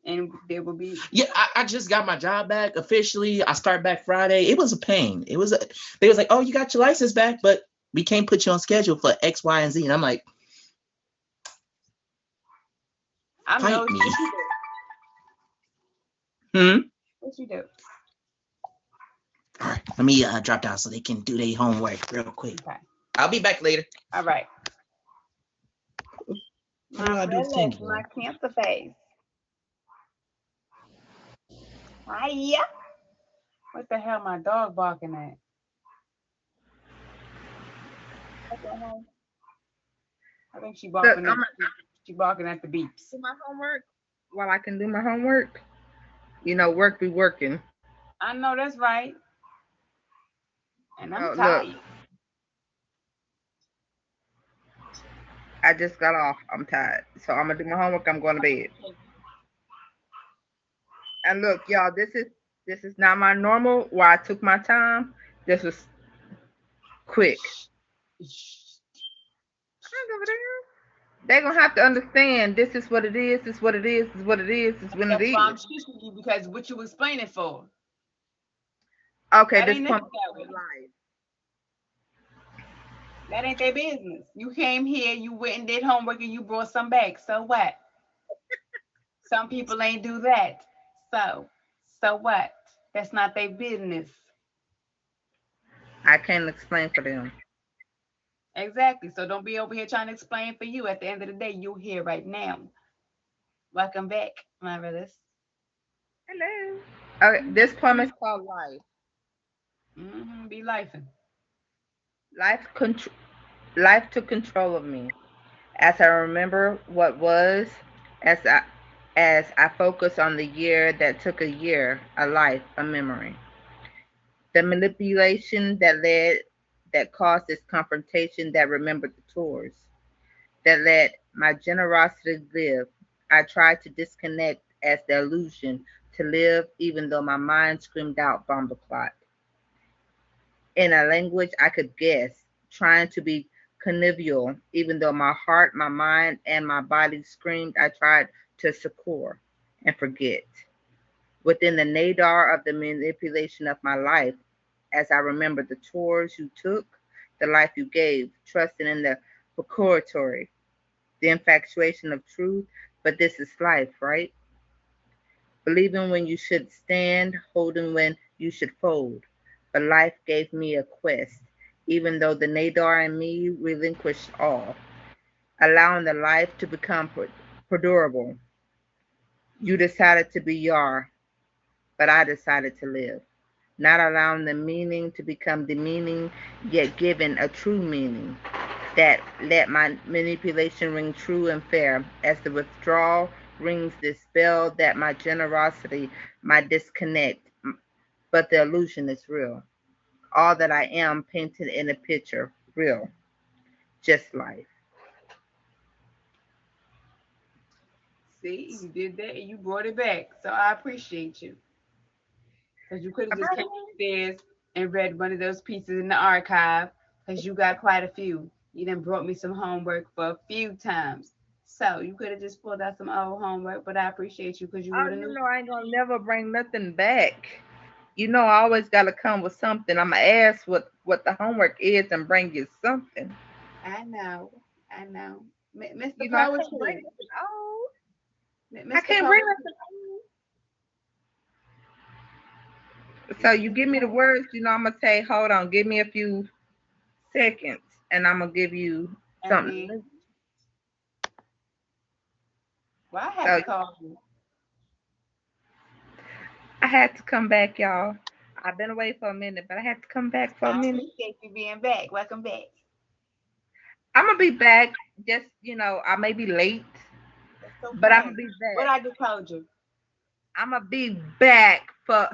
Speaker 1: and there will be.
Speaker 10: Yeah, I just got my job back officially. I start back Friday. It was a pain. They was like, oh, you got your license back, but we can't put you on schedule for X, Y, and Z. And I'm like, fight me.
Speaker 1: What you do?
Speaker 10: All right, let me drop down so they can do their homework real quick.
Speaker 1: Okay.
Speaker 10: I'll be back later.
Speaker 1: All right.
Speaker 10: My
Speaker 1: cancer face. Hiya. What the hell my dog barking at? What the hell? I think she barking at the beeps.
Speaker 2: Do my homework while I can do my homework. You know, work be working.
Speaker 1: I know that's right. And I'm
Speaker 2: Look,
Speaker 1: tired.
Speaker 2: I just got off. I'm tired. So I'm gonna do my homework. I'm going to bed. And look, y'all, this is not my normal where I took my time. This was quick. They're gonna have to understand this is what it is, this is what it is, this is what it is, this is when it is.
Speaker 1: I'm shooting you because what you explaining for.
Speaker 2: Okay,
Speaker 1: that
Speaker 2: this
Speaker 1: ain't
Speaker 2: pump
Speaker 1: life. That ain't their business. You came here, you went and did homework, and you brought some back. So what? Some people ain't do that. So what? That's not their business.
Speaker 2: I can't explain for them.
Speaker 1: Exactly. So don't be over here trying to explain for you. At the end of the day, you're here right now. Welcome back, Marvelous.
Speaker 2: Hello. Okay, this poem is called Life.
Speaker 1: Be lifing.
Speaker 2: Life, life took control of me as I remember what was, as I focus on the year that took a year, a life, a memory. The manipulation that caused this confrontation that remembered the tours, that let my generosity live. I tried to disconnect as the illusion to live, even though my mind screamed out bomb the plot. In a language I could guess, trying to be convivial, even though my heart, my mind, and my body screamed. I tried to succor and forget. Within the nadar of the manipulation of my life, as I remember the tours you took, the life you gave, trusting in the procuratory, the infatuation of truth, but this is life, right? Believing when you should stand, holding when you should fold. But life gave me a quest, even though the Nadar and me relinquished all, allowing the life to become perdurable. You decided to be Yar, but I decided to live, not allowing the meaning to become demeaning, yet given a true meaning that let my manipulation ring true and fair as the withdrawal rings this bell that my generosity might disconnect, but the illusion is real. All that I am painted in a picture, real, just life.
Speaker 1: See, you did that and you brought it back. So I appreciate you. Because you could have just came upstairs and read one of those pieces in the archive. Because you got quite a few. You done brought me some homework for a few times. So you could have just pulled out some old homework, but I appreciate you because you
Speaker 2: Oh,
Speaker 1: wrote a
Speaker 2: you
Speaker 1: new.
Speaker 2: know I ain't gonna never bring nothing back. You know I always gotta come with something. I'ma ask what the homework is and bring you something.
Speaker 1: I know. I know. Mr.
Speaker 2: You know I can't bring
Speaker 1: Poetry.
Speaker 2: nothing old. I
Speaker 1: Mr.
Speaker 2: can't bring
Speaker 1: Poetry.
Speaker 2: nothing old. So you give me the words, you know I'm gonna say, hold on, give me a few seconds, and I'm gonna give you
Speaker 1: And then,
Speaker 2: something.
Speaker 1: well, I had
Speaker 2: So
Speaker 1: to call you.
Speaker 2: I had to come back, y'all. I've been away for a minute, but I had to come back for a
Speaker 1: I
Speaker 2: minute.
Speaker 1: appreciate you being back. Welcome back.
Speaker 2: I'm gonna be back. Just I may be late,
Speaker 1: That's
Speaker 2: but I'm
Speaker 1: okay.
Speaker 2: gonna be
Speaker 1: What
Speaker 2: back.
Speaker 1: I just told you.
Speaker 2: I'm gonna be back for.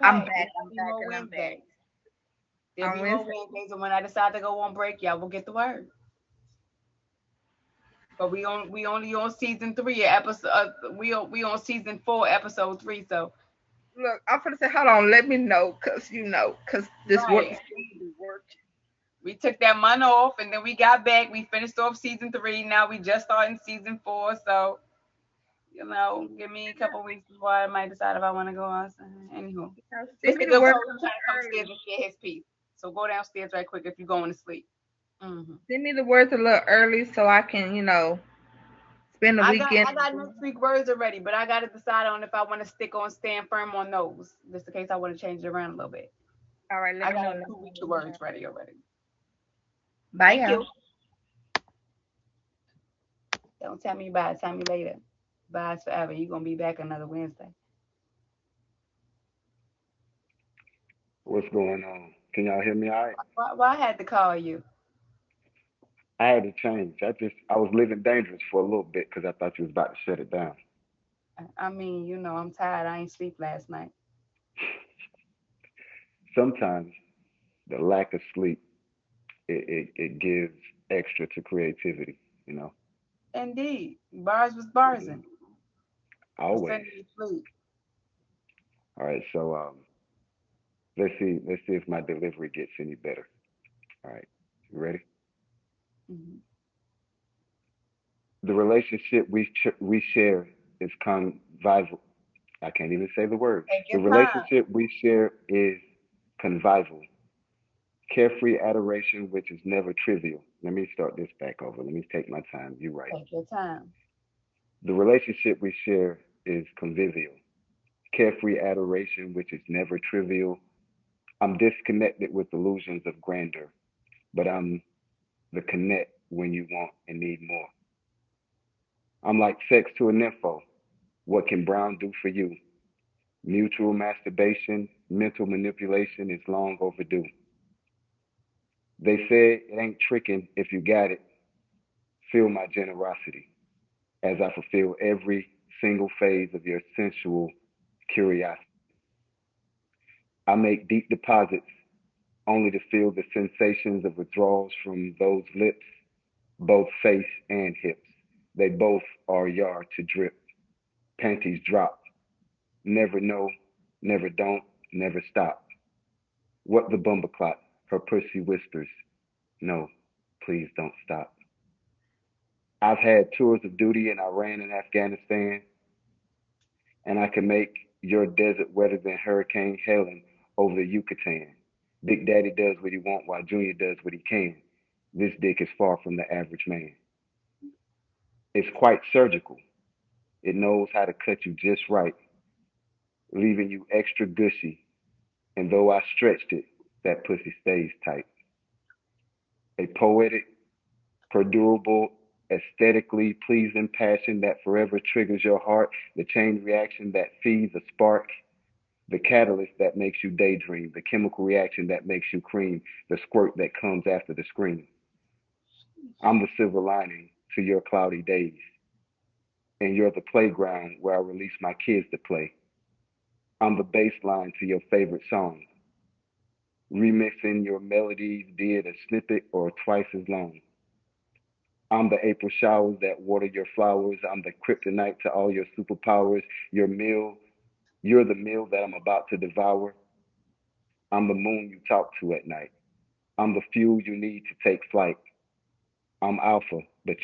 Speaker 2: I'm
Speaker 1: Okay.
Speaker 2: back.
Speaker 1: There'll
Speaker 2: I'm
Speaker 1: be
Speaker 2: back,
Speaker 1: more
Speaker 2: and I'm back
Speaker 1: Wednesdays. There'll
Speaker 2: on
Speaker 1: be more
Speaker 2: Wednesday.
Speaker 1: Wednesdays, and when I decide to go on break, y'all will get the word. But we only on season 3 episode. We on season 4 episode 3. So
Speaker 2: Look, I'm gonna say, hold on, let me know, cause this work
Speaker 1: right.
Speaker 2: is supposed to be work.
Speaker 1: We took that month off, and then we got back. We finished off season 3. Now we just starting season 4. So give me a couple weeks before I might decide if I want to go on. Anywho,
Speaker 2: Send me
Speaker 1: Mr.
Speaker 2: the
Speaker 1: Good
Speaker 2: word
Speaker 1: Coach
Speaker 2: a
Speaker 1: is
Speaker 2: little
Speaker 1: trying to come upstairs
Speaker 2: early.
Speaker 1: and share his piece. So go downstairs right quick if you're going to sleep. hmm
Speaker 2: Send me the words a little early so I can, spend the weekend.
Speaker 1: I got next week words already, but I got to decide on if I want to stick on stand firm on those, just in case I want to change it around a little bit.
Speaker 2: All right, let
Speaker 1: I
Speaker 2: me
Speaker 1: got
Speaker 2: know.
Speaker 1: like 2 weeks of words ready already.
Speaker 2: Bye,
Speaker 1: Thank
Speaker 2: y'all.
Speaker 1: you. Don't tell me about it. Tell me later. Bye forever. You're gonna be back another Wednesday.
Speaker 11: What's going on? Can y'all hear me all right?
Speaker 1: Why I had to call you?
Speaker 11: I had to change. I was living dangerous for a little bit because I thought you was about to shut it down.
Speaker 1: I mean, I'm tired. I ain't sleep last night.
Speaker 11: Sometimes the lack of sleep it gives extra to creativity, you know.
Speaker 1: Indeed, bars was
Speaker 11: Yeah.
Speaker 1: barsing. Was
Speaker 11: Always.
Speaker 1: sending you to sleep.
Speaker 11: All right, so let's see if my delivery gets any better. All right. You ready?
Speaker 1: hmm
Speaker 11: The relationship we share is convivial. I can't even say the word.
Speaker 1: Take
Speaker 11: The
Speaker 1: your time.
Speaker 11: relationship we share is convivial. Carefree adoration, which is never trivial. Let me start this back over. Let me take my time. You're right.
Speaker 1: Take your time.
Speaker 11: The relationship we share is convivial. Carefree adoration, which is never trivial. I'm disconnected with illusions of grandeur, but I'm the connect when you want and need more. I'm like sex to a nympho. What can Brown do for you? Mutual masturbation, mental manipulation is long overdue. They said it ain't tricking if you got it. Feel my generosity as I fulfill every single phase of your sensual curiosity. I make deep deposits only to feel the sensations of withdrawals from those lips, both face and hips. They both are yard to drip. Panties drop. Never know, never don't, never stop. What the bumperclot? Her pussy whispers. No, please don't stop. I've had tours of duty in Iran and Afghanistan, and I can make your desert wetter than Hurricane Helen over the Yucatan. Big Daddy does what he wants while Junior does what he can. This dick is far from the average man. It's quite surgical. It knows how to cut you just right, leaving you extra gushy. And though I stretched it, that pussy stays tight. A poetic, perdurable, aesthetically pleasing passion that forever triggers your heart, the chain reaction that feeds a spark, the catalyst that makes you daydream, the chemical reaction that makes you cream, the squirt that comes after the scream. I'm the silver lining to your cloudy days, and you're the playground where I release my kids to play. I'm the bass line to your favorite song, remixing your melodies, be it a snippet or twice as long. I'm the April showers that water your flowers. I'm the kryptonite to all your superpowers. Your meal, you're the meal that I'm about to devour. I'm the moon you talk to at night. I'm the fuel you need to take flight. I'm alpha, but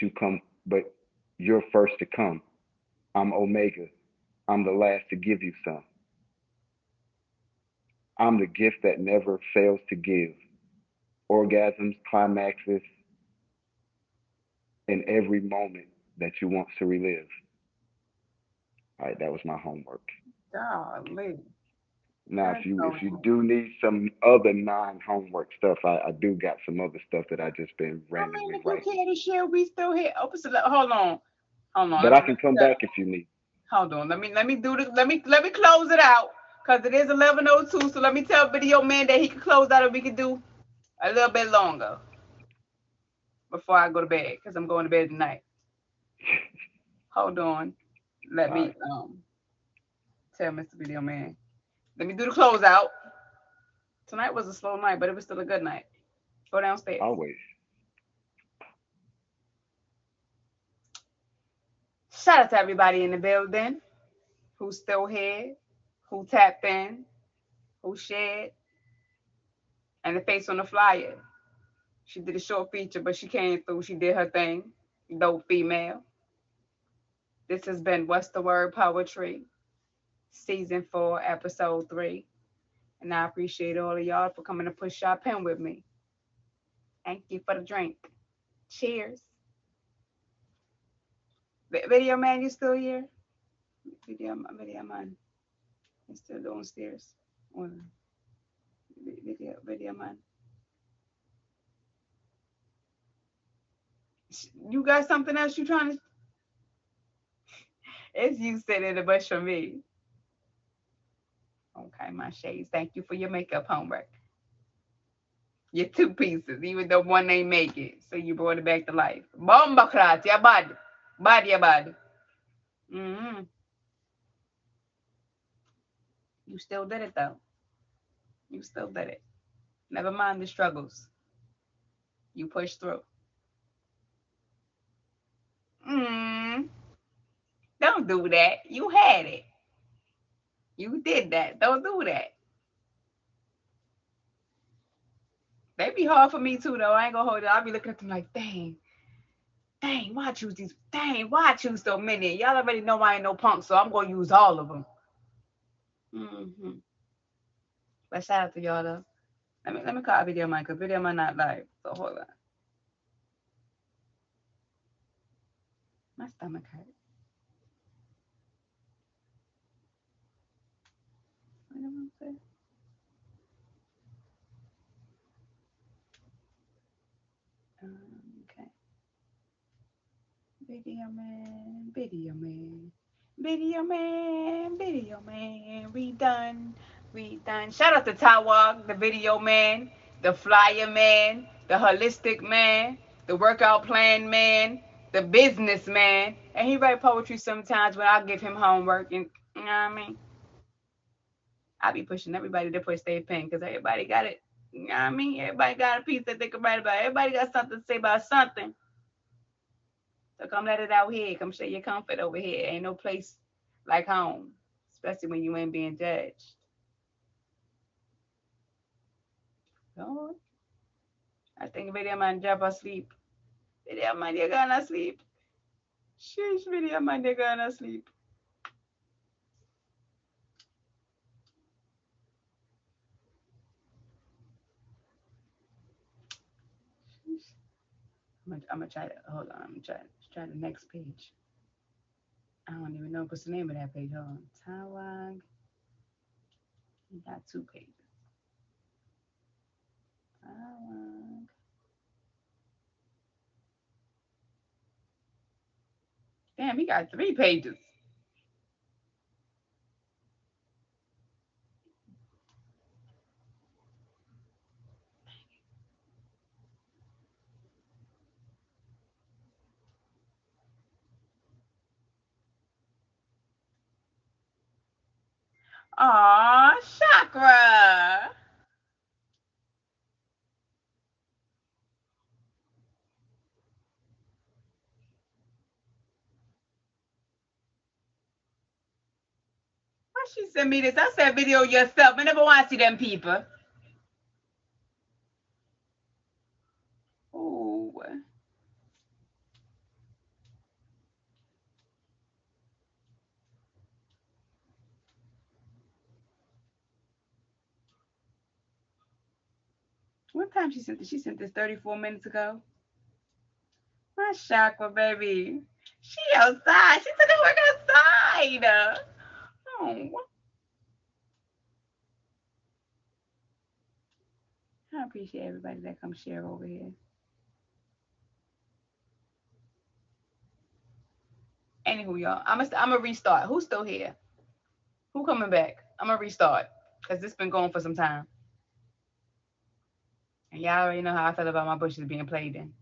Speaker 11: you're first to come. I'm omega. I'm the last to give you some. I'm the gift that never fails to give. Orgasms, climaxes, in every moment that you want to relive. All right, that was my homework.
Speaker 1: Golly.
Speaker 11: Now,
Speaker 1: That's
Speaker 11: if
Speaker 1: so
Speaker 11: you
Speaker 1: cool.
Speaker 11: do need some other non-homework stuff, I do got some other stuff that I just been
Speaker 1: I mean,
Speaker 11: randomly
Speaker 1: if you
Speaker 11: writing.
Speaker 1: care to share, we still here. Oh, so hold on. Hold on.
Speaker 11: But I can come back if you need.
Speaker 1: Hold on. Let me do the let me close it out. Cause it is 11:02. So let me tell video man that he can close out and we can do a little bit longer before I go to bed. Cause I'm going to bed tonight. Hold on. Let
Speaker 11: All
Speaker 1: me
Speaker 11: right,
Speaker 1: tell Mr. Video Man. Let me do the closeout. Tonight was a slow night, but it was still a good night. Go downstairs.
Speaker 11: always.
Speaker 1: Shout out to everybody in the building who's still here, who tapped in, who shared, and the face on the flyer. She did a short feature, but she came through. She did her thing. Dope female. This has been What's the Word Poetry, Season 4, Episode 3. And I appreciate all of y'all for coming to push your pen with me. Thank you for the drink. Cheers. Video man, you still here? Video man, you still downstairs? Or video man, you got something else you trying to? It's you sitting in the bush for me. Okay, my shades. Thank you for your makeup homework. Your two pieces, even though one ain't make it, so you brought it back to life. Bomba krat, ya bad, bad ya bad. Mm-hmm. You still did it though. You still did it. Never mind the struggles. You pushed through. Mm. Don't do that. You had it. You did that. Don't do that. They be hard for me too, though. I ain't gonna hold it. I'll be looking at them like, dang, why I choose these? Dang, why I choose so many? Y'all already know I ain't no punk, so I'm gonna use all of them. But shout out to y'all though. Let me call video man because video man not live. So hold on. My stomach hurt. What am I saying? Okay. Video man, video man, video man, video man. We done, we done. Shout out to Tawag, the video man, the flyer man, the holistic man, the workout plan man, the business man. And he write poetry sometimes when I give him homework. And you know what I mean? I be pushing everybody to push their pen because everybody got it. You know what I mean? Everybody got a piece that they can write about. Everybody got something to say about something. So come let it out here. Come share your comfort over here. Ain't no place like home, especially when you ain't being judged. Lord, I think video man drop asleep. Video man, you're gonna sleep. Sheesh, video man, you're gonna sleep. I'm gonna try to hold on. I'm gonna try the next page. I don't even know what's the name of that page. Hold on. Tawag. He got 2 pages. Tawag. Damn, he got 3 pages. Aw, chakra. Why she sent me this? I said video yourself. I never want to see them people. Ooh. What time she sent this? She sent this 34 minutes ago. My chakra, baby. She outside. She took her work outside. Oh, I appreciate everybody that comes share over here. Anywho, y'all, I'm gonna restart. Who's still here? Who coming back? I'm gonna restart because this been going for some time, and y'all already know how I feel about my bushes being played in.